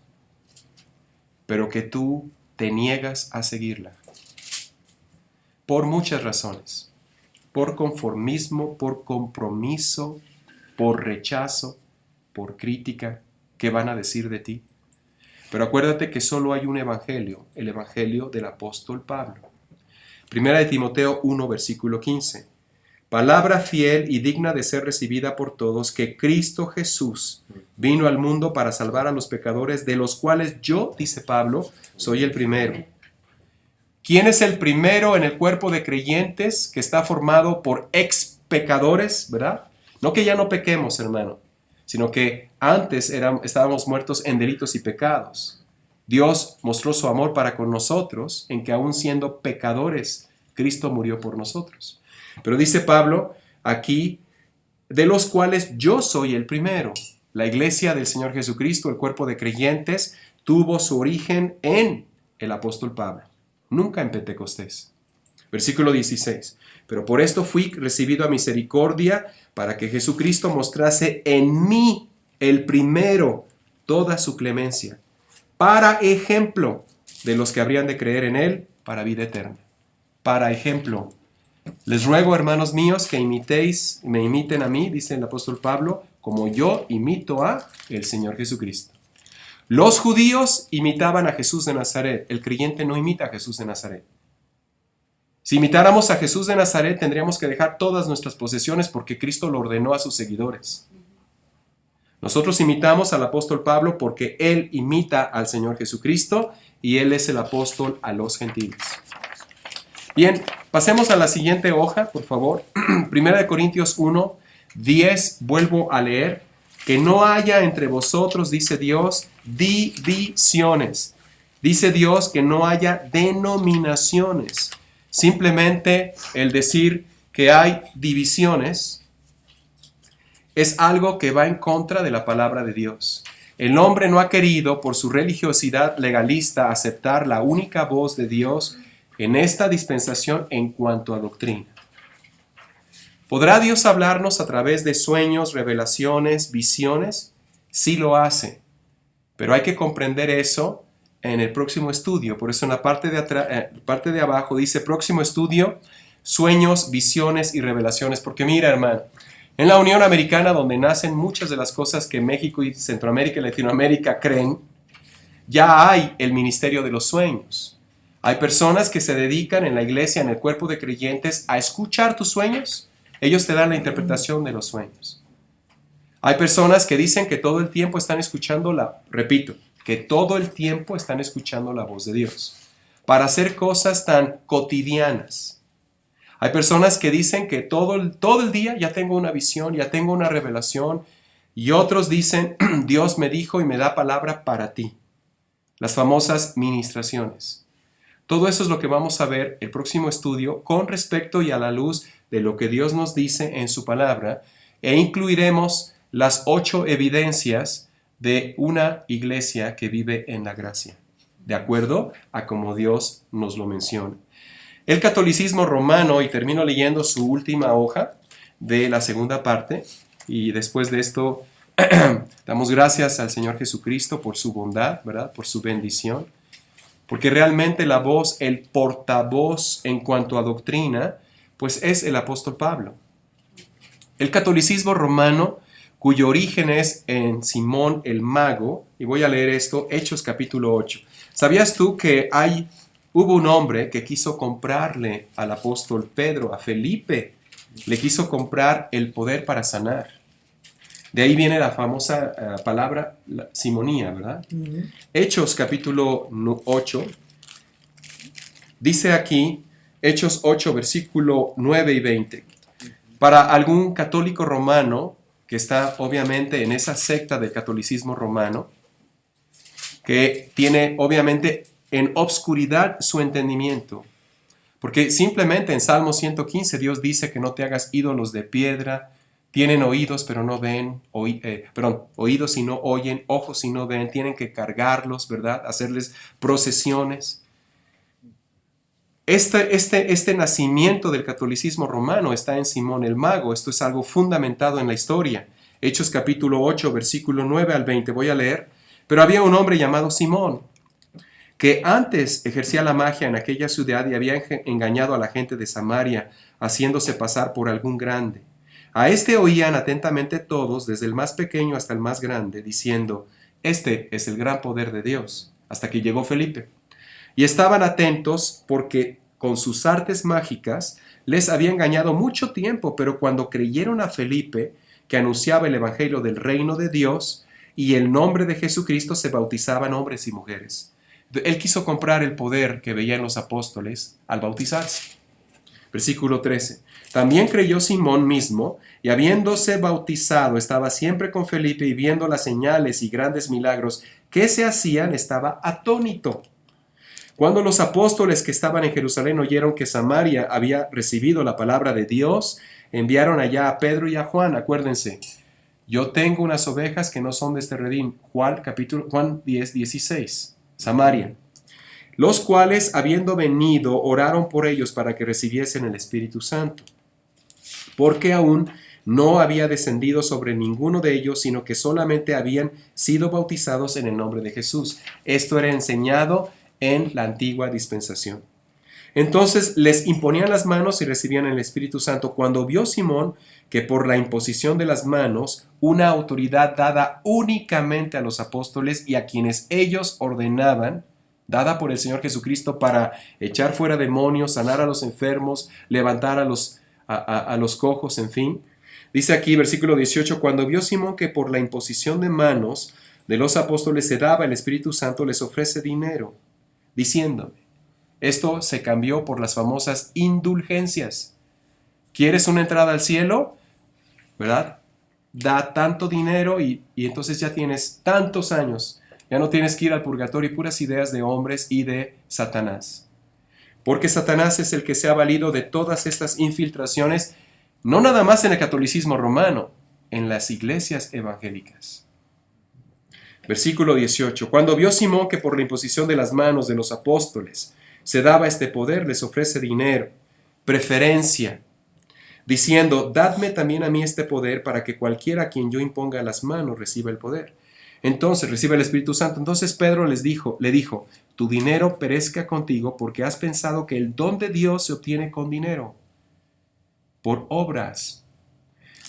pero que tú te niegas a seguirla. Por muchas razones. Por conformismo, por compromiso, por rechazo, por crítica. ¿Qué van a decir de ti? Pero acuérdate que solo hay un evangelio, el evangelio del apóstol Pablo. 1 de Timoteo 1, versículo 15. Palabra fiel y digna de ser recibida por todos, que Cristo Jesús vino al mundo para salvar a los pecadores, de los cuales yo, dice Pablo, soy el primero. ¿Quién es el primero en el cuerpo de creyentes que está formado por ex pecadores, verdad? No que ya no pequemos, hermano, sino que antes estábamos muertos en delitos y pecados. Dios mostró su amor para con nosotros en que aún siendo pecadores, Cristo murió por nosotros. Pero dice Pablo aquí, de los cuales yo soy el primero. La iglesia del Señor Jesucristo, el cuerpo de creyentes, tuvo su origen en el apóstol Pablo, nunca en Pentecostés. Versículo 16. Pero por esto fui recibido a misericordia, para que Jesucristo mostrase en mí, el primero, toda su clemencia, para ejemplo de los que habrían de creer en él para vida eterna. Para ejemplo. Les ruego, hermanos míos, que me imiten a mí, dice el apóstol Pablo, como yo imito a el Señor Jesucristo. Los judíos imitaban a Jesús de Nazaret. El creyente no imita a Jesús de Nazaret. Si imitáramos a Jesús de Nazaret, tendríamos que dejar todas nuestras posesiones porque Cristo lo ordenó a sus seguidores. Nosotros imitamos al apóstol Pablo porque él imita al Señor Jesucristo y él es el apóstol a los gentiles. Bien, pasemos a la siguiente hoja, por favor. 1 Corintios 1, 10, vuelvo a leer. Que no haya entre vosotros, dice Dios, divisiones. Dice Dios que no haya denominaciones. Simplemente el decir que hay divisiones, es algo que va en contra de la palabra de Dios. El hombre no ha querido, por su religiosidad legalista, aceptar la única voz de Dios en esta dispensación en cuanto a doctrina. ¿Podrá Dios hablarnos a través de sueños, revelaciones, visiones? Sí lo hace, pero hay que comprender eso en el próximo estudio. Por eso en la parte de abajo dice próximo estudio, sueños, visiones y revelaciones. Porque mira, hermano, en la Unión Americana, donde nacen muchas de las cosas que México y Centroamérica y Latinoamérica creen, ya hay el ministerio de los sueños. Hay personas que se dedican en la iglesia, en el cuerpo de creyentes, a escuchar tus sueños. Ellos te dan la interpretación de los sueños. Hay personas que dicen que todo el tiempo están escuchando que todo el tiempo están escuchando la voz de Dios para hacer cosas tan cotidianas. Hay personas que dicen que todo el día ya tengo una visión, ya tengo una revelación, y otros dicen, Dios me dijo y me da palabra para ti. Las famosas ministraciones. Todo eso es lo que vamos a ver el próximo estudio con respecto y a la luz de lo que Dios nos dice en su palabra, e incluiremos las 8 evidencias de una iglesia que vive en la gracia, de acuerdo a como Dios nos lo menciona. El catolicismo romano, y termino leyendo su última hoja de la segunda parte, y después de esto damos gracias al Señor Jesucristo por su bondad, ¿verdad? Por su bendición, porque realmente la voz, el portavoz en cuanto a doctrina, pues es el apóstol Pablo. El catolicismo romano, cuyo origen es en Simón el Mago, y voy a leer esto, Hechos capítulo 8. ¿Sabías tú que hubo un hombre que quiso comprarle al apóstol Pedro, a Felipe, le quiso comprar el poder para sanar? De ahí viene la famosa palabra simonía, ¿verdad? Hechos capítulo 8, dice aquí, Hechos 8, versículo 9 y 20. Para algún católico romano, que está obviamente en esa secta del catolicismo romano, que tiene obviamente en obscuridad su entendimiento, porque simplemente en Salmo 115 Dios dice que no te hagas ídolos de piedra, tienen oídos pero no ven, oídos y no oyen, ojos y no ven, tienen que cargarlos, ¿verdad? Hacerles procesiones. Este nacimiento del catolicismo romano está en Simón el Mago. Esto es algo fundamentado en la historia. Hechos capítulo 8, versículo 9 al 20. Voy a leer. Pero había un hombre llamado Simón, que antes ejercía la magia en aquella ciudad y había engañado a la gente de Samaria, haciéndose pasar por algún grande. A este oían atentamente todos, desde el más pequeño hasta el más grande, diciendo, este es el gran poder de Dios, hasta que llegó Felipe. Y estaban atentos porque con sus artes mágicas les había engañado mucho tiempo, pero cuando creyeron a Felipe, que anunciaba el evangelio del reino de Dios y el nombre de Jesucristo, se bautizaban hombres y mujeres. Él quiso comprar el poder que veían los apóstoles al bautizarse. Versículo 13. También creyó Simón mismo, y habiéndose bautizado estaba siempre con Felipe, y viendo las señales y grandes milagros que se hacían, estaba atónito. Cuando los apóstoles que estaban en Jerusalén oyeron que Samaria había recibido la palabra de Dios, enviaron allá a Pedro y a Juan. Acuérdense, yo tengo unas ovejas que no son de este redil. Juan 10, 16. Samaria. Los cuales, habiendo venido, oraron por ellos para que recibiesen el Espíritu Santo, porque aún no había descendido sobre ninguno de ellos, sino que solamente habían sido bautizados en el nombre de Jesús. Esto era enseñado en la antigua dispensación. Entonces les imponían las manos y recibían el Espíritu Santo. Cuando vio Simón que por la imposición de las manos, una autoridad dada únicamente a los apóstoles y a quienes ellos ordenaban, dada por el Señor Jesucristo para echar fuera demonios, sanar a los enfermos, levantar a los cojos, en fin. Dice aquí, versículo 18, cuando vio Simón que por la imposición de manos de los apóstoles se daba el Espíritu Santo, les ofrece dinero, diciendo, esto se cambió por las famosas indulgencias. ¿Quieres una entrada al cielo? ¿Verdad? Da tanto dinero y entonces ya tienes tantos años. Ya no tienes que ir al purgatorio y puras ideas de hombres y de Satanás. porque Satanás es el que se ha valido de todas estas infiltraciones, no nada más en el catolicismo romano, en las iglesias evangélicas. Versículo 18. Cuando vio Simón que por la imposición de las manos de los apóstoles se daba este poder, les ofrece dinero, preferencia, diciendo, dadme también a mí este poder para que cualquiera a quien yo imponga las manos reciba el poder. Entonces recibe el Espíritu Santo. Entonces Pedro le dijo, tu dinero perezca contigo porque has pensado que el don de Dios se obtiene con dinero, por obras.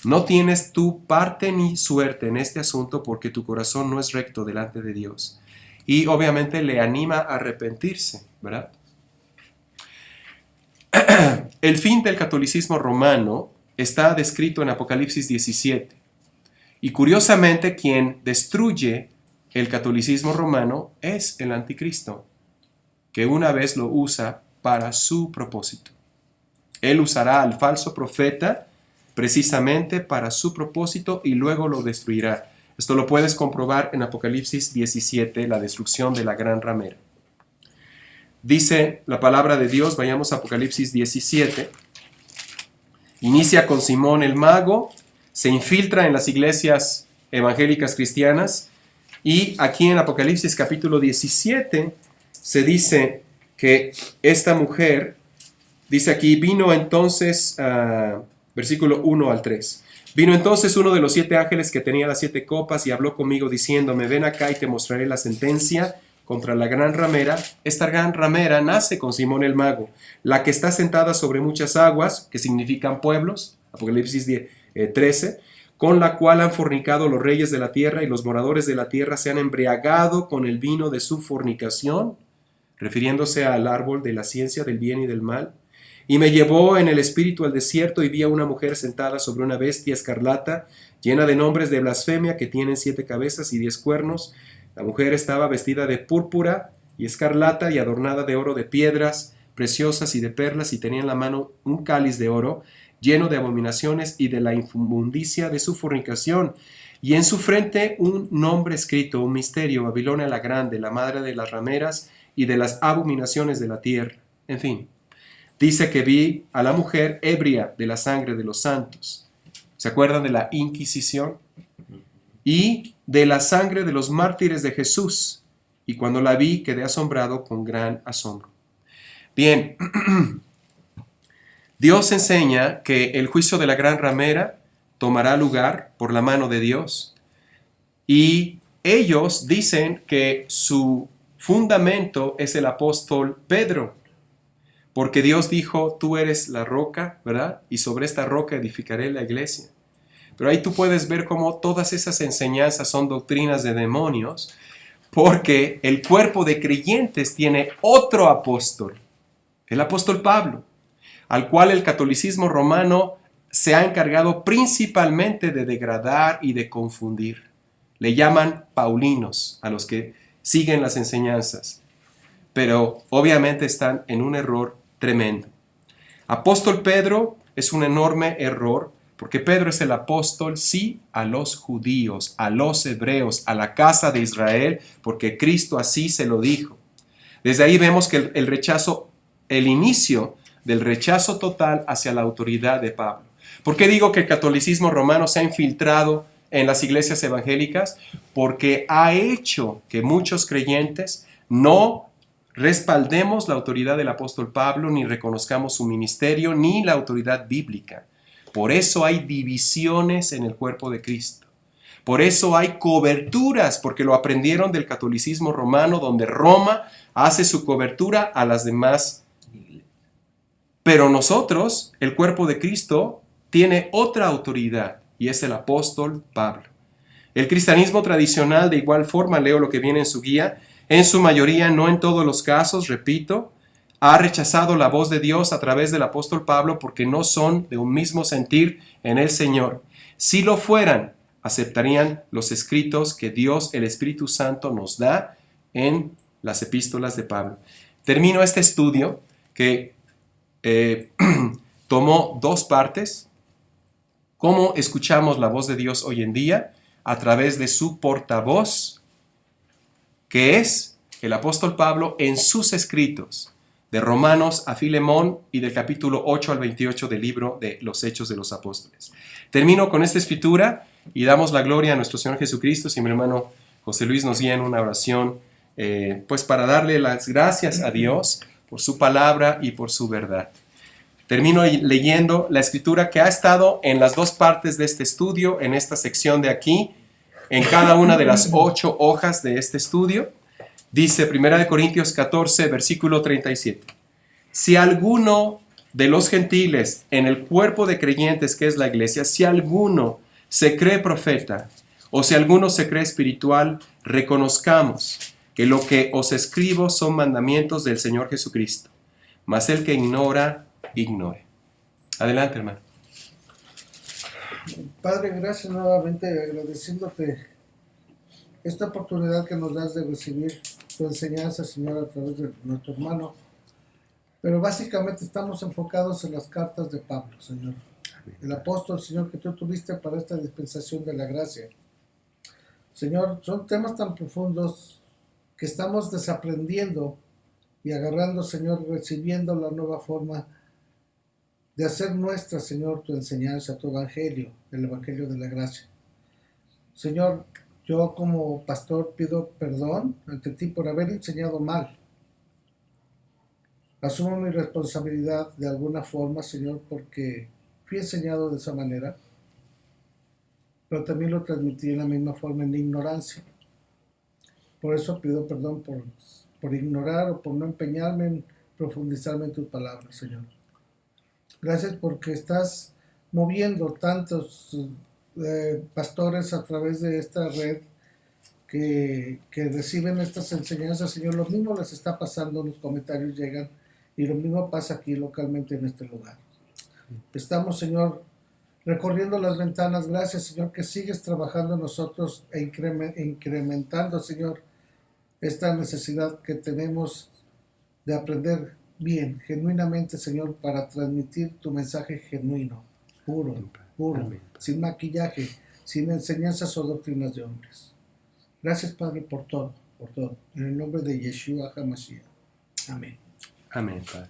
No tienes tú parte ni suerte en este asunto porque tu corazón no es recto delante de Dios. Y obviamente le anima a arrepentirse, ¿verdad? El fin del catolicismo romano está descrito en Apocalipsis 17. Y curiosamente, quien destruye el catolicismo romano es el anticristo, que una vez lo usa para su propósito. Él usará al falso profeta precisamente para su propósito y luego lo destruirá. Esto lo puedes comprobar en Apocalipsis 17, la destrucción de la gran ramera. Dice la palabra de Dios, vayamos a Apocalipsis 17. Inicia con Simón el mago, se infiltra en las iglesias evangélicas cristianas y aquí en Apocalipsis capítulo 17 se dice que esta mujer, dice aquí, vino entonces, versículo 1 al 3. Vino entonces uno de los 7 ángeles que tenía las 7 copas y habló conmigo diciéndome, ven acá y te mostraré la sentencia contra la gran ramera. Esta gran ramera nace con Simón el mago, la que está sentada sobre muchas aguas, que significan pueblos, Apocalipsis 13, con la cual han fornicado los reyes de la tierra y los moradores de la tierra se han embriagado con el vino de su fornicación, refiriéndose al árbol de la ciencia del bien y del mal. Y me llevó en el espíritu al desierto y vi a una mujer sentada sobre una bestia escarlata, llena de nombres de blasfemia, que tienen 7 cabezas y 10 cuernos. La mujer estaba vestida de púrpura y escarlata y adornada de oro, de piedras preciosas y de perlas, y tenía en la mano un cáliz de oro lleno de abominaciones y de la inmundicia de su fornicación, y en su frente un nombre escrito, un misterio, Babilonia la grande, la madre de las rameras y de las abominaciones de la tierra. En fin, dice que vi a la mujer ebria de la sangre de los santos. ¿Se acuerdan de la Inquisición? Y de la sangre de los mártires de Jesús. Y cuando la vi quedé asombrado con gran asombro. Bien, Dios enseña que el juicio de la gran ramera tomará lugar por la mano de Dios. Y ellos dicen que su fundamento es el apóstol Pedro. Porque Dios dijo, tú eres la roca, ¿verdad? Y sobre esta roca edificaré la iglesia. Pero ahí tú puedes ver cómo todas esas enseñanzas son doctrinas de demonios, porque el cuerpo de creyentes tiene otro apóstol, el apóstol Pablo, al cual el catolicismo romano se ha encargado principalmente de degradar y de confundir. Le llaman paulinos a los que siguen las enseñanzas, pero obviamente están en un error tremendo. Apóstol Pedro es un enorme error, porque Pedro es el apóstol, sí, a los judíos, a los hebreos, a la casa de Israel, porque Cristo así se lo dijo. Desde ahí vemos que el inicio del rechazo total hacia la autoridad de Pablo. ¿Por qué digo que el catolicismo romano se ha infiltrado en las iglesias evangélicas? Porque ha hecho que muchos creyentes no respaldemos la autoridad del apóstol Pablo, ni reconozcamos su ministerio, ni la autoridad bíblica. Por eso hay divisiones en el cuerpo de Cristo. Por eso hay coberturas, porque lo aprendieron del catolicismo romano, donde Roma hace su cobertura a las demás. Pero nosotros, el cuerpo de Cristo, tiene otra autoridad, y es el apóstol Pablo. El cristianismo tradicional, de igual forma, leo lo que viene en su guía, en su mayoría, no en todos los casos, repito, ha rechazado la voz de Dios a través del apóstol Pablo porque no son de un mismo sentir en el Señor. Si lo fueran, aceptarían los escritos que Dios, el Espíritu Santo, nos da en las epístolas de Pablo. Termino este estudio que tomó 2 partes. ¿Cómo escuchamos la voz de Dios hoy en día? A través de su portavoz, que es el apóstol Pablo en sus escritos. de Romanos a Filemón y del capítulo 8 al 28 del libro de los Hechos de los Apóstoles. Termino con esta escritura y damos la gloria a nuestro Señor Jesucristo. Si mi hermano José Luis nos guía en una oración, pues para darle las gracias a Dios por su palabra y por su verdad. Termino leyendo la escritura que ha estado en las dos partes de este estudio, en esta sección de aquí, en cada una de las 8 hojas de este estudio. Dice 1 Corintios 14, versículo 37. Si alguno de los gentiles en el cuerpo de creyentes que es la iglesia, si alguno se cree profeta o si alguno se cree espiritual, reconozcamos que lo que os escribo son mandamientos del Señor Jesucristo. Mas el que ignora, ignore. Adelante, hermano. Padre, gracias nuevamente, agradeciéndote esta oportunidad que nos das de recibir tu enseñanza, Señor, a través de nuestro hermano. Pero básicamente estamos enfocados en las cartas de Pablo, Señor. El apóstol, Señor, que tú tuviste para esta dispensación de la gracia. Señor, son temas tan profundos que estamos desaprendiendo y agarrando, Señor, recibiendo la nueva forma de hacer nuestra, Señor, tu enseñanza, tu evangelio, el evangelio de la gracia. Señor, yo como pastor pido perdón ante ti por haber enseñado mal. Asumo mi responsabilidad de alguna forma, Señor, porque fui enseñado de esa manera, pero también lo transmití en la misma forma en ignorancia. Por eso pido perdón por ignorar o por no empeñarme en profundizarme en tus palabras, Señor. Gracias porque estás moviendo tantos pastores a través de esta red que reciben estas enseñanzas, Señor. Lo mismo les está pasando, los comentarios llegan y lo mismo pasa aquí localmente en este lugar. Estamos, Señor, recorriendo las ventanas. Gracias, Señor, que sigues trabajando en nosotros e incrementando, Señor, esta necesidad que tenemos de aprender bien, genuinamente, Señor, para transmitir tu mensaje genuino, puro, sin maquillaje, sin enseñanzas o doctrinas de hombres. Gracias, Padre, por todo, por todo. En el nombre de Yeshua HaMashiach. Amén. Amén, Padre.